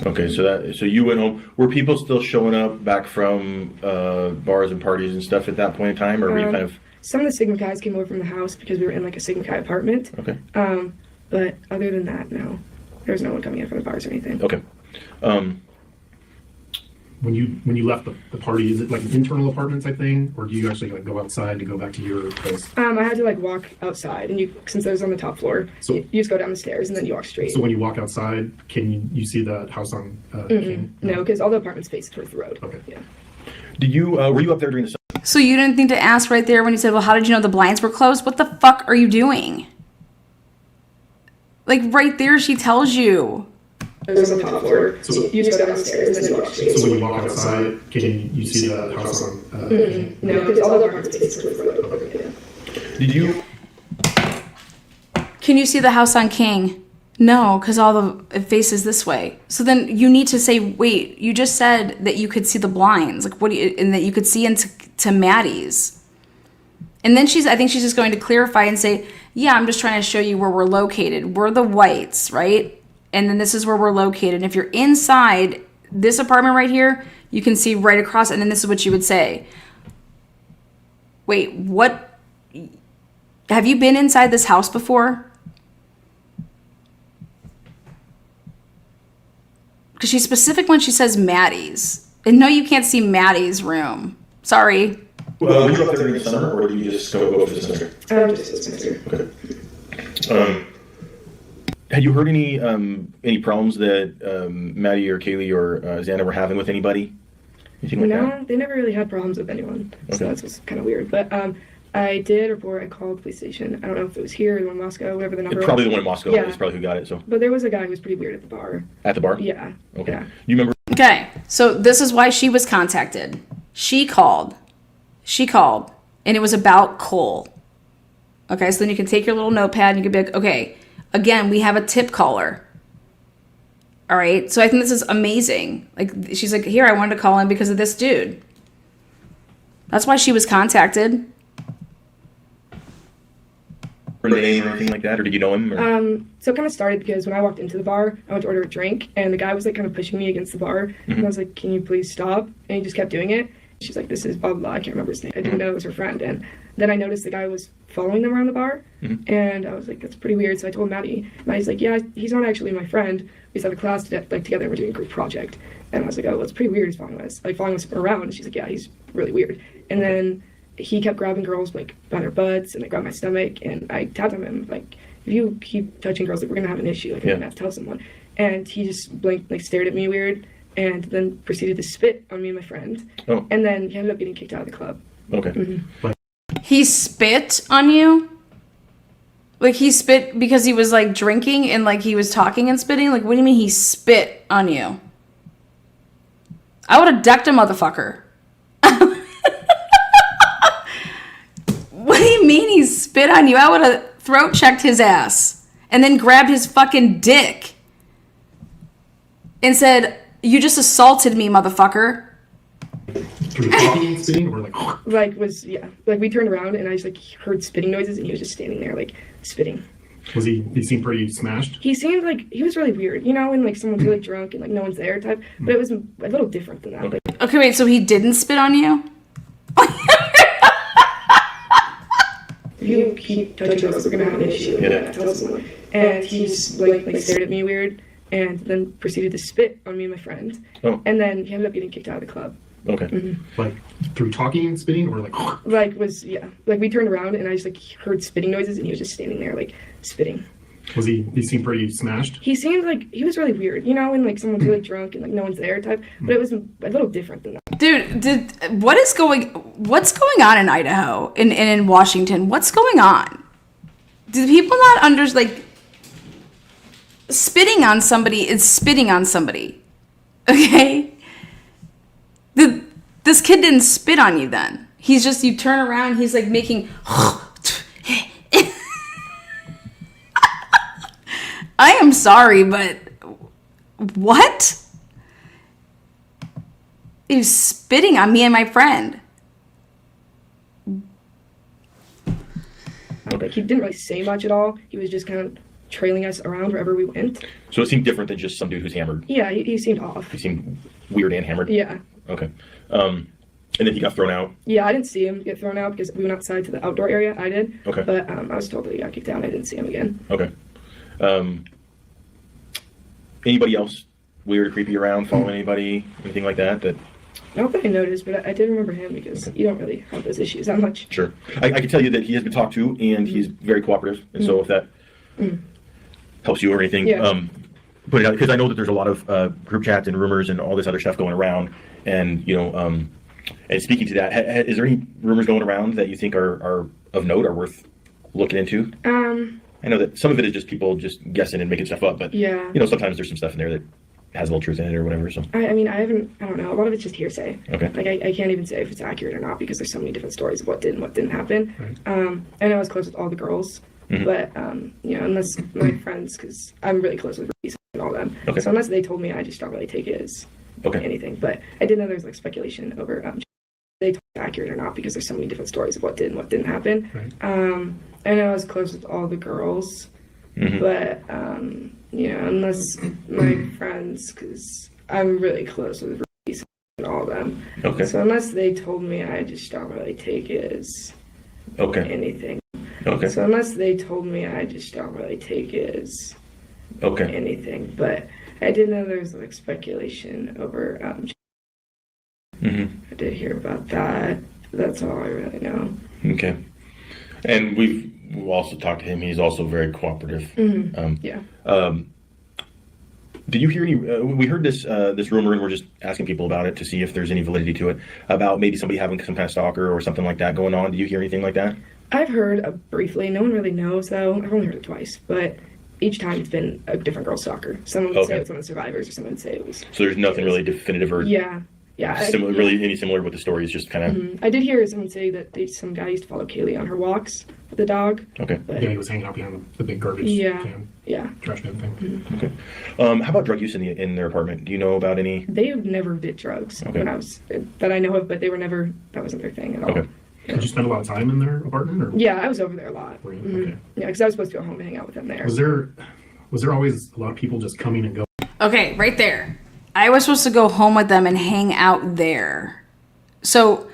Okay, so you went home. Were people still showing up back from bars and parties and stuff at that point in time, or were you kind of? Some of the Sigma guys came over from the house because we were in like a Sigma Chi apartment. Okay. But other than that, no, there was no one coming in from the bars or anything. Okay. When you left the party, is it like an internal apartment type thing, or do you actually like go outside to go back to your place? I had to like walk outside, and since I was on the top floor, So- you just go down the stairs and then you walk straight. So when you walk outside, can you see the house on King? No, because all the apartments face towards the road. Okay. Yeah. Did you were you up there during the summer? So you didn't think to ask right there when you said, well, how did you know the blinds were closed? What the fuck are you doing? Like right there, she tells you. I was on the top floor, So- so you just go down the stairs and then you walk straight. So when you walk outside, can you see the house on King? No, because all the apartments face towards the road. Yeah. Did you? Can you see the house on King? No, because it faces this way. So then you need to say, wait, you just said that you could see the blinds. Like, and that you could see into Maddie's. And then I think she's just going to clarify and say, yeah, I'm just trying to show you where we're located. We're the Whites, right? And then this is where we're located. And if you're inside this apartment right here, you can see right across. And then this is what you would say. Wait, what? Have you been inside this house before? Because she's specific when she says Maddie's. And no, you can't see Maddie's room. Sorry. Were you up there during the summer, or did you just go for the semester? Just this semester. Okay. Had you heard any problems that Maddie or Kaylee or Xana were having with anybody? Anything like that? No, they never really had problems with anyone. Okay. So that's what's kind of weird. But I did report. I called the police station. I don't know if it was here or the one in Moscow, whatever the number was. Probably the one in Moscow. Yeah. Is probably who got it. So But there was a guy who was pretty weird at the bar. at the bar. Yeah. Okay. Yeah. You remember? Okay, so this is why she was contacted. She called, and it was about Cole. Okay, so then you can take your little notepad and you can be like, okay, again, we have a tip caller. All right, so I think this is amazing. Like, she's like, here, I wanted to call in because of this dude. That's why she was contacted. Her name or anything like that, or did you know him? Or? So it kind of started because when I walked into the bar, I went to order a drink, and the guy was like kind of pushing me against the bar, and I was like, "Can you please stop?" And he just kept doing it. She's like, "This is blah blah, blah." I can't remember his name. I didn't know it was her friend, and then I noticed the guy was following them around the bar, and I was like, "That's pretty weird." So I told Maddie. Maddie's like, "Yeah, he's not actually my friend. We just have a class together. And we're doing a group project." And I was like, "Oh, well, it's pretty weird. He's following us around." And she's like, "Yeah, he's really weird." And then he kept grabbing girls like by their butts and like grabbed my stomach, and I tapped on him like, if you keep touching girls, like we're gonna have an issue, like I'm gonna have to tell someone. And he just blinked, like stared at me weird, and then proceeded to spit on me and my friend. Oh. And then he ended up getting kicked out of the club. Okay. He spit on you? Like, he spit because he was like drinking and like he was talking and spitting? Like, what do you mean he spit on you? I would have decked a motherfucker. What do you mean he spit on you? I would have throat checked his ass and then grabbed his fucking dick and said, "You just assaulted me, motherfucker." Through talking, spitting, or like? Like we turned around and I just like heard spitting noises, and he was just standing there like spitting. Was he seemed pretty smashed? He seemed like he was really weird, you know, when like someone's really drunk and like no one's there type. But it was a little different than that. Okay. Like, Okay, wait, so he didn't spit on you? if you keep touching girls, we're gonna have an issue. Yeah. Tell someone. And he just like stared at me weird, and then proceeded to spit on me and my friend. Oh. And then he ended up getting kicked out of the club. Okay. Like through talking and spitting, or like? Like we turned around and I just like heard spitting noises, and he was just standing there like spitting. Was he seemed pretty smashed? He seemed like he was really weird, you know, when like someone's really drunk and like no one's there type. But it was a little different than that. Dude, what's going on in Idaho and in Washington? What's going on? Do people not like spitting on somebody is spitting on somebody? Okay? This kid didn't spit on you then. He's just, you turn around, he's like making I am sorry, but What? He was spitting on me and my friend. Like, he didn't really say much at all. He was just kind of trailing us around wherever we went. So it seemed different than just some dude who's hammered. Yeah, he seemed off. He seemed weird and hammered. Yeah. Okay. And then he got thrown out. Yeah, I didn't see him get thrown out because we went outside to the outdoor area. I did. Okay. But I was told that he got kicked out. I didn't see him again. Okay. Anybody else weird or creepy around, following anybody, anything like that? Not that I noticed, but I did remember him because you don't really have those issues that much. Sure. I can tell you that he has been talked to, and he's very cooperative. And so if that helps you or anything, Yeah. put it out, because I know that there's a lot of group chats and rumors and all this other stuff going around. And, and speaking to that, is there any rumors going around that you think are of note or worth looking into? I know that some of it is just people just guessing and making stuff up, but Yeah. Sometimes there's some stuff in there that has a little truth in it or whatever. So I don't know. A lot of it's just hearsay. Okay. Like, I can't even say if it's accurate or not because there's so many different stories of what did and what didn't happen. Right. I know I was close with all the girls, but, unless my friends, because I'm really close with Reese and all them. Okay. So unless they told me, I just don't really take it as anything. But I did know there was, like, speculation over they told me accurate or not because there's so many different stories of what did and what didn't happen. Right. I know I was close with all the girls, but, unless my friends, because I'm really close with Reese and all them. Okay. So unless they told me, I just don't really take it as anything. Okay. So unless they told me, I just don't really take it as anything. But I did know there was like speculation over. I did hear about that. That's all I really know. Okay. And we've also talked to him. He's also very cooperative. Yeah. Did you hear any? We heard this rumor, and we're just asking people about it to see if there's any validity to it. About maybe somebody having some kind of stalker or something like that going on. Did you hear anything like that? I've heard briefly. No one really knows though. I've only heard it twice, but each time it's been a different girl stalker. Someone would say it was one of the survivors, or someone would say it was. So there's nothing really definitive or Yeah. similar, really any similar with the story. It's just kind of. I did hear someone say that some guy used to follow Kaylee on her walks with the dog. Okay. But, Yeah, he was hanging out behind the big garbage can, yeah. trash bin thing. Okay. How about drug use in their apartment? Do you know about any? They never did drugs when I was that I know of, but they were never. That wasn't their thing at all. Okay. Did you spend a lot of time in their apartment? Or? Yeah, I was over there a lot. Were you? Okay. Yeah, because I was supposed to go home and hang out with them there. Was there always a lot of people just coming and going? Okay, right there. I was supposed to go home with them and hang out there. So,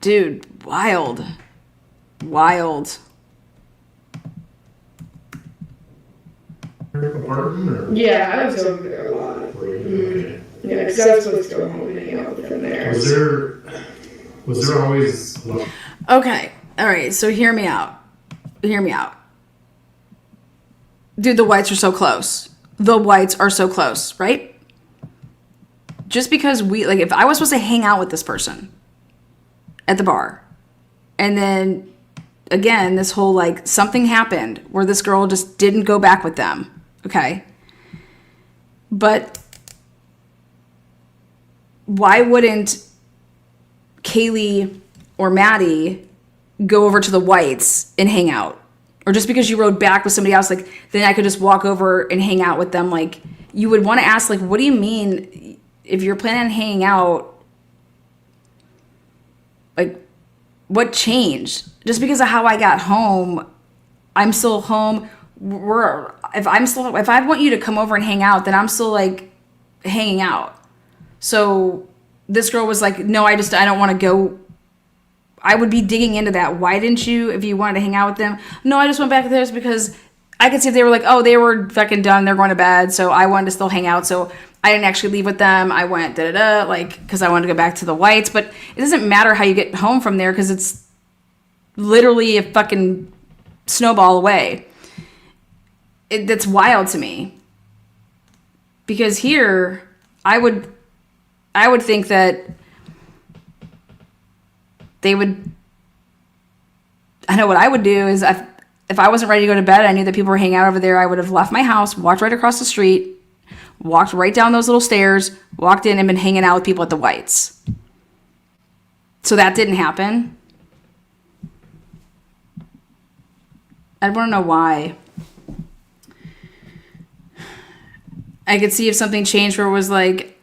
dude, wild. Apartment? Or? Yeah, I was over there a lot. Okay. Yeah, because I was supposed to go home and hang out with them there. Was there always a lot? Okay, all right, so hear me out. Dude, the whites are so close. Right? Just because if I was supposed to hang out with this person at the bar, and then again, this whole something happened where this girl just didn't go back with them, okay? But why wouldn't Kaylee or Maddie go over to the whites and hang out? Or just because you rode back with somebody else, then I could just walk over and hang out with them. You would want to ask, what do you mean if you're planning on hanging out? What changed? Just because of how I got home, I'm still home. If I want you to come over and hang out, then I'm still hanging out. So this girl was like, no, I don't want to go. I would be digging into that. Why didn't you, if you wanted to hang out with them? No, I just went back to theirs because I could see if they were they were fucking done. They're going to bed. So I wanted to still hang out. So I didn't actually leave with them. I went because I wanted to go back to the whites. But it doesn't matter how you get home from there because it's literally a fucking snowball away. That's wild to me. Because here, I would think that they would. I know what I would do is if I wasn't ready to go to bed, I knew that people were hanging out over there. I would have left my house, walked right across the street, walked right down those little stairs, walked in, and been hanging out with people at the whites. So that didn't happen. I want to know why. I could see if something changed where it was like,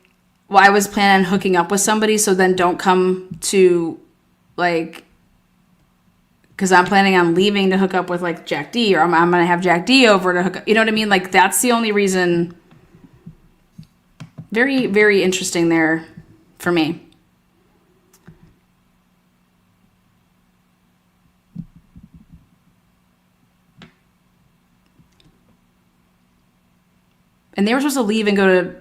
well, I was planning on hooking up with somebody, so then don't come to, like, because I'm planning on leaving to hook up with, like, Jack D, or I'm going to have Jack D over to hook up. You know what I mean? Like, that's the only reason. Very, very interesting there for me. And they were supposed to leave and go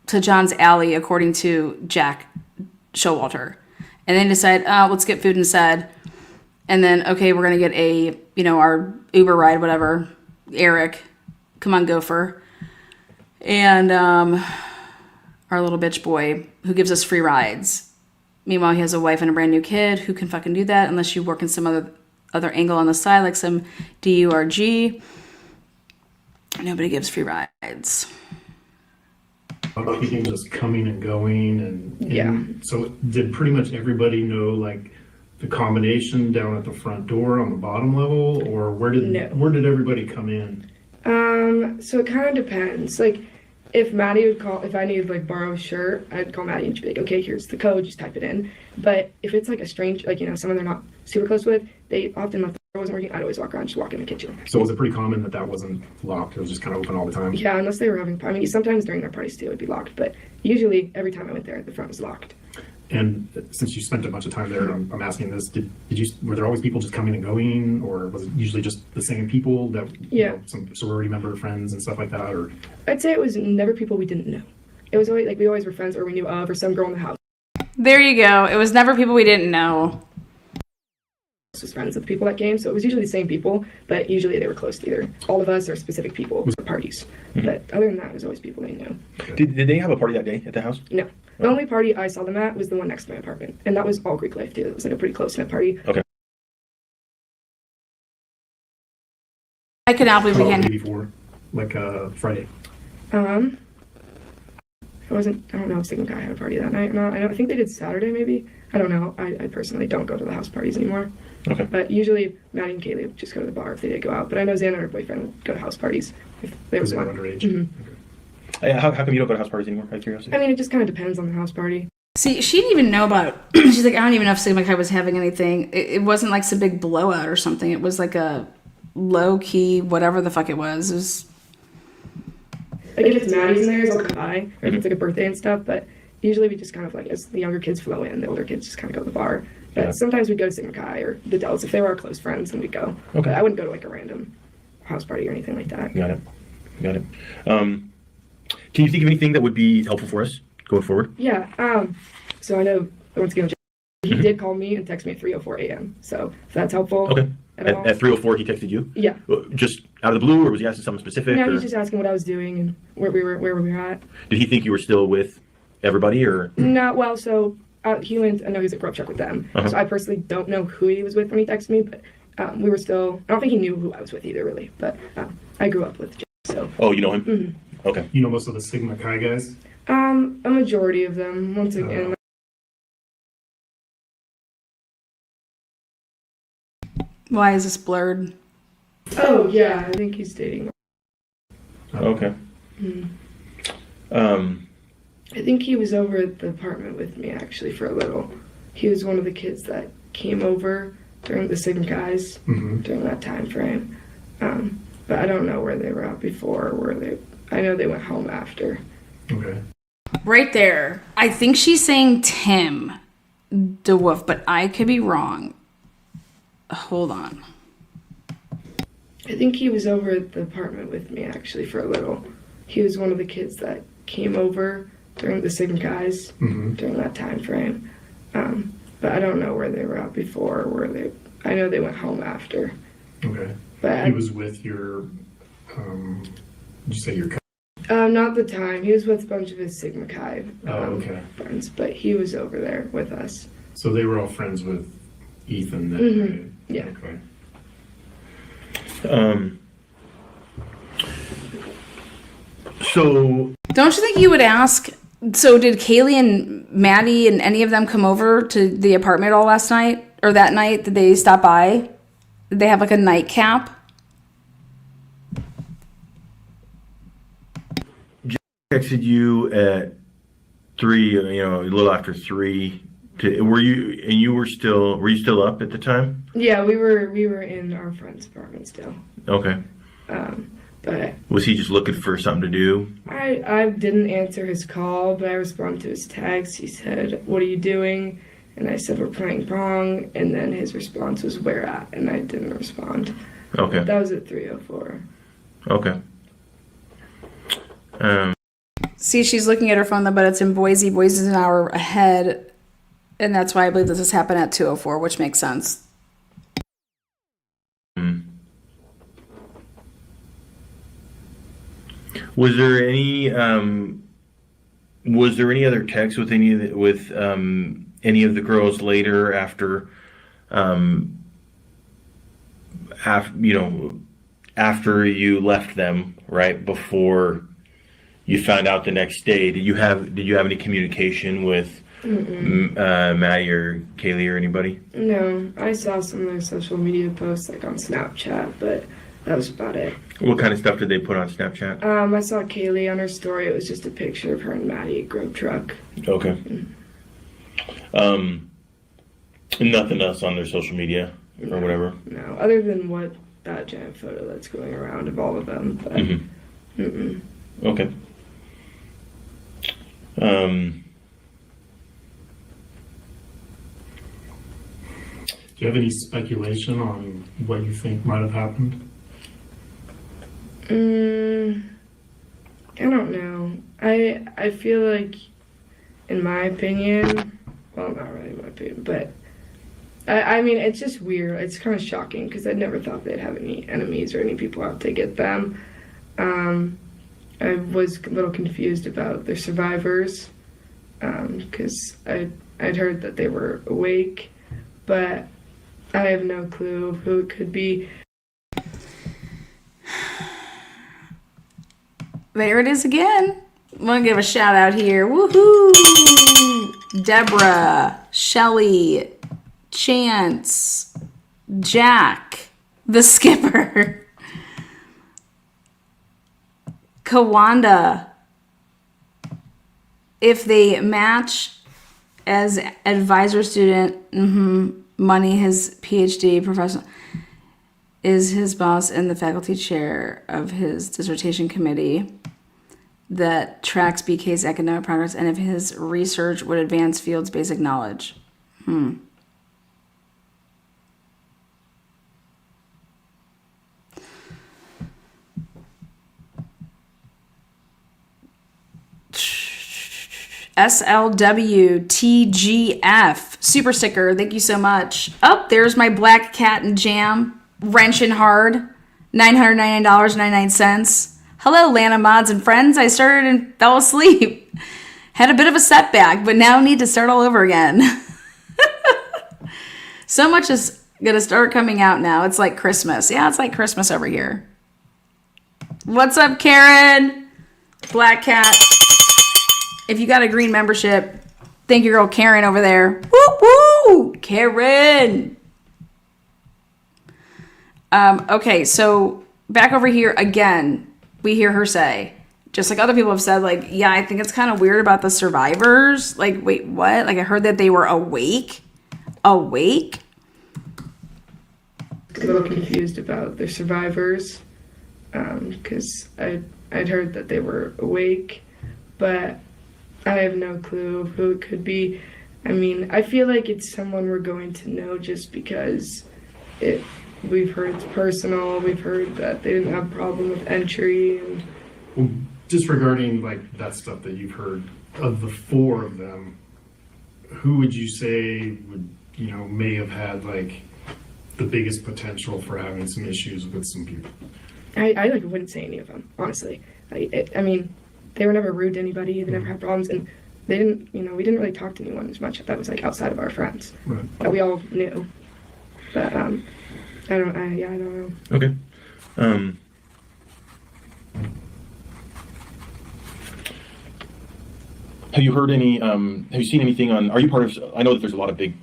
to John's Alley, according to Jack Showalter. And then decide, let's get food instead. And then, okay, we're going to get a, our Uber ride, whatever. Eric, come on, Gopher. And our little bitch boy who gives us free rides. Meanwhile, he has a wife and a brand new kid. Who can fucking do that unless you work in some other angle on the side, like some DURG. Nobody gives free rides. About people just coming and going, and Yeah. So did pretty much everybody know like the combination down at the front door on the bottom level, or where did everybody come in? So it kind of depends. Like, if Maddie would call, if I needed like borrow a shirt, I'd call Maddie and she'd be like, okay, here's the code, just type it in. But if it's like a strange, like, someone they're not super close with, they often, if the door wasn't working, I'd always walk around, just walk in the kitchen. So was it pretty common that wasn't locked? It was just kind of open all the time? Yeah, unless they were having, sometimes during their parties too, it'd be locked. But usually every time I went there, the front was locked. And since you spent a bunch of time there, I'm asking this: were there always people just coming and going, or was it usually just the same people that some sorority member friends and stuff like that? Or I'd say it was never people we didn't know. It was always like we always were friends or we knew of, or some girl in the house There you go. It was never people we didn't know. was friends with the people that came, so it was usually the same people, but usually they were close to either all of us or specific people for parties. But other than that, it was always people they knew. Did they have a party that day at the house? No. The only party I saw them at was the one next to my apartment, and that was all Greek life too. It was like a pretty close-knit party. Okay. I cannot believe we can't. before, like Friday. I don't know if Sigma Chi had a party that night or not. I think they did Saturday maybe. I don't know. I personally don't go to the house parties anymore. Okay. But usually Maddie and Kaylee would just go to the bar if they did go out. But I know Xana and her boyfriend would go to house parties if they Because were they were underage. Mhm. How come you don't go to house parties anymore? Out of curiosity. I mean, it just kind of depends on the house party. See, she didn't even know about it. She's like, I don't even know if Sigma Chi was having anything. It wasn't like some big blowout or something. It was like a low-key, whatever the fuck it was. It was... Like if it's Maddie's in there, I'll come by. Or if it's like a birthday and stuff. But usually we just kind of like, as the younger kids flow in, the older kids just kind of go to the bar. But sometimes we'd go to Sigma Chi or the Dells. If they were our close friends, then we'd go. Okay. But I wouldn't go to like a random house party or anything like that. Got it. Can you think of anything that would be helpful for us going forward? Yeah. So I know once again, he did call me and text me at 3:04 a.m. So if that's helpful. Okay. At all. At 3:04, he texted you? Yeah. Just out of the blue, or was he asking something specific? Yeah, or? he's just asking what I was doing and where we were at. Did he think you were still with everybody, or? No, well, so he went. I know he's at Grove Truck with them. So I personally don't know who he was with when he texted me, but we were still. I don't think he knew who I was with either, really. But I grew up with Jay, so. Oh, you know him? Mm-hmm. Okay. You know most of the Sigma Chi guys? A majority of them. Once again. Why is this blurred? Oh yeah, I think he's dating. Okay. I think he was over at the apartment with me actually for a little. He was one of the kids that came over during the Sigma guys during that time frame. But I don't know where they were at before or where they. I know they went home after. Okay. Right there. I think she's saying Tim DeWolf, but I could be wrong. Hold on. I think he was over at the apartment with me actually for a little. He was one of the kids that came over during the Sigma guys during that time frame. But I don't know where they were at before or where they. I know they went home after. Okay. But He was with your, did you say your not the time. He was with a bunch of his Sigma Chi okay. friends, but he was over there with us. So they were all friends with Ethan then? Yeah. Okay. So Don't you think you would ask? So did Kaylee and Maddie and any of them come over to the apartment all last night or that night? Did they stop by? Did they have like a nightcap? Texted you at 3, a little after 3. Were you still up at the time? Yeah, we were in our friend's apartment still. Okay. But Was he just looking for something to do? I didn't answer his call, but I responded to his text. He said, "What are you doing?" And I said, "We're playing pong." And then his response was, "Where at?" And I didn't respond. Okay. That was at 3:04. Okay. See, she's looking at her phone, but it's in Boise. Boise's an hour ahead, and that's why I believe this has happened at 2:04, which makes sense. Was there any other text with any of the girls later after you left them, right before you found out the next day? Did you have any communication with Maddie or Kaylee or anybody? No, I saw some of their social media posts like on Snapchat, but that was about it. What kind of stuff did they put on Snapchat? I saw Kaylee on her story. It was just a picture of her and Maddie at Grove Truck. Okay. Nothing else on their social media or whatever? No, other than what that giant photo that's going around of all of them. But, Okay. Do you have any speculation on what you think might have happened? I don't know. I feel like, in my opinion, well, not really my opinion, but I mean, it's just weird. It's kind of shocking because I never thought they'd have any enemies or any people out to get them. I was a little confused about their survivors because I'd heard that they were awake, but I have no clue who it could be. There it is again. I'm going to give a shout out here. Woohoo! Deborah, Shelly, Chance, Jack, the skipper, Kawanda. If they match as advisor student, Money, his PhD professional, is his boss and the faculty chair of his dissertation committee that tracks BK's academic progress, and if his research would advance field's basic knowledge. SLWTGF super sticker. Thank you so much. Oh, there's my black cat and jam. Wrenching hard. $999.99. Hello, Lana mods and friends. I started and fell asleep. Had a bit of a setback, but now need to start all over again. So much is going to start coming out now. It's like Christmas. Yeah, it's like Christmas over here. What's up, Karen? Black cat. If you got a green membership, thank your girl Karen over there. Woo woo! Karen! Okay, so back over here again, we hear her say, just like other people have said, like, yeah, I think it's kind of weird about the survivors. Like, wait, what? Like, I heard that they were awake? Awake? A little confused about their survivors because I'd heard that they were awake, but I have no clue who it could be. I mean, I feel like it's someone we're going to know just because we've heard it's personal. We've heard that they didn't have a problem with entry. And Well, just regarding like that stuff that you've heard, of the 4 of them, who would you say would, may have had like the biggest potential for having some issues with some people? I wouldn't say any of them, honestly. I mean, they were never rude to anybody. They never had problems, and they didn't. We didn't really talk to anyone as much. That was like outside of our friends that we all knew. But I don't know. Okay. Have you heard any? Have you seen anything on? Are you part of? I know that there's a lot of big,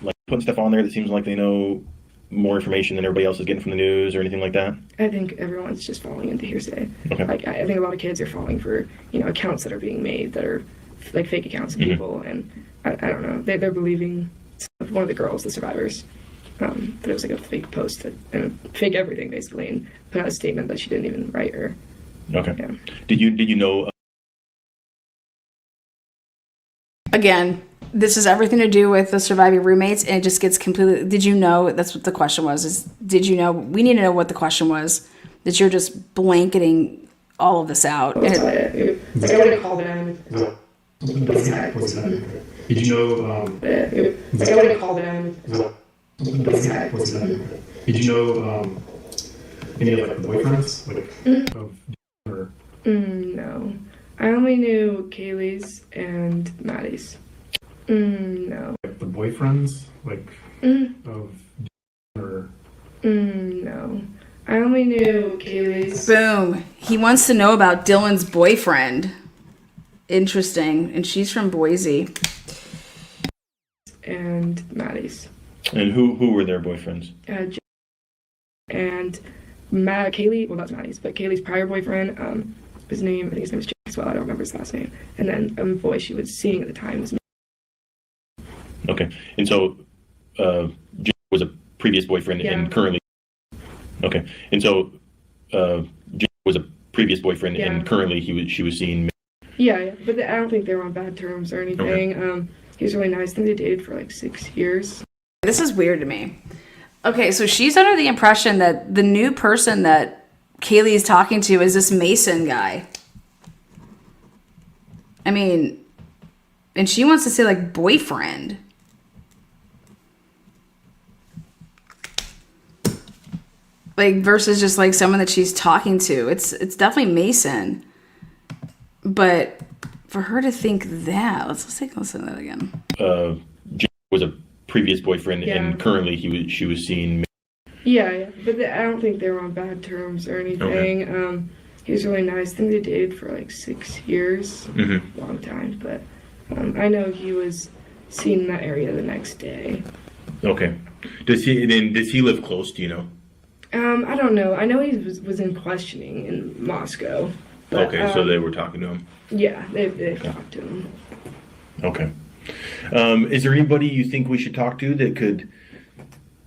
like, putting stuff on there that seems like they know more information than everybody else is getting from the news or anything like that? I think everyone's just falling into hearsay. Okay. Like, I think a lot of kids are falling for, accounts that are being made that are like fake accounts of people, and I don't know. They're believing one of the girls, the survivors, that it was like a fake post and fake everything basically, and put out a statement that she didn't even write her. Okay. Yeah. Did you know? Again, this has everything to do with the surviving roommates, and it just gets completely. Did you know? That's what the question was. Did you know? We need to know what the question was. That you're just blanketing all of this out. Like, I wouldn't call them. Did you know? Like, I wouldn't call them. Did you know any of like the boyfriends of or No. I only knew Kaylee's and Maddie's. No. like the boyfriends of or No. I only knew Kaylee's. Boom. He wants to know about Dylan's boyfriend. Interesting. And she's from Boise. And Maddie's. And who were their boyfriends? And Kaylee, well, that's Maddie's, but Kaylee's prior boyfriend, I think his name was Jake as well. I don't remember his last name. And then a boy she was seeing at the time was. Okay. And so, Jake was a previous boyfriend and currently. Okay. And so, Jake was a previous boyfriend and currently she was seeing. Yeah, but I don't think they were on bad terms or anything. Okay. He was really nice. I think they dated for like 6 years. This is weird to me. Okay, so she's under the impression that the new person that Kaylee is talking to is this Mason guy. I mean, and she wants to say like boyfriend. Like versus just like someone that she's talking to. It's definitely Mason. But for her to think that, let's take a listen to that again. Jake was a previous boyfriend and currently she was seeing. Yeah, but I don't think they were on bad terms or anything. Okay. He was really nice. I think they dated for like 6 years, long time. But I know he was seen in that area the next day. Okay. Does he live close? Do you know? I don't know. I know he was in questioning in Moscow. But, okay, so they were talking to him. Yeah, they've talked to him. Okay. Is there anybody you think we should talk to that could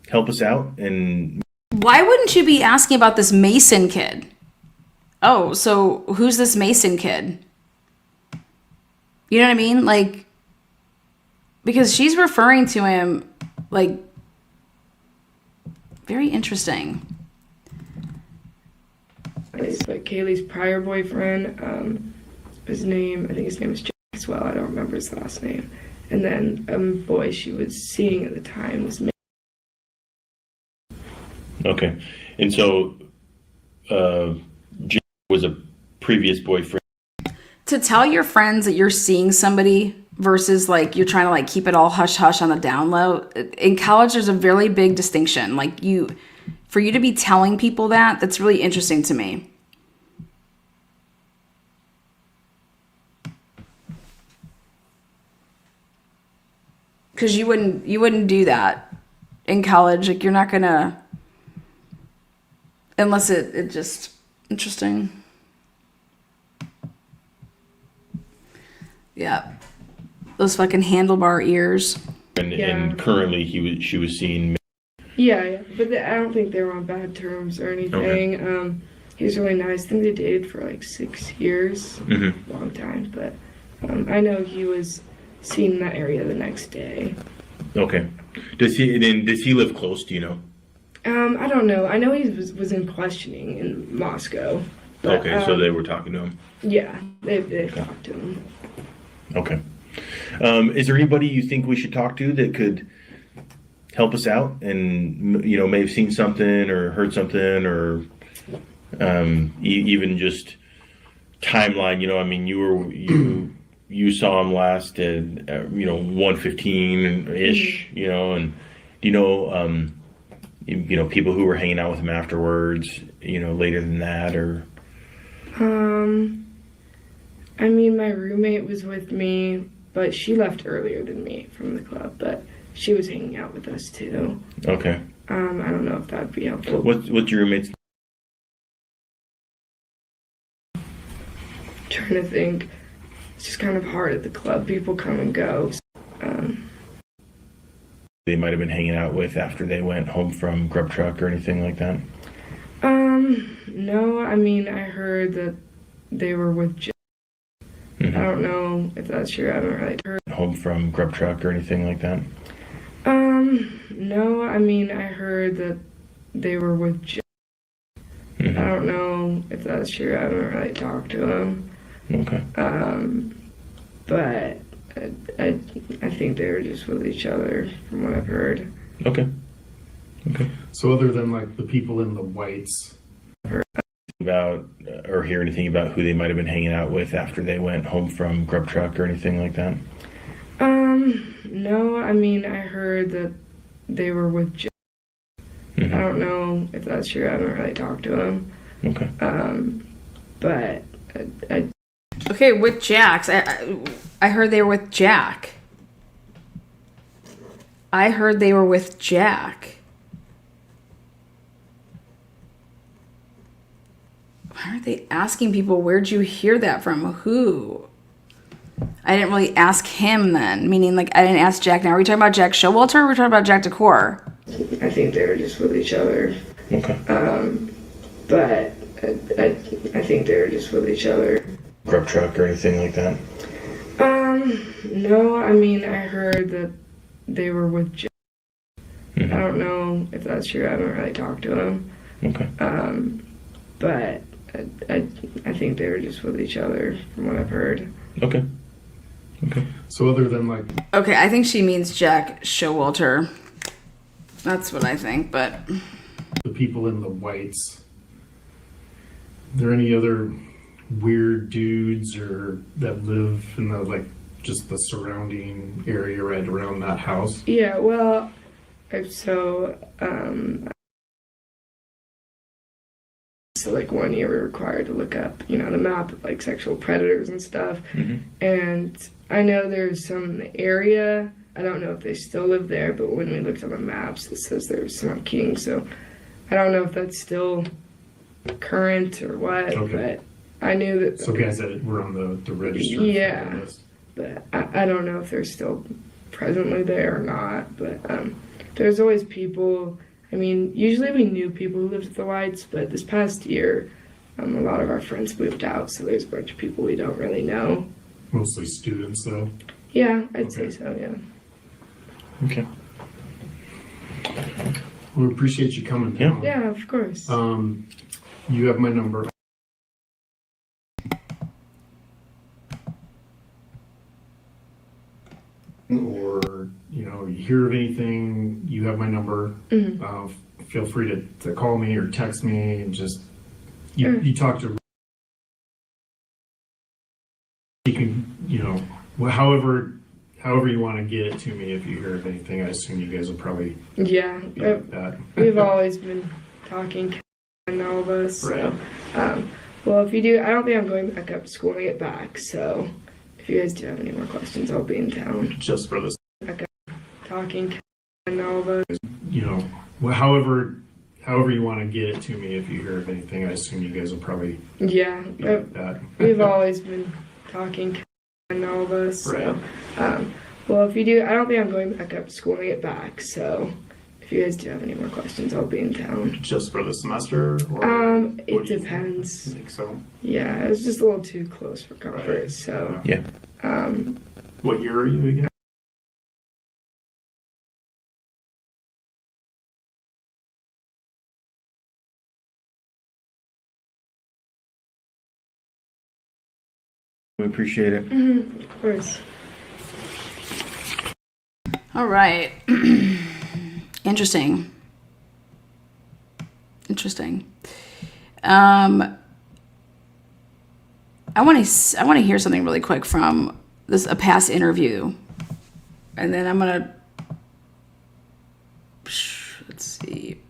help us out? And why wouldn't you be asking about this Mason kid? Oh, so who's this Mason kid? You know what I mean? Like, because she's referring to him like very interesting. But Kaylee's prior boyfriend, I think his name was Jake as well. I don't remember his last name. And then a boy she was seeing at the time was. Okay, and so Jake was a previous boyfriend. To tell your friends that you're seeing somebody versus like you're trying to like keep it all hush hush on the down low. In college, there's a very big distinction. Like for you to be telling people that's really interesting to me. Because you wouldn't do that in college. Like you're not gonna, unless it just interesting. Yeah, those fucking handlebar ears. And currently she was seeing. Yeah, but I don't think they were on bad terms or anything. Okay. He was really nice. I think they dated for like 6 years, long time. But I know he was seen in that area the next day. Okay. Does he live close? Do you know? I don't know. I know he was in questioning in Moscow. But, okay, so they were talking to him. Yeah, they've talked to him. Okay. Is there anybody you think we should talk to that could help us out and may have seen something or heard something or even just timeline? I mean, you saw him last at 1:15 ish, and people who were hanging out with him afterwards, later than that or. I mean, my roommate was with me, but she left earlier than me from the club. But she was hanging out with us too. Okay. I don't know if that'd be helpful. What's your roommate's? Trying to think. It's just kind of hard at the club. People come and go. They might have been hanging out with after they went home from grub truck or anything like that? No, I mean, I heard that they were with Jack. I don't know if that's true. I haven't really heard. Home from grub truck or anything like that? No, I mean, I heard that they were with Jack. I don't know if that's true. I haven't really talked to them. Okay. But I think they were just with each other from what I've heard. Okay. Okay. So other than like the people in the whites, About or hear anything about who they might have been hanging out with after they went home from grub truck or anything like that? No, I mean, I heard that they were with Jack. I don't know if that's true. I haven't really talked to them. Okay. But Okay, with Jack's. I heard they were with Jack. I heard they were with Jack. Why aren't they asking people, where'd you hear that from? Who? I didn't really ask him then. Meaning, like, I didn't ask Jack. Now, are we talking about Jack Showalter or are we talking about Jack Decor? I think they were just with each other. Okay. But I think they were just with each other. Grub truck or anything like that? No, I mean, I heard that they were with Jack. I don't know if that's true. I haven't really talked to them. Okay. But I think they were just with each other from what I've heard. Okay. Okay. so other than like Okay, I think she means Jack Showalter. That's what I think, but the people in the whites, are there any other weird dudes or that live in the like just the surrounding area right around that house? Yeah, well, so like 1 year we were required to look up, the map of like sexual predators and stuff. And I know there's some in the area. I don't know if they still live there, but when we looked on the maps, it says there's some on King. So I don't know if that's still current or what, Okay. but I knew that. So guys that were on the register. Yeah. list. But I don't know if they're still presently there or not. But there's always people. I mean, usually we knew people who lived at the Whites, but this past year, a lot of our friends moved out, so there's a bunch of people we don't really know. Mostly students though. Yeah, I'd Okay. say so, yeah. Okay. We appreciate you coming down. Yeah, of course. You have my number. Or, you hear of anything, you have my number. Feel free to call me or text me and just, you talk to, you can, however you want to get it to me if you hear of anything. I assume you guys will probably Yeah, be like that. we've always been talking, and all of us. Right. So, well, if you do, I don't think I'm going back up to school when I get back. So, if you guys do have any more questions, I'll be in town. Just for this, Talking, and all of us. however you want to get it to me if you hear of anything. I assume you guys will probably Yeah, be like that. we've always been talking, and all of us. So, Right. well, if you do, I don't think I'm going back up to school when I get back. So, if you guys do have any more questions, I'll be in town. Just for the semester? Or what It do you depends. think so? Yeah, it was just a little too close for comfort. Right. So, Yeah. What year are you again? We appreciate it. of course. all right. Interesting. I want to hear something really quick from a past interview, and then I'm gonna let's see.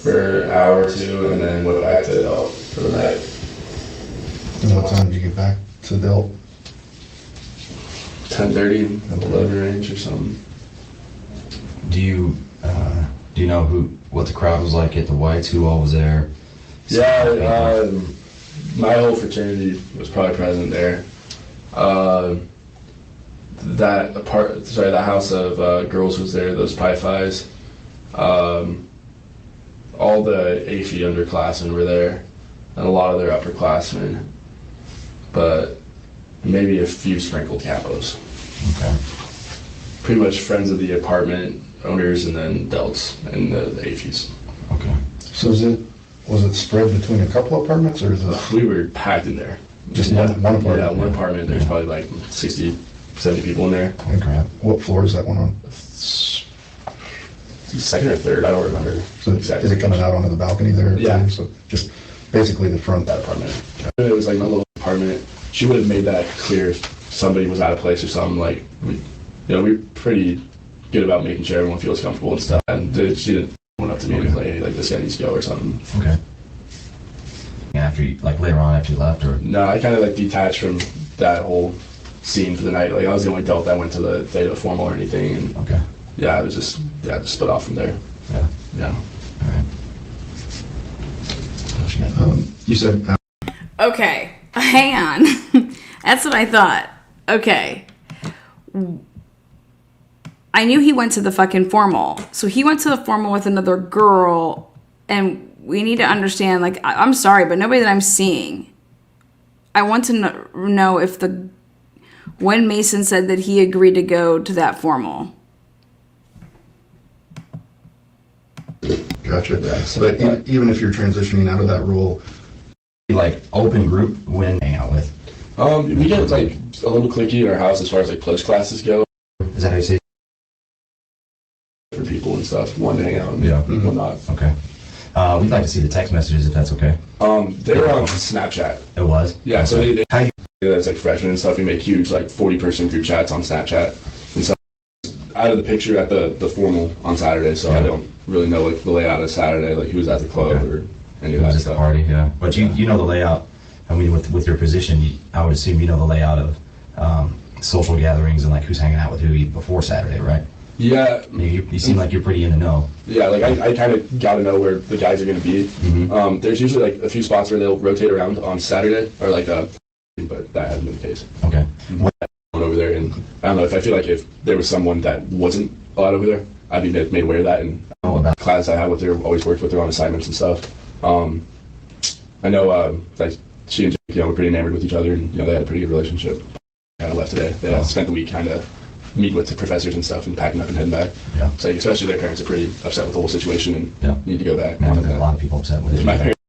For an hour or two, and then went back to Adult for the night. And what time did you get back to Delt? 10:30, 11 range or something. Do you know what the crowd was like at the Whites? Who all was there? Yeah, my whole fraternity was probably present there. That house of girls was there. Those Pi Phis. All the AFI underclassmen were there, and a lot of their upperclassmen, but maybe a few sprinkled capos. Okay. Pretty much friends of the apartment owners, and then Delts and the AFIs. Okay. So was it spread between a couple apartments, or is it We were packed in there. just one apartment? Yeah, one apartment. There's probably like 60, 70 people in there. Okay. What floor is that one on? Second or third, I don't remember. So is it coming out onto the balcony there? Yeah. too? So just basically the front. That apartment. It was like my little apartment. She would have made that clear if somebody was out of place or something. Like, we're pretty good about making sure everyone feels comfortable and stuff. And she didn't went up to me and was like, hey, like, this guy needs to go or something. Okay. After you, like later on after you left, or? No, I kind of like detached from that whole scene for the night. Like, I was the only Delt that went to the day of the formal or anything. And Okay. yeah, I was just split off from there. Yeah. Yeah. All right. You said Okay, hang on. That's what I thought. Okay. I knew he went to the fucking formal. So he went to the formal with another girl, and we need to understand, like, I'm sorry, but nobody that I'm seeing. I want to know if when Mason said that he agreed to go to that formal. gotcha. But even if you're transitioning out of that role, Like open group when hang out with? We get like a little cliquey in our house as far as like close classes go Is that how you say it? for people and stuff. One to hang out and Yeah. whatnot. Okay. We'd like to see the text messages if that's okay. They were on Snapchat. It was? Yeah, so they How you, as like freshmen and stuff, we make huge like 40-person group chats on Snapchat and stuff. Out of the picture at the formal on Saturday, so I don't really know like the layout of Saturday, like who was at the club or any it of was that just a stuff. party, yeah. But you know the layout. I mean, with your position, I would assume you know the layout of social gatherings and like who's hanging out with who before Saturday, right? Yeah, I mean, you seem like you're pretty in the know. yeah, like I kind of got to know where the guys are going to be. Mm-hmm. There's usually like a few spots where they'll rotate around on Saturday, or like but that hasn't been the case. Okay. Went over there, and I don't know, if I feel like if there was someone that wasn't allowed over there, I'd be made aware of that. And Oh, about class I had with her, always worked with her on assignments and stuff. I know like she and Jake, were pretty enamored with each other, and they had a pretty good relationship. Kind of left today. They spent the week kind of meeting with the professors and stuff, and packing up and heading back. Yeah. So especially their parents are pretty upset with the whole situation and Yeah. need to go back. I know there's a lot of people upset with it. My parents,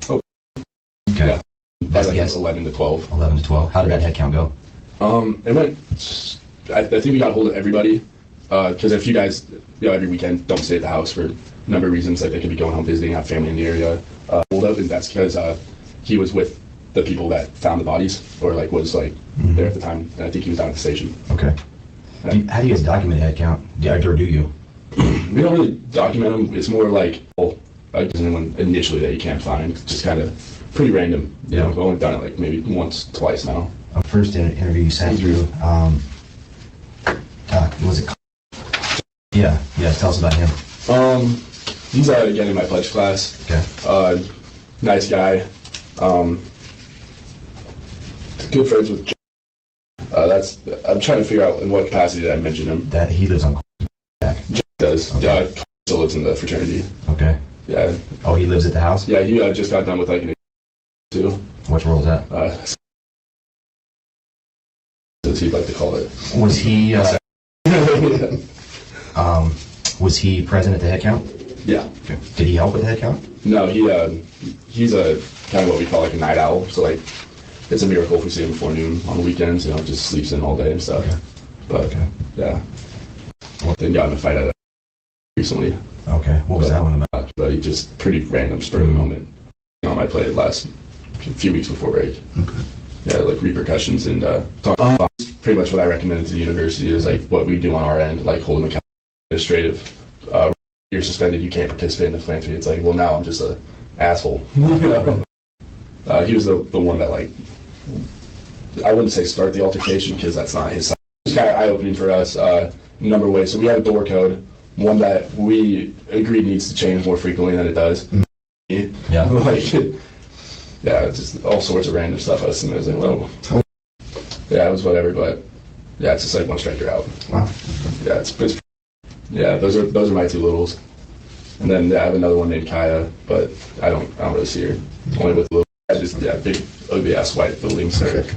Okay. yeah. That's like yes. 11 to 12. 11 to 12. How did that head count go? It went. I think we got a hold of everybody because a few guys, every weekend don't stay at the house for a number of reasons. Like they could be going home visiting, have family in the area. Hold up, and that's because he was with the people that found the bodies, or like was like there at the time. And I think he was down at the station. Okay. How do you guys document head count? Or do you? We don't really document them. It's more like, there's anyone initially that you can't find. It's just kind of pretty random. We've only done it like maybe once, twice now. First interview you sat through, was it? Yeah, tell us about him. He's again in my pledge class. Okay. Nice guy. Good friends with. I'm trying to figure out in what capacity did I mention him. That he lives on. Does Okay. still lives in the fraternity. Okay. Yeah. Oh, he lives at the house? Yeah, he just got done with like an too. Which role is that? As he'd like to call it. Was he was he present at the head count? Yeah. Okay. Did he help with the head count? No, he's a kind of what we call like a night owl. So like, it's a miracle if we see him before noon on the weekends. Just sleeps in all day and stuff. Okay. But yeah, then got in a fight at recently. Okay. What was that one about? But he just pretty random spur of the moment. on my plate last few weeks before break. Okay. Yeah, like repercussions and pretty much what I recommended to the university is like what we do on our end, like hold them accountable, administrative. You're suspended, you can't participate in the philanthropy. It's like, well, now I'm just a asshole. He was the one that, like, I wouldn't say start the altercation because that's not his side. It's kind of eye-opening for us a number of ways. So we have a door code, one that we agreed needs to change more frequently than it does. Yeah. Like, yeah, it's just all sorts of random stuff. I was like, well, yeah, it was whatever, but yeah, it's just like one strike, you're out. Wow. Yeah, yeah, those are my two littles. And then I have another one named Kaya, but I don't really see her. Only with little, big ugly ass white buildings. Okay.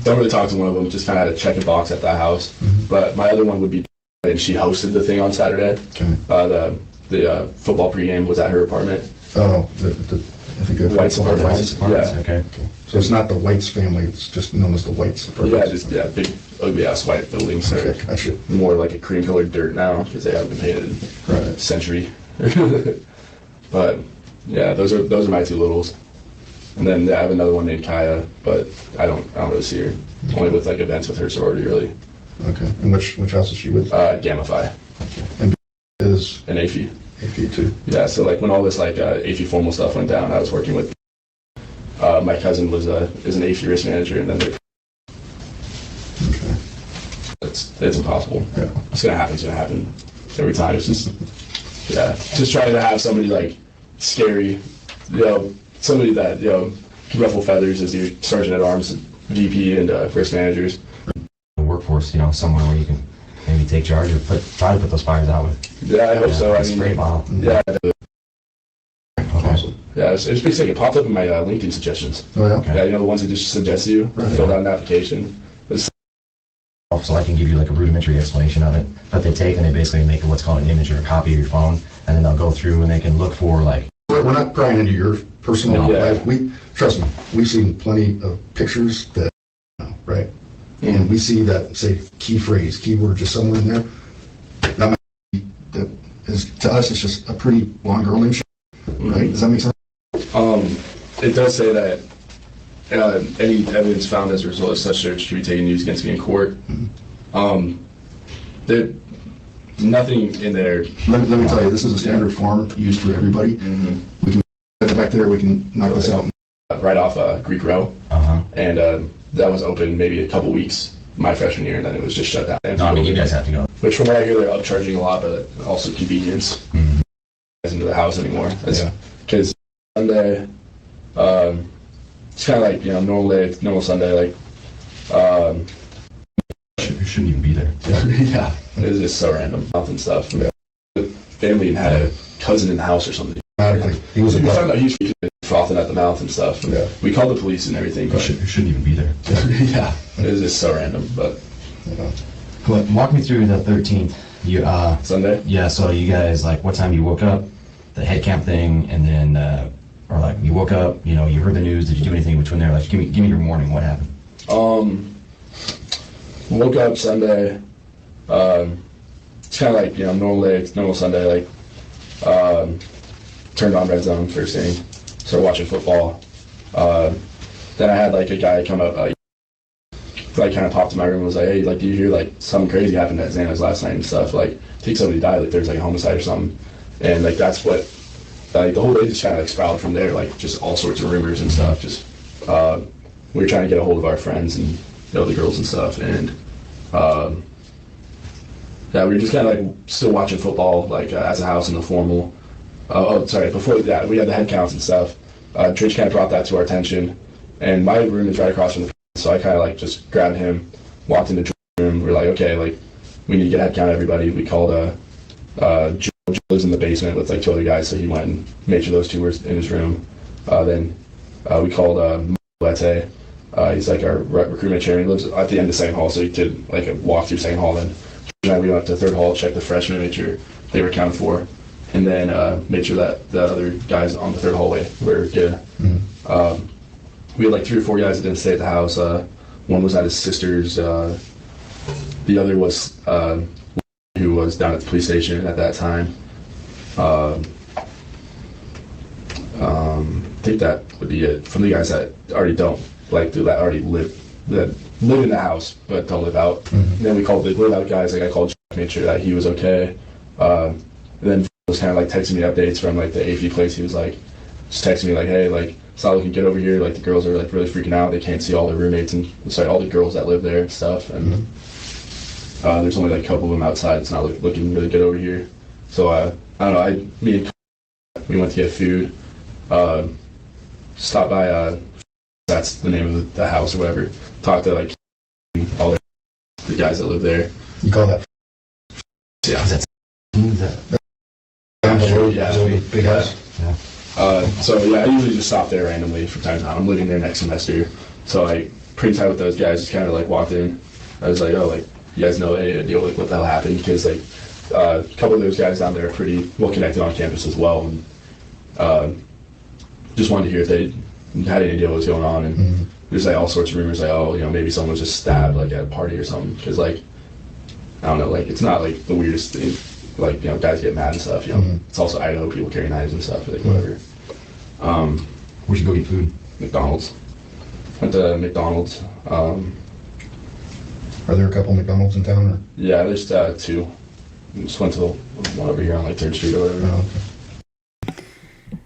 Don't really talk to one of them. Just kind of had to check a box at that house. Mm-hmm. But my other one would be, and she hosted the thing on Saturday. Okay. The football pregame was at her apartment. Oh, I think White's apartment. Yeah. Okay. So it's not the White's family, it's just known as the White's apartment. Yeah, big ugly ass white buildings. Okay, gotcha. More like a cream colored dirt now because they haven't been painted in Right. a century. But yeah, those are my two littles. And then I have another one named Kaya, but I don't really see her. Only with like events with her sorority, really. Okay. And which house is she with? Gamma Phi. And is an AFI. AFI too. Yeah, so like when all this like AFI formal stuff went down, I was working with my cousin is an AFI risk manager, and then Okay. it's impossible. Yeah. It's gonna happen every time. It's just trying to have somebody like scary, somebody that can ruffle feathers as your sergeant at arms, VP, and risk managers. The workforce, somewhere where you can maybe take charge or try to put those fires out with. Yeah, I hope so. A spray bottle. Yeah. Awesome. Yeah, it's basically it popped up in my LinkedIn suggestions. Oh yeah. Okay. Yeah, the ones that just suggest you fill out an application. So I can give you like a rudimentary explanation of it that they take, and they basically make what's called an image or a copy of your phone, and then they'll go through and they can look for like. We're not prying into your personal Yeah. life. Trust me, we've seen plenty of pictures that, right? And we see that, say, key phrase, keyword just somewhere in there. That might be, that is, to us, it's just a pretty long girl name, right? Does that make sense? It does say that any evidence found as a result of such search should be taken and used against me in court. There's nothing in there. Let me tell you, this is a standard form used for everybody. We can get it back there, we can knock this out. Right off Greek Row. And that was open maybe a couple weeks my freshman year, and then it was just shut down. No, I mean you guys have to go. Which from what I hear, they're upcharging a lot, but also convenience. Into the house anymore. Because Sunday, it's kind of like normal Sunday, like. You shouldn't even be there. Yeah, it was just so random, and stuff. The family had a cousin in the house or something. He was He's frothing at the mouth and stuff. Yeah. We called the police and everything. But You shouldn't even be there. Yeah, it was just so random. But But walk me through the 13th. You Sunday. Yeah. So you guys like what time you woke up, the head camp thing, and then or like you woke up, you heard the news. Did you do anything between there? Like give me your morning. What happened? Woke up Sunday. It's kind of like normal Sunday. Like turned on Red Zone first thing. Started watching football. Then I had like a guy come up, like kind of popped in my room and was like, "Hey, like, do you hear like something crazy happened at Xana's last night and stuff? Like, I think somebody died. Like, there's like a homicide or something." And like that's what, like the whole day just kind of like spiraled from there. Like just all sorts of rumors and stuff. Just we were trying to get a hold of our friends and the girls and stuff, and yeah, we were just kind of like still watching football like as a house in the formal. Before that, we had the head counts and stuff. Trish kind of brought that to our attention, and my room is right across from the so I kind of like just grabbed him, walked into the room. We're like, okay, like we need to get a head count of everybody. We called Joe lives in the basement with like two other guys, so he went and made sure those two were in his room. Then we called Lete. He's like our recruitment chairman. He lives at the end of second hall, so he did like a walk through second hall. Then we went up to third hall, checked the freshmen, made sure they were accounted for, and then made sure that the other guys on the third hallway were good. We had like 3 or 4 guys that didn't stay at the house. One was at his sister's. The other was who was down at the police station at that time. think that would be it from the guys that already don't that already live in the house but don't live out. And then we called the live out guys. Like I called, made sure that he was okay. And then was kind of like texting me updates from like the AV place. He was like just texting me like, hey, like it's not looking good over here. Like the girls are like really freaking out. They can't see all their roommates and all the girls that live there and stuff. And there's only like a couple of them outside. It's not looking really good over here. So I don't know. Me and we went to get food. Stopped by. That's the name of the house or whatever. Talked to like all the guys that live there. You call that? Yeah. Yeah. Big house. So yeah, I usually just stop there randomly from time to time. I'm living there next semester, so I pretty tight with those guys. Just kind of like walked in. I was like, oh, like you guys know any idea like what the hell happened? Because like a couple of those guys down there are pretty well connected on campus as well, and just wanted to hear if they had any idea what was going on. And there's like all sorts of rumors like, oh, you know, maybe someone was just stabbed like at a party or something. Because like I don't know, like it's not like the weirdest thing. Like, you know, guys get mad and stuff, you know. It's also Idaho, people carry knives and stuff, like whatever. Where'd you go eat food? McDonald's. Went to McDonald's. Are there a couple McDonald's in town? Or? Yeah, there's two. Just went to the one over here on like 3rd Street or whatever. Oh, okay.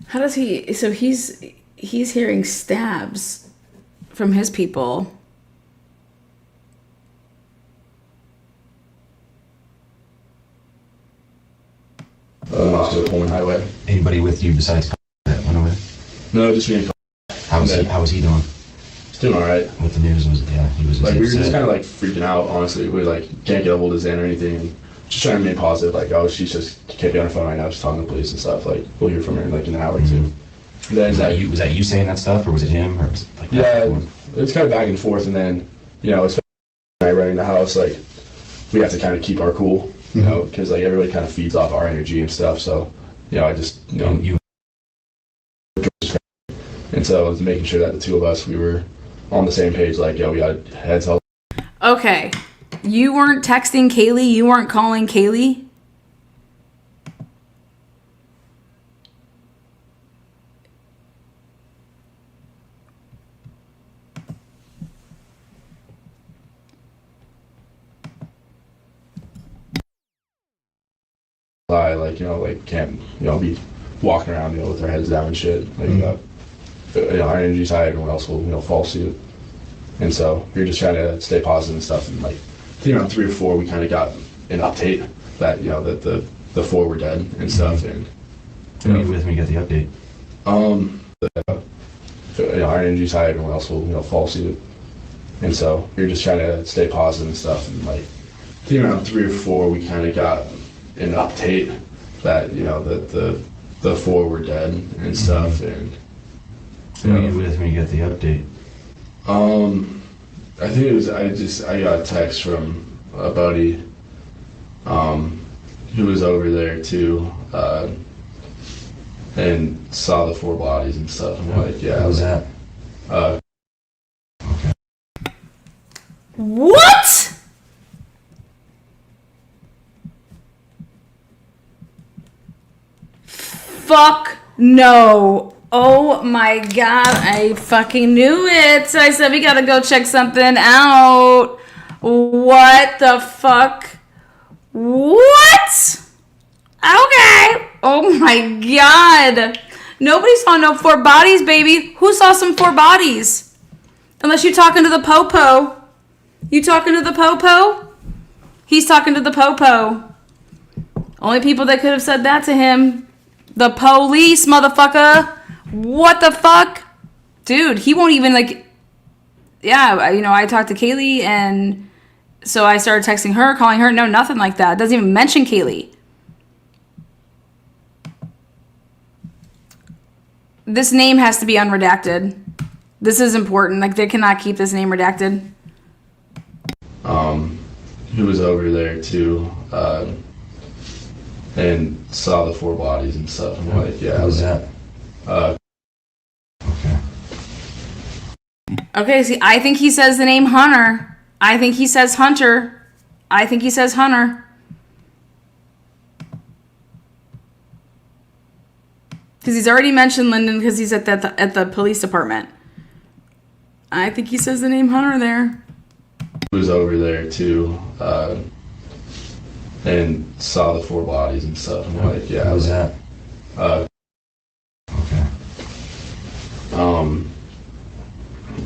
How does he? So he's hearing stabs from his people. Off to the Pullman Highway. Anybody with you besides that went away? No, just me and How was he doing? He's doing all right. With the news, he was like we were upset. just kind of like freaking out. Honestly, we like can't get a hold of Zan or anything. And just trying to remain positive. Like, oh, she's just can't be on her phone right now. She's talking to the police and stuff. Like, we'll hear from her in like an hour or two. Then Was that you saying that stuff, or was it him, or was it like yeah, that? it was kind of back and forth. And then you know, especially when I running the house, like we have to kind of keep our cool, you know, because like everybody kind of feeds off our energy and stuff. So you know, I just and so I was making sure that the two of us, we were on the same page. Like, yo, we got heads up. Okay, you weren't texting Kaylee. You weren't calling Kaylee. Like, you know, like can't, you know, be walking around, you know, with our heads down and shit. Like, you know, our energy's high, everyone else will, you know, fall suit. And so we were just trying to stay positive and stuff. And like, I think around 3 or 4, we kind of got an update that, you know, that the 4 were dead and stuff. And Who were you with when you got the update? You know, our energy's high, everyone else will, you know, fall suit. And so we were just trying to stay positive and stuff. And like, I think around 3 or 4, we kind of got an update that, you know, that the 4 were dead and stuff. And Who were you with when you got the update? I think it was I got a text from a buddy who was over there too, and saw the 4 bodies and stuff. I'm like, yeah. How was that? Okay. What? Fuck no. Oh my god, I fucking knew it. I said we gotta go check something out. What the fuck? What? Okay. Oh my god. Nobody saw no 4 bodies, baby. Who saw some 4 bodies? Unless you talking to the popo. You talking to the popo? He's talking to the popo. Only people that could have said that to him. The police, motherfucker. What the fuck? Dude, he won't even like... Yeah, you know, I talked to Kaylee and so I started texting her, calling her. No, nothing like that. It doesn't even mention Kaylee. This name has to be unredacted. This is important. Like, they cannot keep this name redacted. Who was over there too, and saw the 4 bodies and stuff. I'm like, yeah. How was that? Okay. Okay, see, I think he says the name Hunter. I think he says Hunter. I think he says Hunter. Because he's already mentioned Linden because he's at the police department. I think he says the name Hunter there. Was over there too, and saw the 4 bodies and stuff. I'm like, yeah. How was that? Okay.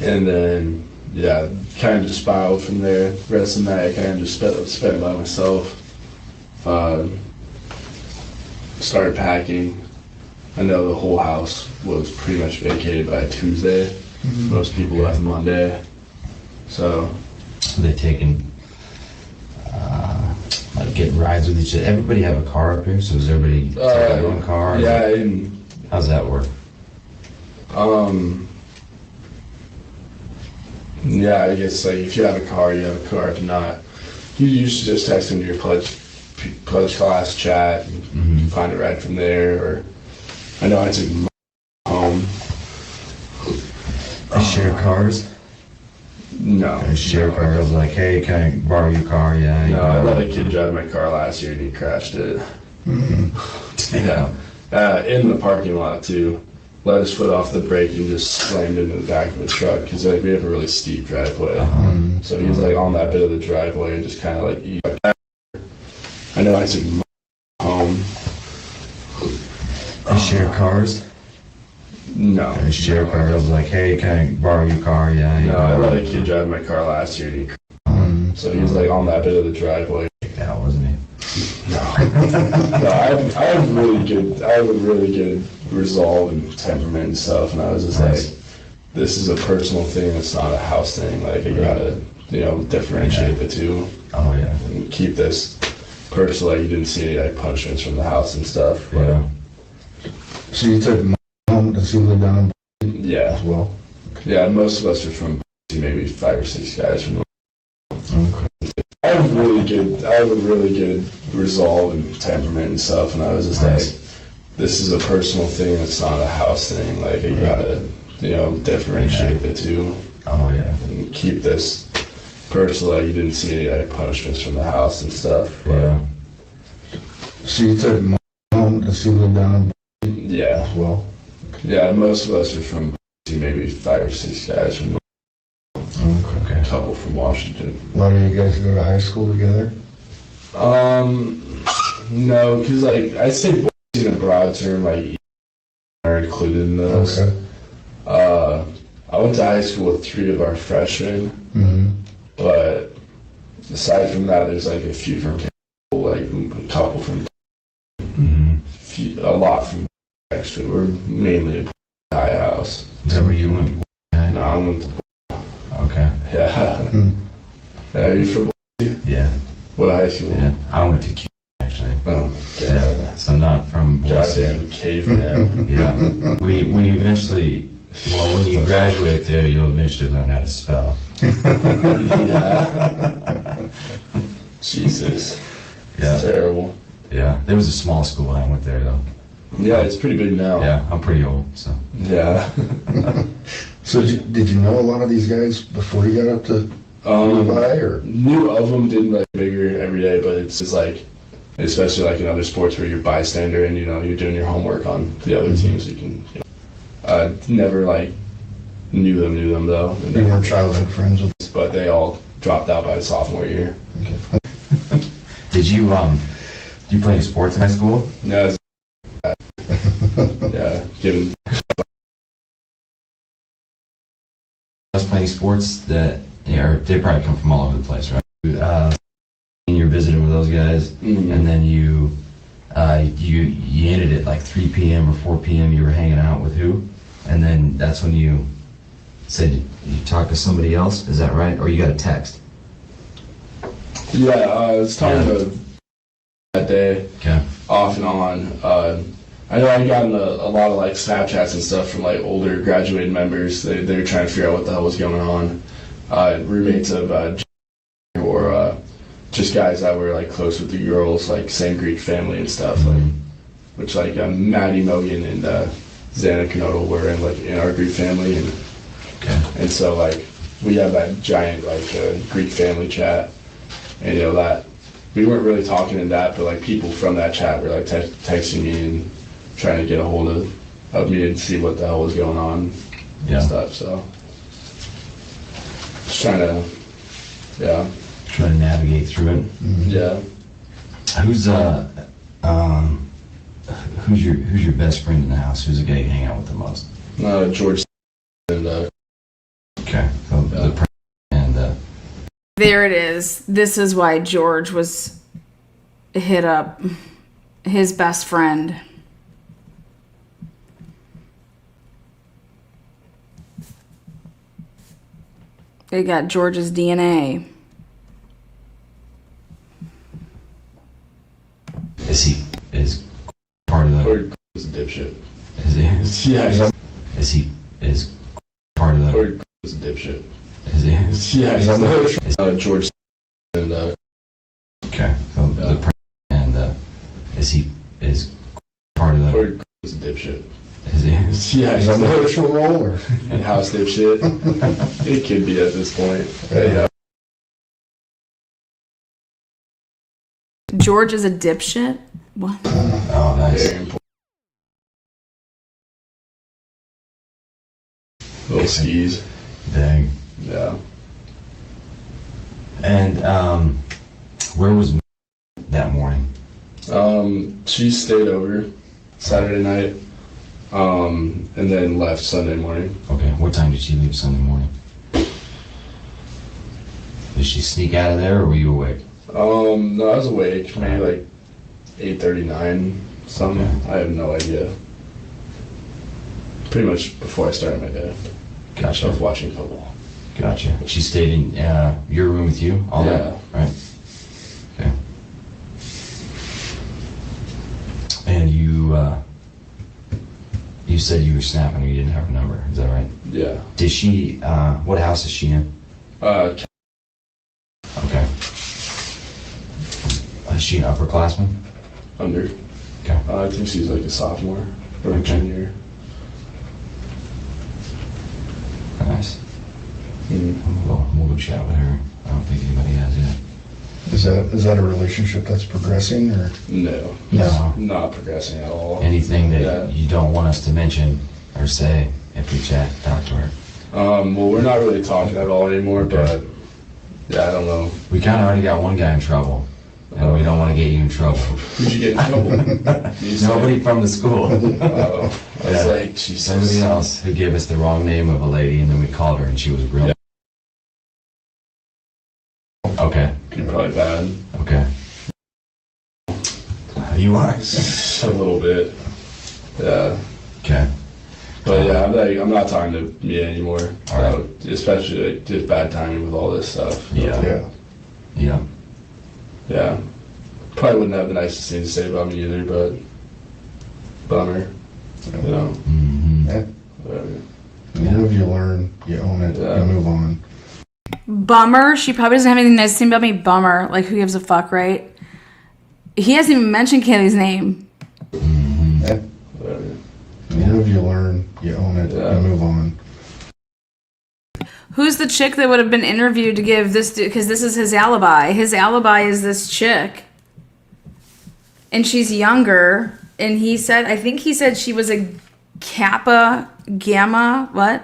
And then, yeah, kind of just spiraled from there. The rest of the night, I kind of just spent by myself. Started packing. I know the whole house was pretty much vacated by Tuesday. Most people left Monday. So. They taking, like getting rides with each other. Everybody have a car up here, so does everybody take their own car? Yeah, and how's that work? Yeah, I guess like if you have a car, you have a car. If not, you usually just text into your pledge class chat and find a ride from there. Or I know I took my home. They share cars? No. They share cars like, hey, can I borrow your car? Yeah. No, I let a kid drive my car last year and he crashed it. Yeah. In the parking lot too. Let his foot off the brake and just slammed into the back of the truck because like, we have a really steep driveway. So he was like on that bit of the driveway and just kind of like. I know I took my home. They share cars? No. They share cars like, hey, can I borrow your car? Yeah. No, I let a kid drive my car last year and he crashed. So he was like on that bit of the driveway. That wasn't he? No, I have really good resolve and temperament and stuff, and I was just like, this is a personal thing, it's not a house thing. Like, I gotta, differentiate the two. Oh yeah. And keep this personal. Like, you didn't see any like punishments from the house and stuff. But, Yeah. So you took him home to see him live down in yeah. as well? Yeah, most of us are from maybe 5 or 6 guys from. Okay. I have really good resolve and temperament and stuff, and I was just like, this is a personal thing, it's not a house thing. Like, you gotta, differentiate the two. Oh yeah. And keep this personal. Like, you didn't see any like punishments from the house and stuff. But, Yeah. So you took him home to see him live down in yeah. as well? Yeah, most of us are from maybe 5 or 6 guys from. Okay. A couple from Washington. A lot of you guys go to high school together? No, because like I say boys in a broad term, like are included in those. Okay. I went to high school with 3 of our freshmen, but aside from that, there's like a few from like a couple from a lot from actually. We're mainly a high house. Is that where you went? No, I went to Okay. yeah. Yeah, you from Yeah. what high school? Yeah. I went to Q actually. Oh, Yeah. So not from goddamn caveman. Yeah. We eventually, well, when you graduate there, you'll eventually learn how to spell. Yeah. Jesus. Yeah. It's terrible. Yeah. There was a small school when I went there though. Yeah, it's pretty big now. Yeah. I'm pretty old, so. Yeah. So did you know a lot of these guys before you got up to Levi, or? Knew of them, didn't like bigger every day, but it's just like, especially like in other sports where you're bystander and you're doing your homework on the other teams. You can. Never like knew them though. And You weren't childhood friends with? but they all dropped out by the sophomore year. Okay. Did you play any sports in high school? No. Yeah, given. Us playing sports that they probably come from all over the place, right? And you're visiting with those guys, and then you ended at like 3 p.m. or 4 p.m. You were hanging out with who? And then that's when you said you talked to somebody else. Is that right? Or you got a text? Yeah, I was talking about that day, Okay. off and on. I know I gotten a lot of like Snapchats and stuff from like older graduated members. They were trying to figure out what the hell was going on. Roommates of or just guys that were like close with the girls, like same Greek family and stuff. Like, which like Maddie Mogan and Xana Knodel were in our Greek family, and so like we have that giant like Greek family chat, and that we weren't really talking in that, but like people from that chat were like texting me and trying to get a hold of of me and see what the hell was going on Yeah. and stuff. So just trying to, yeah, Trying to navigate through it. yeah. Who's your best friend in the house? Who's the guy you hang out with the most? George and Okay. And There it is. This is why George was hit up his best friend. They got George's DNA. is part of the. Corey is a dipshit. Is he? Yeah, Is part of the. Corey is a dipshit. Is he? Yeah, George and Okay. And is part of the. Corey is a dipshit. Is he? Yeah, Is that the official role or? and house dipshit. It could be at this point. Yeah. George is a dipshit? What? Oh, nice. Very important. Little skis. Dang. Yeah. And where was that morning? She stayed over Saturday night, and then left Sunday morning. Okay. What time did she leave Sunday morning? Did she sneak out of there, or were you awake? No, I was awake, maybe like 8:39, something. Okay. I have no idea. Pretty much before I started my day. I was Gotcha. watching football. Gotcha. She stayed in your room with you all Yeah. night, right? Okay. And you said you were snapping her. You didn't have her number. Is that right? Yeah. Did she? What house is she in? Okay. Okay. Is she an upperclassman? Under. Okay. I think she's like a sophomore or a Okay. junior. Nice. Mm. We'll go chat with her. I don't think anybody has yet. Is that a relationship that's progressing or? No. No. Not progressing at all. Anything that Yeah. you don't want us to mention or say if we talk to her? Well, we're not really talking at all anymore, but yeah, I don't know. We kind of already got one guy in trouble, and we don't want to get you in trouble. Who'd you get in trouble? You said- Nobody from the school. I was Yeah. like, she's Somebody else who gave us the wrong name of a lady, and then we called her, and she was real. Yeah. Okay. You're probably bad. Okay. You are. A little bit. Yeah. Okay. But yeah, I'm not talking to Mia anymore. All right. Especially like, just bad timing with all this stuff. Yeah. Yeah. Yeah. Yeah. Probably wouldn't have the nicest thing to say about me either, but bummer. You know. Mm-hmm. Yeah. Whatever. You live, you learn, you own it, Yeah. you move on. Bummer. She probably doesn't have anything nice to say about me. Bummer. Like, who gives a fuck, right? He hasn't even mentioned Kaylee's name. Yeah. Whatever. You live, you learn, you own it, Yeah. you move on. Who's the chick that would have been interviewed to give this? Because this is his alibi. His alibi is this chick. And she's younger. And he said, I think he said she was a Kappa Gamma. What?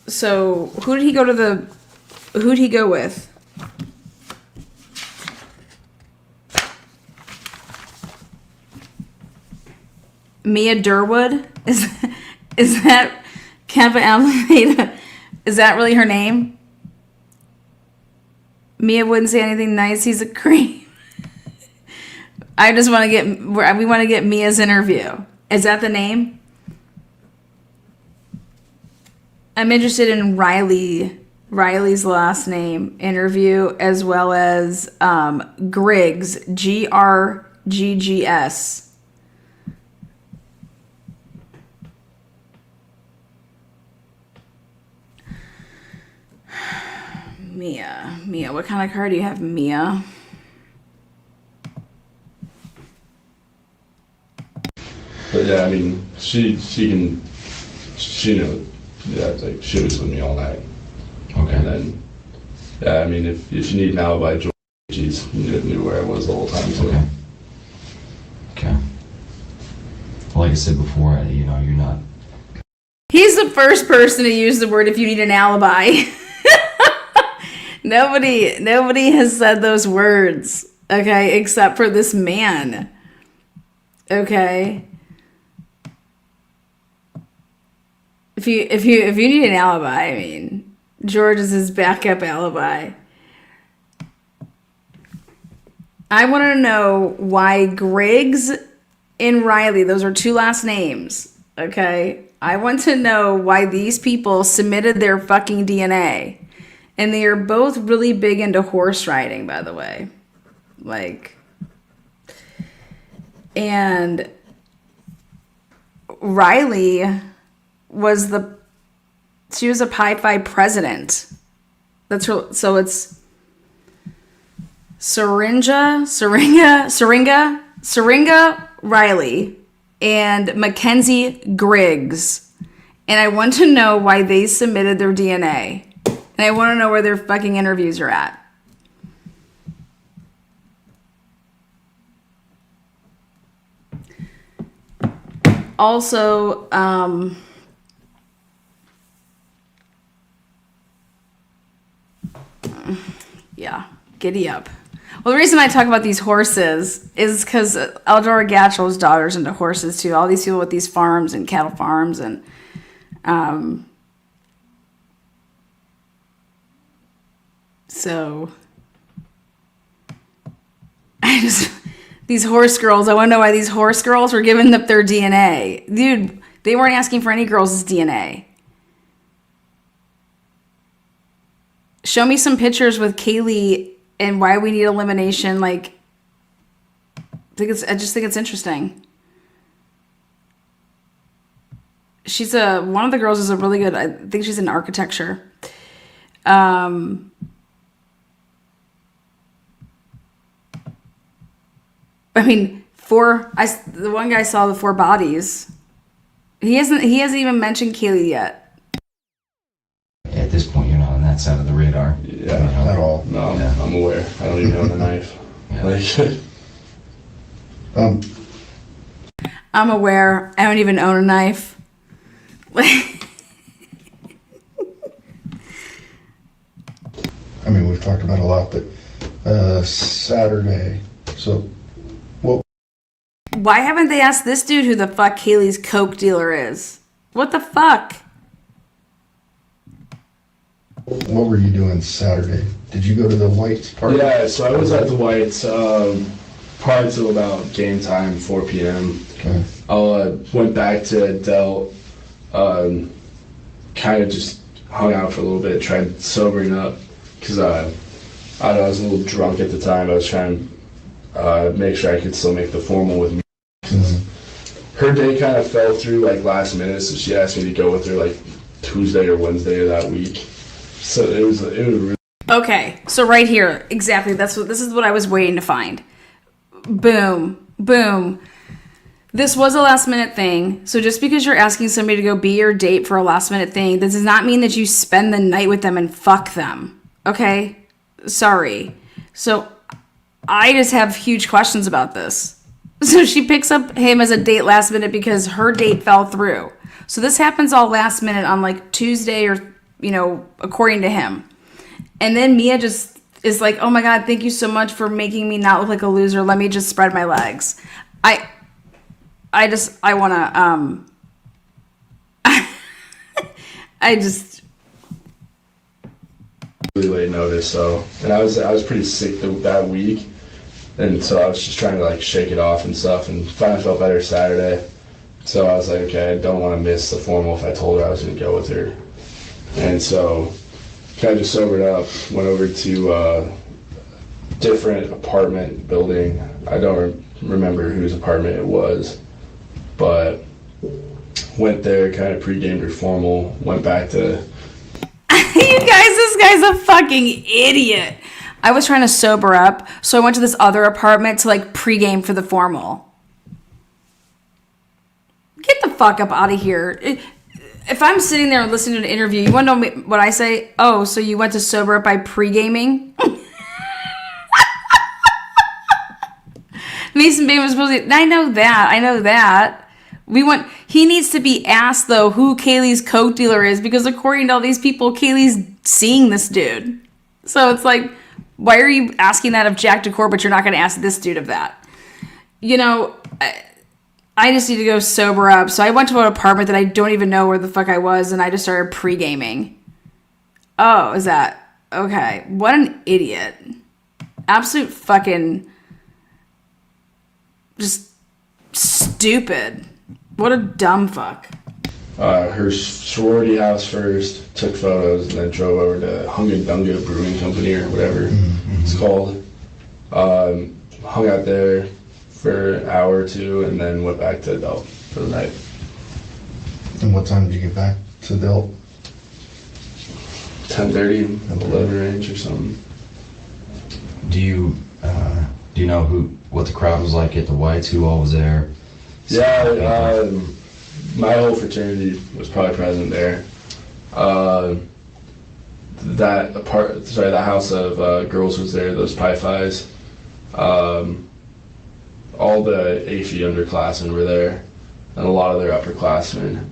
So who'd he go with? Mia Durwood? Is that Kappa Alpha? Is that really her name? Mia wouldn't say anything nice. He's a creep. I just want to we want to get Mia's interview. Is that the name? I'm interested in Riley's last name interview, as well as Griggs, Grggs. Mia, what kind of car do you have, Mia? But yeah, I mean, she knew, yeah, like she was with me all night. Okay. And then, yeah, I mean, if you need an alibi, she's knew where I was the whole time too. Okay. like I said before, you know, you're not. He's the first person to use the word if you need an alibi. Nobody has said those words, okay, except for this man. Okay. If you need an alibi, I mean, George is his backup alibi. I want to know why Griggs and Riley, those are two last names, okay? I want to know why these people submitted their fucking DNA. And they are both really big into horse riding, by the way. Like, and Riley was she was a Pi Phi president. That's her, so it's Syringa Riley and Mackenzie Griggs. And I want to know why they submitted their DNA. And I want to know where their fucking interviews are at. Also, yeah, giddy up. Well, the reason I talk about these horses is because Eldora Gatchel's daughter's into horses too. All these people with these farms and cattle farms and so these horse girls, I want to know why these horse girls were giving up their DNA. Dude, they weren't asking for any girls' DNA. Show me some pictures with Kaylee and why we need elimination. Like, I just think it's interesting. One of the girls is a really good, I think she's in architecture. I mean, the one guy saw the 4 bodies. He hasn't even mentioned Kaylee yet. At this point, you're not on that side of the radar. Yeah, not at all. No, yeah. I'm aware. I don't even own a knife. Yeah. Like, I'm aware. I don't even own a knife. I mean, we've talked about a lot, but Saturday, so what? Why haven't they asked this dude who the fuck Kaylee's coke dealer is? What the fuck? What were you doing Saturday? Did you go to the Whites party? yeah, so I was at the Whites prior to about game time, 4 p.m. Okay. I went back to Delt, kind of just hung out for a little bit, tried sobering up, because I was a little drunk at the time. I was trying to make sure I could still make the formal with me. Her day kind of fell through like last minute, so she asked me to go with her like Tuesday or Wednesday of that week. So it was really. Okay, so right here, exactly. This is what I was waiting to find. Boom, boom. This was a last minute thing. So just because you're asking somebody to go be your date for a last minute thing, this does not mean that you spend the night with them and fuck them. Okay? Sorry. So I just have huge questions about this. So she picks up him as a date last minute because her date fell through. So this happens all last minute on like Tuesday or, according to him. And then Mia just is like, oh my God, thank you so much for making me not look like a loser. Let me just spread my legs. I want to, really late notice, and I was pretty sick that week, and so I was just trying to like shake it off and stuff, and finally felt better Saturday. So I was like, okay, I don't want to miss the formal if I told her I was going to go with her. And so kind of just sobered up, went over to a different apartment building. I don't remember whose apartment it was, but went there, kind of pre-gamed her formal, went back to... You guys, this guy's a fucking idiot. I was trying to sober up, so I went to this other apartment to like pre-game for the formal. Get the fuck up out of here. If I'm sitting there and listening to an interview, you want to know what I say? Oh, so you went to sober up by pre-gaming? Mason Bain was supposed to... I know that. He needs to be asked, though, who Kaylee's coke dealer is, because according to all these people, Kaylee's seeing this dude. So it's like, why are you asking that of Jack Decor, but you're not going to ask this dude of that? You know, I just need to go sober up. So I went to an apartment that I don't even know where the fuck I was, and I just started pre-gaming. Oh, is that... Okay. What an idiot. Absolute fucking... Just stupid. What a dumb fuck. Her sorority house first, took photos, and then drove over to Hunga Dunga Brewing Company or whatever it's called. Hung out there for an hour or two, and then went back to Delp for the night. And what time did you get back to Delp? 10:30, 11 range or something. Do you know what the crowd was like at the Whites? Who all was there? Yeah, my whole fraternity was probably present there. The house of girls was there. Those Pi Phis. All the AFI underclassmen were there, and a lot of their upperclassmen,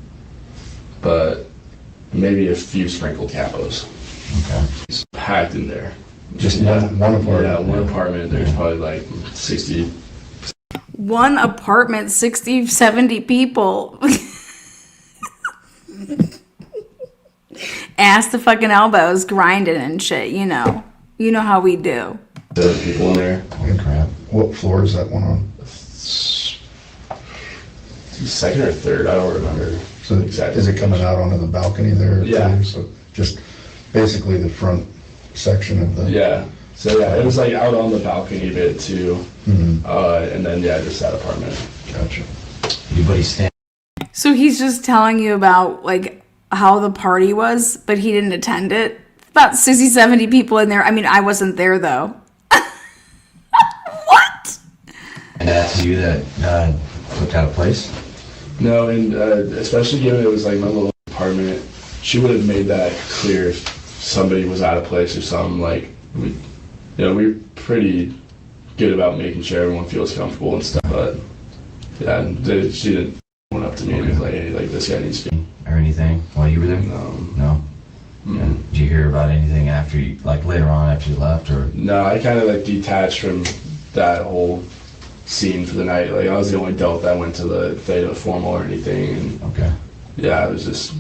but maybe a few sprinkled capos. Okay. It's packed in there. Just one apartment? Yeah, one apartment. There's probably like 60. One apartment, 60, 70 people. Ass to fucking elbows, grinding and shit, you know. You know how we do. The people in there. Holy crap. What floor is that one on? Second or third, I don't remember. So exactly. Is it coming out onto the balcony there? Yeah. Too? So just basically the front section of the... Yeah. So yeah, it was like out on the balcony a bit too. Mm-hmm. And then yeah, just that apartment. Gotcha. Anybody stand? So he's just telling you about, like, how the party was, but he didn't attend it. About 60, 70 people in there. I mean, I wasn't there, though. What? And that's you that looked out of place? No, and especially given it was like my little apartment, she would have made that clear if somebody was out of place or something. Like, we're pretty good about making sure everyone feels comfortable and stuff. But yeah, she didn't went up to me and was like, "Hey, like this guy needs to be." Or anything while you were there? No. And did you hear about anything after you, like later on after you left, or? No, I kind of like detached from that whole scene for the night. Like I was the only adult that went to the Theta formal or anything, and Okay. yeah, it was just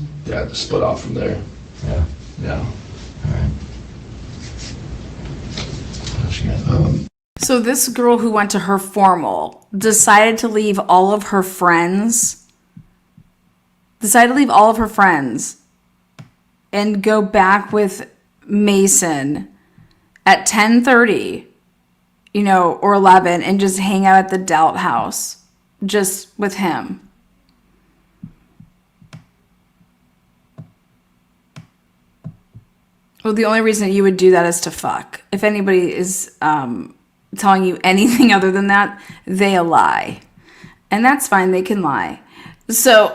split off from there. Yeah. Yeah. All right. What you got? So this girl who went to her formal decided to leave all of her friends and go back with Mason at 10:30, or 11, and just hang out at the Delt house just with him. Well, the only reason you would do that is to fuck. If anybody is telling you anything other than that, they lie. And that's fine, they can lie. So,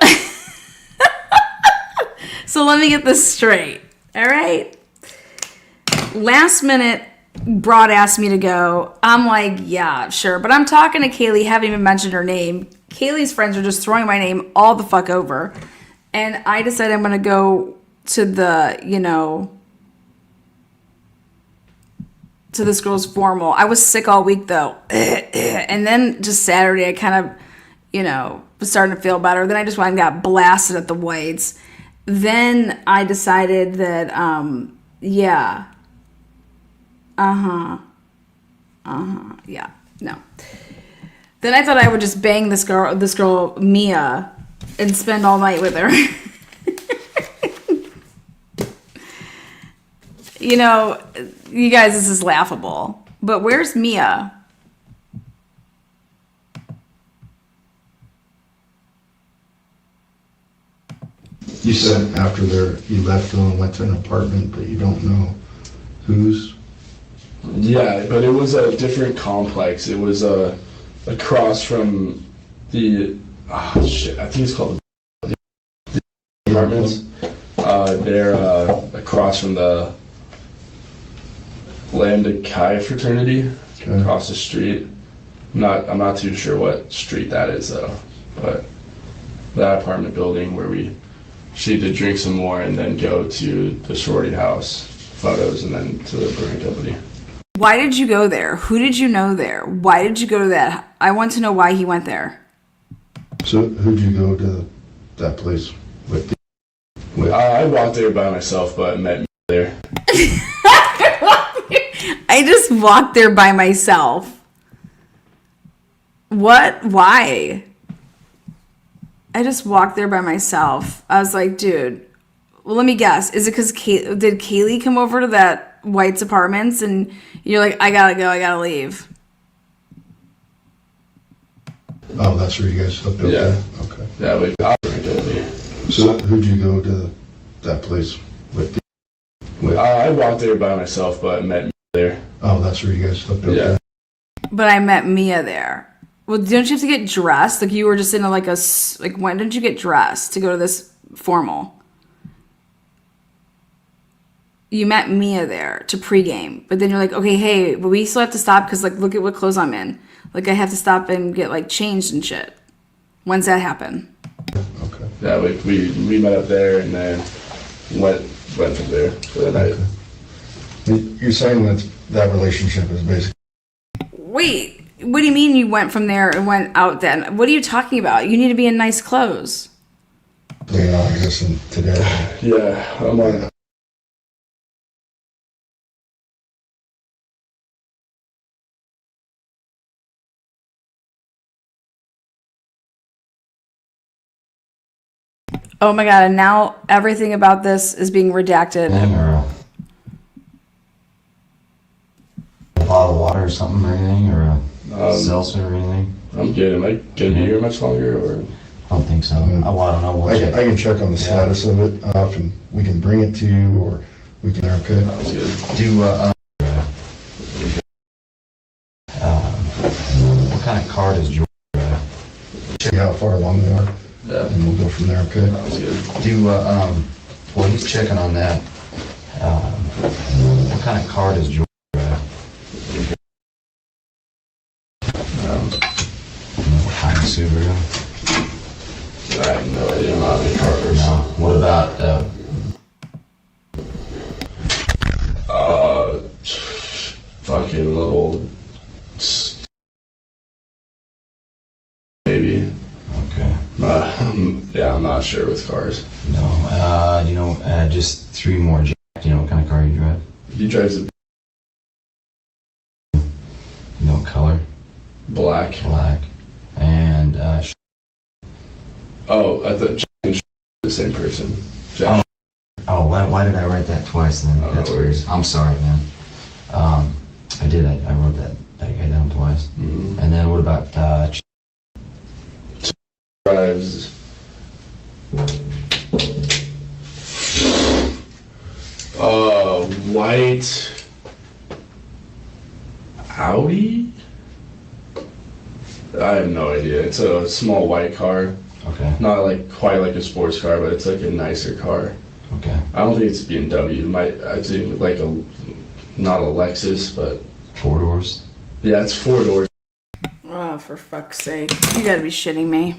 so let me get this straight, all right? Last minute, Broad asked me to go. I'm like, yeah, sure. But I'm talking to Kaylee, haven't even mentioned her name. Kaylee's friends are just throwing my name all the fuck over. And I decided I'm going to go to the, to this girl's formal. I was sick all week though. And then just Saturday, I kind of, was starting to feel better. Then I just went and got blasted at the Whites. Then I decided that, yeah. Yeah, no. Then I thought I would just bang this girl, Mia, and spend all night with her. You guys, this is laughable. But where's Mia? You said after you left and went to an apartment, but you don't know whose? Yeah, but it was a different complex. It was across from the I think it's called the apartments. They're across from the Lambda Chi fraternity, across the street. I'm not too sure what street that is though, but that apartment building where she did drink some more and then go to the sorority house photos and then to the brewing company. Why did you go there? Who did you know there? Why did you go to that? I want to know why he went there. So who'd you go to that place with? I walked there by myself, but met me there. I just walked there by myself. What? Why? I just walked there by myself. I was like, dude, well, let me guess. Is it because did Kaylee come over to that White's apartments and you're like, I gotta go, I gotta leave? Oh, that's where you guys hooked up Yeah. there? Okay. Yeah, we got brewing company. So who'd you go to that place with? I walked there by myself, but met me there. Oh, that's where you guys hooked up Yeah. there? But I met Mia there. Well, don't you have to get dressed? Like you were just in when did you get dressed to go to this formal? You met Mia there to pregame, but then you're like, okay, hey, but we still have to stop because like look at what clothes I'm in. Like I have to stop and get like changed and shit. When's that happen? Okay. Yeah, we met up there and then went from there for the night. You're saying that relationship is basically. Wait, what do you mean you went from there and went out then? What are you talking about? You need to be in nice clothes. Non-existent today. Yeah, I'm on. Oh my god, and now everything about this is being redacted. Thing or a bottle of water or something or anything, or a seltzer or anything? I'm good. Am I gonna be here much longer, or? I don't think so. I don't know. We'll I check. can check on the status of it, and we can bring it to you, or we can, okay? Sounds good. Do what kind of car does George drive? See how far along they are, Yeah, and we'll go from there, okay? sounds good. Do well, he's checking on that. What kind of car does George drive? What kind of Subaru? I have no idea. I'm not a car person. No. What about Fucking little. Maybe. okay? Yeah, I'm not sure with cars. No. Just three more. Jack. Do you know what kind of car you drive? He drives a No color. black. Black. And Oh, I thought Jack and the same person. Jack. oh, why did I write that twice then? Oh, That's no weird. worries. I'm sorry, man. I did. I wrote that guy down twice. Mhm. And then what about Drives. White Audi? I have no idea. It's a small white car. Okay. Not like quite like a sports car, but it's like a nicer car. Okay. I don't think it's BMW. I think like not a Lexus, but 4 doors. yeah, it's 4 doors. Oh, for fuck's sake. You gotta be shitting me.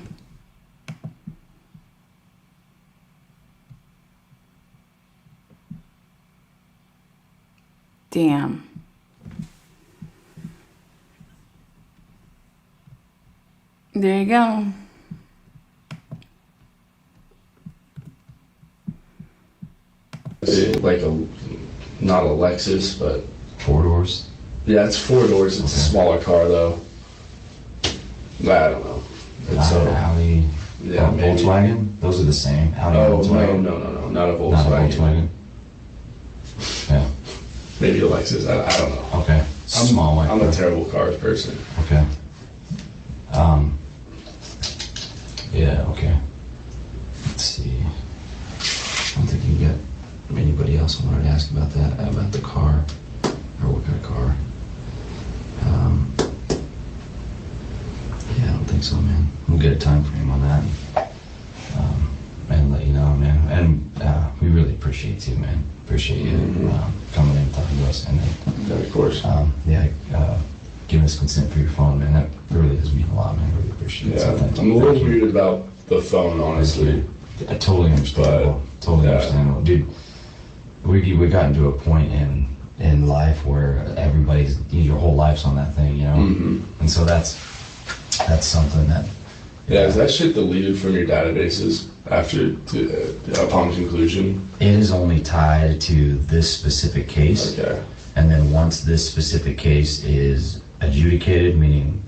Damn. There you go. Like not a Lexus, but 4 doors. yeah, it's 4 doors. It's a smaller car though. I don't know. It's Not an Audi. yeah, maybe. Volkswagen. Those are the same. Audi. Oh Volkswagen. no, not a Not a Volkswagen. Volkswagen. Yeah. Maybe a Lexus. I don't know. Okay. Small white I'm car. a terrible cars person. Okay. Yeah, okay. Let's see. I don't think you got anybody else I wanted to ask about that, about the car, or what kind of car. Yeah, I don't think so, man. We'll get a time frame on that. And let you know, man. And we really appreciate you, man. Appreciate you coming in and talking to us. And then, Yeah, of course. giving us consent for your phone, man. That really does mean a lot, man. I really appreciate it. So Yeah, thank you. I'm a little Thank you. weird about the phone, honestly. I totally understandable. Totally yeah. understandable, dude. We gotten to a point in life where your whole life's on that thing, you know. And so that's something that. Yeah, is that shit deleted from your databases upon conclusion? It is only tied to this specific case. Okay. And then once this specific case is adjudicated, meaning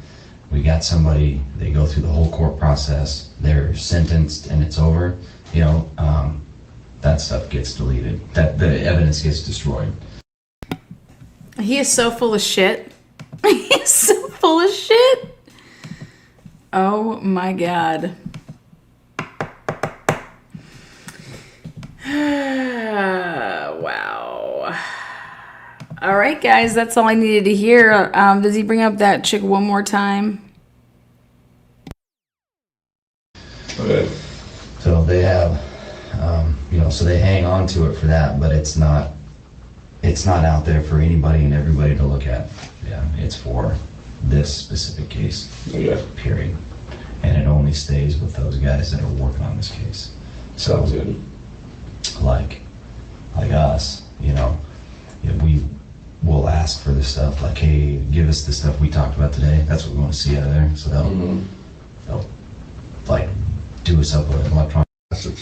we got somebody, they go through the whole court process, they're sentenced, and it's over, you know, that stuff gets deleted. That the evidence gets destroyed. He is so full of shit. He is so full of shit. Oh my God. Wow. All right, guys, that's all I needed to hear. Does he bring up that chick one more time? Okay. So they have, so they hang on to it for that, but it's not out there for anybody and everybody to look at. Yeah, it's for this specific case. Okay. Period. And it only stays with those guys that are working on this case. So, Sounds good. like us, we will ask for this stuff. Like, hey, give us the stuff we talked about today. That's what we want to see out of there. So they'll like do us up with an electronic.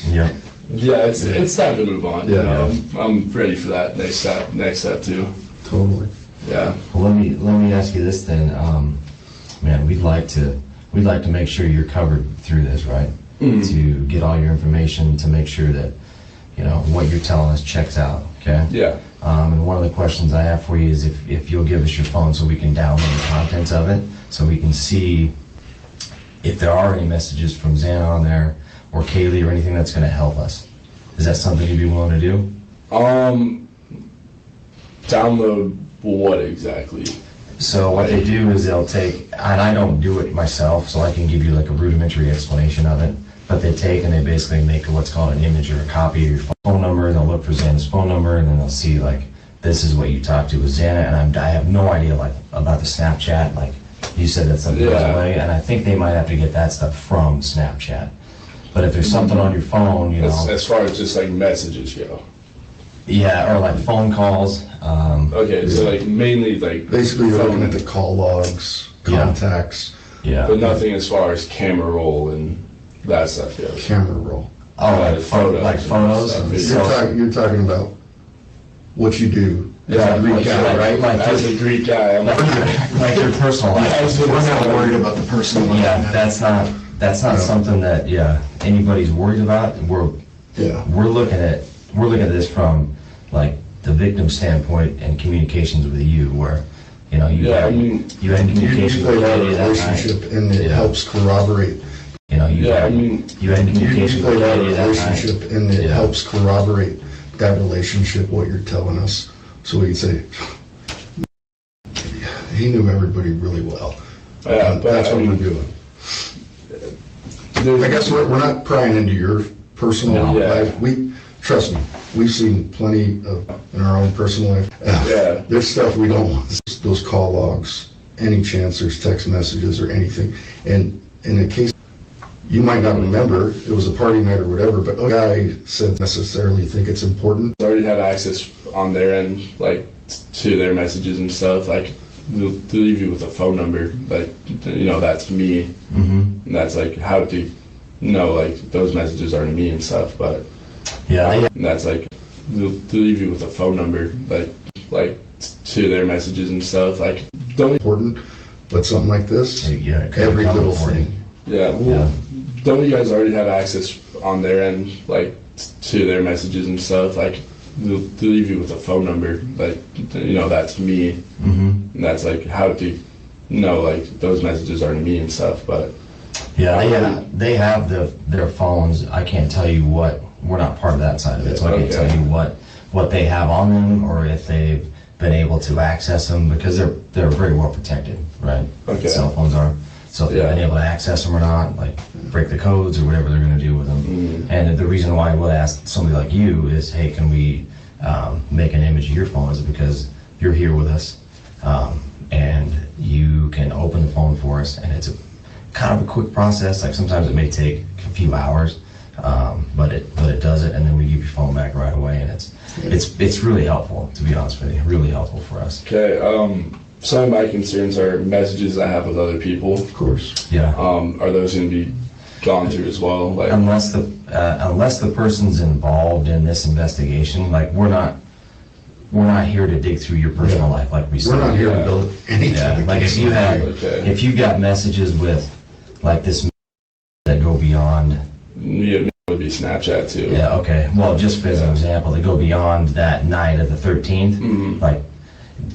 Yeah. Yeah, it's time to move on. Yeah. I'm ready for that next step too. Totally. Yeah. Well, let me ask you this then, man. We'd like to make sure you're covered through this, right? To get all your information, to make sure that what you're telling us checks out. Okay. Yeah. And one of the questions I have for you is if you'll give us your phone so we can download the contents of it, so we can see if there are any messages from Xana on there or Kaylee or anything that's going to help us. Is that something you'd be willing to do? Download what exactly? So what they do is they'll take, and I don't do it myself, so I can give you like a rudimentary explanation of it, but they take and they basically make what's called an image or a copy of your phone number, and they'll look for Xana's phone number, and then they'll see like, this is what you talked to with Xana, and I have no idea like about the Snapchat, like you said that something goes away, and I think they might have to get that stuff from Snapchat. But if there's something on your phone, As far as just like messages go. Yeah, or like phone calls. Okay, so like mainly like Basically, you're looking at the call logs, contacts, Yeah. but nothing as far as camera roll and that stuff goes. camera roll. Oh, Like like photos. photos? and So- You're talking about what you do. Yeah, Greek guy, right? Like as a Greek guy, I'm like your personal life. We're not worried about the personal life. Yeah, that's not something that anybody's worried about. We're looking at this from like the victim standpoint and communications with you, where you had communication You with play that Katie that relationship, night. and it helps corroborate. You had communication You play with that Katie that night. relationship, and it helps corroborate that relationship, what you're telling us, so we can say, he knew everybody really well. Yeah, but That's what we're doing. I guess we're not prying into your personal No. life. Trust me, we've seen plenty of in our own personal life. Yeah. There's stuff we don't want. Those call logs, any chance there's text messages or anything. And in a case, you might not remember, it was a party night or whatever, but a guy said necessarily think it's important. They already have access on their end, like to their messages and stuff. Like they'll leave you with a phone number, like that's me, and that's like how to like those messages are to me and stuff. But and that's like they'll leave you with a phone number, like to their messages and stuff. Like don't Important, but something like this, every little thing. Don't you guys already have access on their end, like to their messages and stuff? Like they'll leave you with a phone number, like that's me, and that's like how to like those messages are to me and stuff. But they have their phones. I can't tell you what, we're not part of that side of it, so I can't tell you what they have on them or if they've been able to access them, because they're very well protected, right? Okay. Cell phones are. So if they've been able to access them or not, like break the codes or whatever they're going to do with them. And the reason why I would ask somebody like you is, hey, can we make an image of your phone, is because you're here with us, and you can open the phone for us, and kind of a quick process. Like sometimes it may take a few hours, but it does it, and then we give your phone back right away, and it's really helpful, to be honest with you. Really helpful for us. Okay. Some of my concerns are messages I have with other people. Of course. Yeah. Are those going to be gone through as well? Like, Unless the person's involved in this investigation, like we're not here to dig through your personal life, like we said. We're not here to build any type of like case. if you've got messages with like this that go beyond. Yeah, it would be Snapchat too. Yeah. Okay. Well, just as an example, they go beyond that night of the 13th. Like,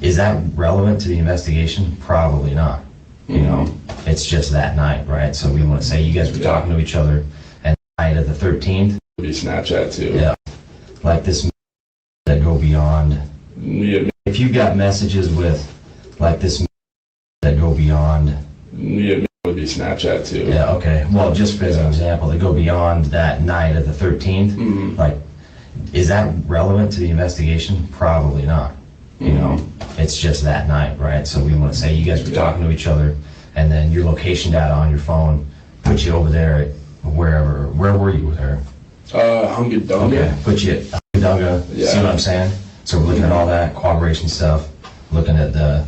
is that relevant to the investigation? Probably not. You know, it's just that night, right? So we want to say you guys were talking to each other and night of the 13th. It would be Snapchat too. Yeah. Like this that go beyond. Yeah. If you've got messages with like this that go beyond. Yeah, it would be Snapchat too. Yeah. Okay. Well, just as an example, they go beyond that night of the 13th. Like, is that relevant to the investigation? Probably not. You know, it's just that night, right? So we want to say you guys were talking to each other, and then your location data on your phone put you over there at wherever. Where were you with her? Hungadunga. Okay, put you at Hungadunga. Yeah. See what I'm saying? So we're looking at all that corroboration stuff, looking at the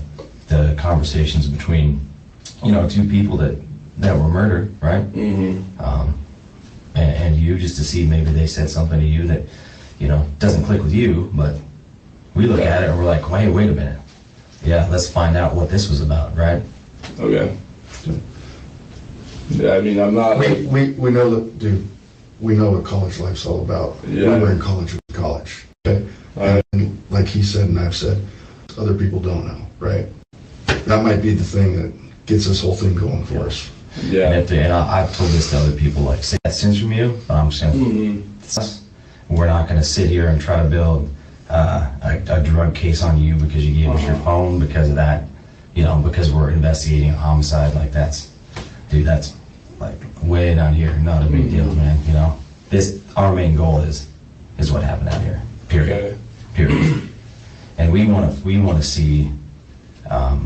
conversations between, you know, two people that were murdered, right? And you, just to see maybe they said something to you that, you know, doesn't click with you, but we look at it and we're like, wait a minute. Yeah, let's find out what this was about, right? Okay. Yeah, I mean, I'm not. We know that, dude. We know what college life's all about. Yeah. We were in college with college. Okay. And like he said, and I've said, other people don't know, right? That might be the thing that gets this whole thing going for us. Yeah. And I've told this to other people, like, say that sins from you, but I'm just gonna. We're not gonna sit here and try to build a drug case on you because you gave us your phone because of that, you know, because we're investigating a homicide. Like that's like way down here, not a big deal, man. You know, our main goal is what happened out here. Period. Period. And we want to see a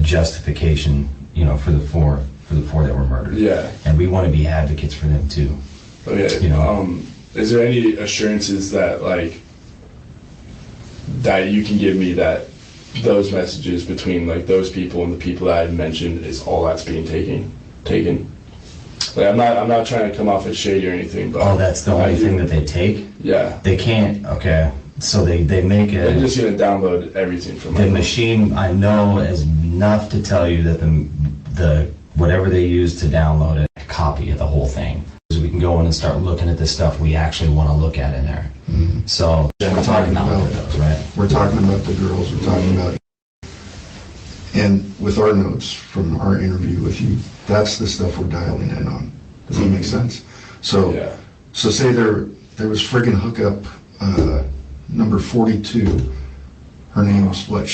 justification, you know, for the four that were murdered. Yeah. And we want to be advocates for them too. Okay. You know. Is there any assurances that that you can give me that those messages between like those people and the people that I mentioned is all that's being taken? Like I'm not trying to come off as shady or anything, but that's the only thing that they take? Yeah. They can't. Okay. So they make it. They're just gonna download everything from the machine. I know is enough to tell you that the whatever they use to download it, copy of the whole thing. So we can go in and start looking at the stuff we actually want to look at in there. So we're talking about those, right? We're talking about the girls. We're talking about, and with our notes from our interview with you, that's the stuff we're dialing in on. Does that make sense? So, so say there was friggin' hookup number 42. Her name was what?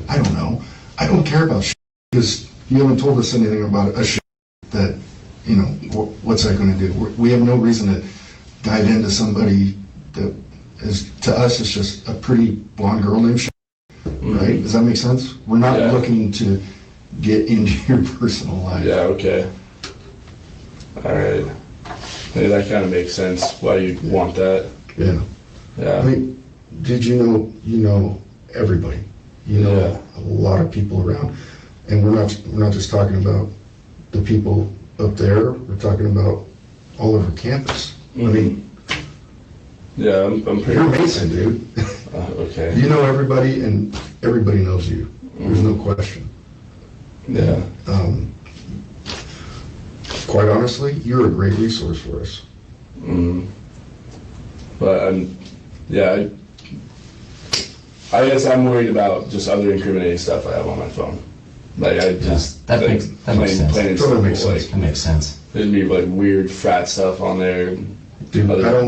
I don't know. I don't care about because you haven't told us anything about a that, you know, what's that going to do? We have no reason to dive into somebody that is, to us, is just a pretty blonde girl named right? Does that make sense? We're not looking to get into your personal life. Yeah, okay. All right. Maybe that kind of makes sense why you want that. Yeah. Yeah. I mean, did you know everybody? You know a lot of people around. And we're not just talking about the people up there, we're talking about all over campus. I mean, yeah, I'm pretty. You're Mason, dude. Okay. You know everybody, and everybody knows you. There's no question. Yeah. Quite honestly, you're a great resource for us. But I guess I'm worried about just other incriminating stuff I have on my phone. Like I just that makes sense. Totally makes sense. That makes sense. There'd be like weird frat stuff on there. Dude, I don't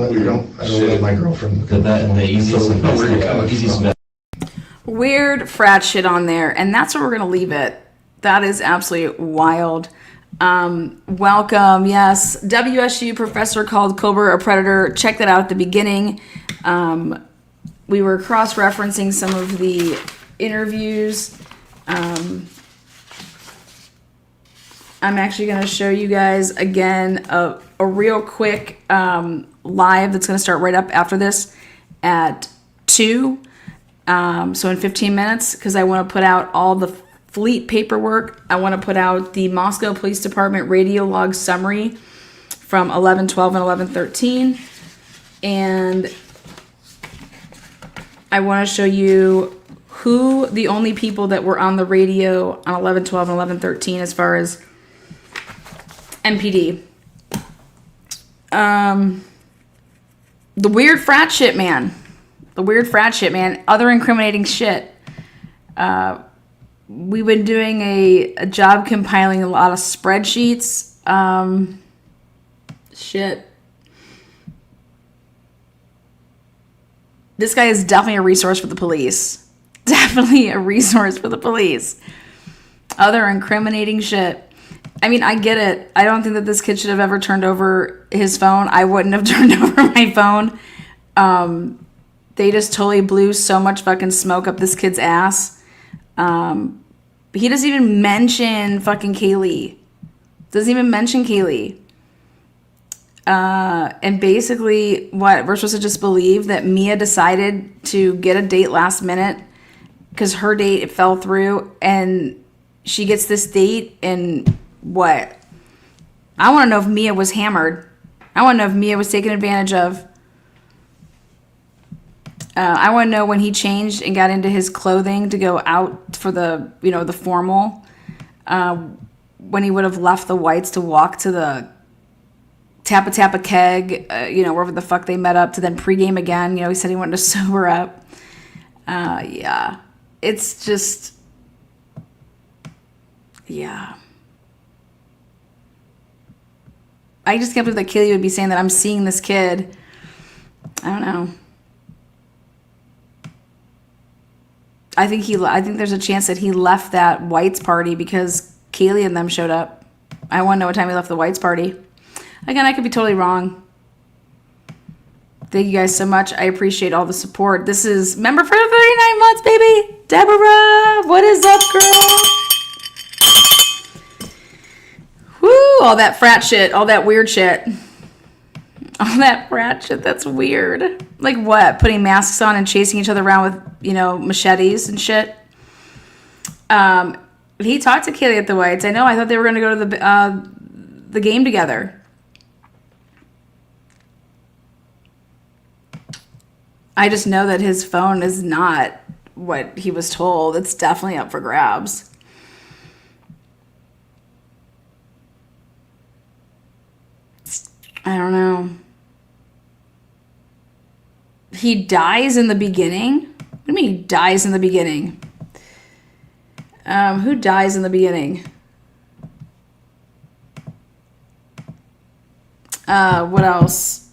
let my girlfriend. The easiest and best. Weird frat shit on there, and that's where we're gonna leave it. That is absolutely wild. Welcome, yes, WSU professor called Kohberger a predator. Check that out at the beginning. We were cross-referencing some of the interviews. I'm actually going to show you guys again a real quick live that's going to start right up after this at 2. So in 15 minutes, because I want to put out all the fleet paperwork. I want to put out the Moscow Police Department radio log summary from 11/12 and 11/13. And I want to show you who the only people that were on the radio on 11/12 and 11/13 as far as NPD. The weird frat shit, man. The weird frat shit, man. Other incriminating shit. We've been doing a job compiling a lot of spreadsheets. Shit. This guy is definitely a resource for the police. Definitely a resource for the police. Other incriminating shit. I mean, I get it. I don't think that this kid should have ever turned over his phone. I wouldn't have turned over my phone. They just totally blew so much fucking smoke up this kid's ass. He doesn't even mention fucking Kaylee. Doesn't even mention Kaylee. And basically, what we're supposed to just believe that Mia decided to get a date last minute because her date it fell through, and she gets this date, and what? I want to know if Mia was hammered. I want to know if Mia was taken advantage of. I want to know when he changed and got into his clothing to go out for the, the formal. When he would have left the whites to walk to the Tappa Keg, wherever the fuck they met up to then pregame again. He said he wanted to sober up. Yeah. It's just, yeah. I just can't believe that Kaylee would be saying that I'm seeing this kid. I don't know. I think there's a chance that he left that whites party because Kaylee and them showed up. I want to know what time he left the whites party. Again, I could be totally wrong. Thank you guys so much. I appreciate all the support. This is member for 39 months, baby. Deborah, what is up, girl? Woo, all that frat shit, all that weird shit. All that frat shit, that's weird. Like what? Putting masks on and chasing each other around with, machetes and shit. He talked to Kaylee at the Whites. I know, I thought they were going to go to the game together. I just know that his phone is not what he was told. It's definitely up for grabs. I don't know. He dies in the beginning? What do you mean he dies in the beginning? Who dies in the beginning? What else?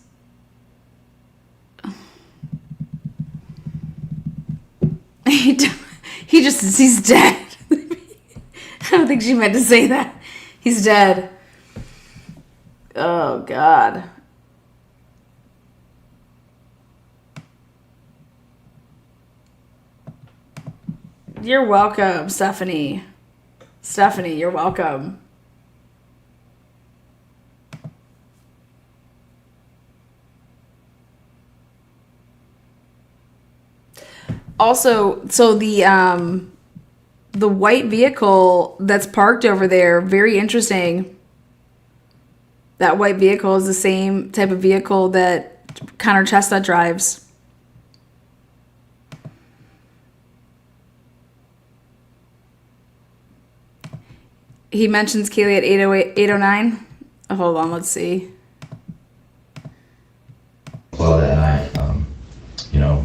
He's dead. I don't think she meant to say that. He's dead. Oh, God. You're welcome, Stephanie. Stephanie, you're welcome. Also, so the white vehicle that's parked over there, very interesting. That white vehicle is the same type of vehicle that Connor Chestnut drives. He mentions Kaylee at 8:08, 8:09. Oh, hold on, let's see. Well, that night,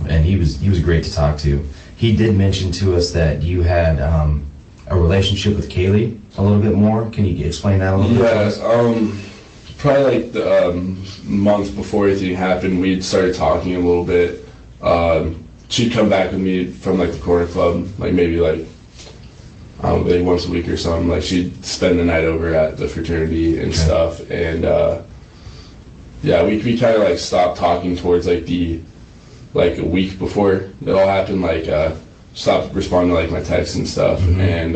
and he was great to talk to. He did mention to us that you had a relationship with Kaylee a little bit more. Can you explain that a little bit? Yes, probably like the month before everything happened, we started talking a little bit. She'd come back with me from like the corner club, like maybe like once a week or something. Like she'd spend the night over at the fraternity and stuff. And we kind of like stopped talking towards like a week before it all happened. Like stopped responding to like my texts and stuff. And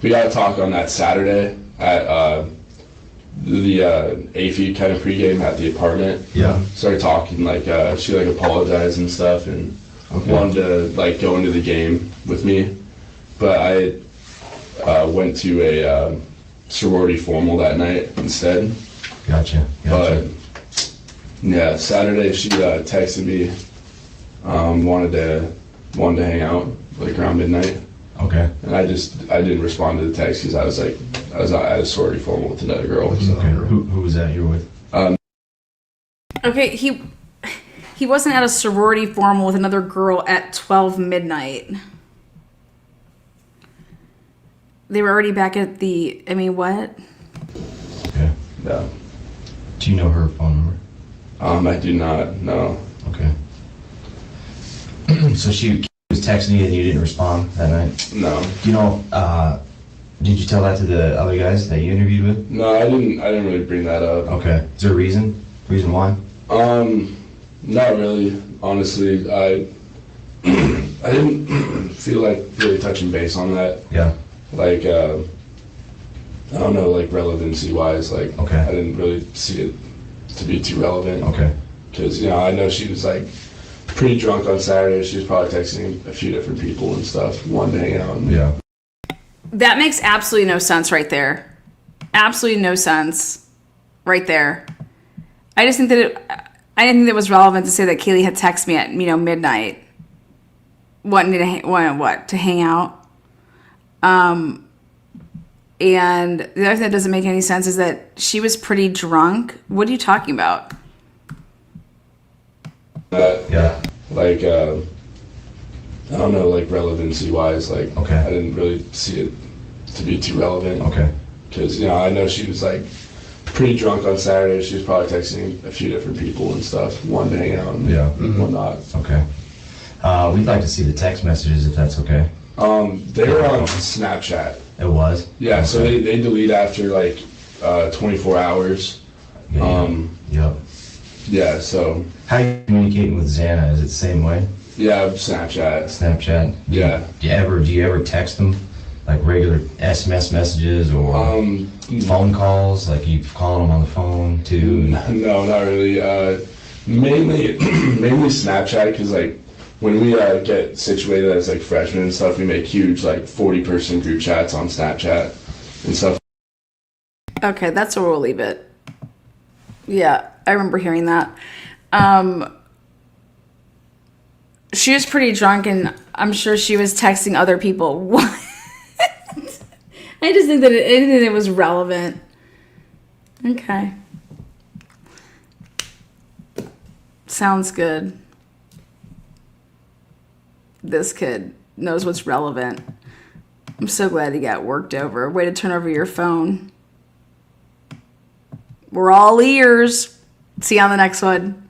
we got to talk on that Saturday. at the AFI kind of pregame at the apartment. Yeah. Started talking, like, she, like, apologized and stuff and wanted to, like, go into the game with me. But I went to a sorority formal that night instead. Gotcha. But, yeah, Saturday she texted me, wanted to hang out, like, around midnight. Okay. And I didn't respond to the text because I was at a sorority formal with another girl. So. Okay. Who was that you were with? Okay, he wasn't at a sorority formal with another girl at 12 midnight. They were already back at the. I mean, what? Okay. Yeah. Do you know her phone number? I do not. No. Okay. So she was texting you and you didn't respond that night? No. Do you know, did you tell that to the other guys that you interviewed with? No, I didn't really bring that up. Okay. Is there a reason? Reason why? Not really. Honestly, I didn't feel like really touching base on that. Yeah. Like, I don't know, like relevancy wise, like, okay. I didn't really see it to be too relevant. Okay. Because, you know, I know she was like pretty drunk on Saturday. She was probably texting a few different people and stuff, wanted to hang out. Yeah. That makes absolutely no sense right there. Absolutely no sense right there. I just think that I didn't think it was relevant to say that Kaylee had texted me at, midnight. Wanting to hang out. And the other thing that doesn't make any sense is that she was pretty drunk. What are you talking about? Yeah. Like, I don't know, like relevancy wise, like, okay. I didn't really see it to be too relevant. Okay. Because, you know, I know she was like pretty drunk on Saturday. She was probably texting a few different people and stuff, wanted to hang out and whatnot. Okay. We'd like to see the text messages if that's okay. They were on Snapchat. It was? Yeah, okay. So they delete after like 24 hours. Yep. Yeah, so. How are you communicating with Xana? Is it the same way? Yeah, Snapchat. Snapchat? Yeah. Do you ever text them? Like regular SMS messages or phone calls? Like you calling them on the phone too? No, not really. Mainly Snapchat, because like when we get situated as like freshmen and stuff, we make huge like 40-person group chats on Snapchat and stuff. Okay, that's where we'll leave it. Yeah, I remember hearing that. She was pretty drunk, and I'm sure she was texting other people. What? I just think that anything that was relevant. Okay. Sounds good. This kid knows what's relevant. I'm so glad he got worked over. Way to turn over your phone. We're all ears. See you on the next one.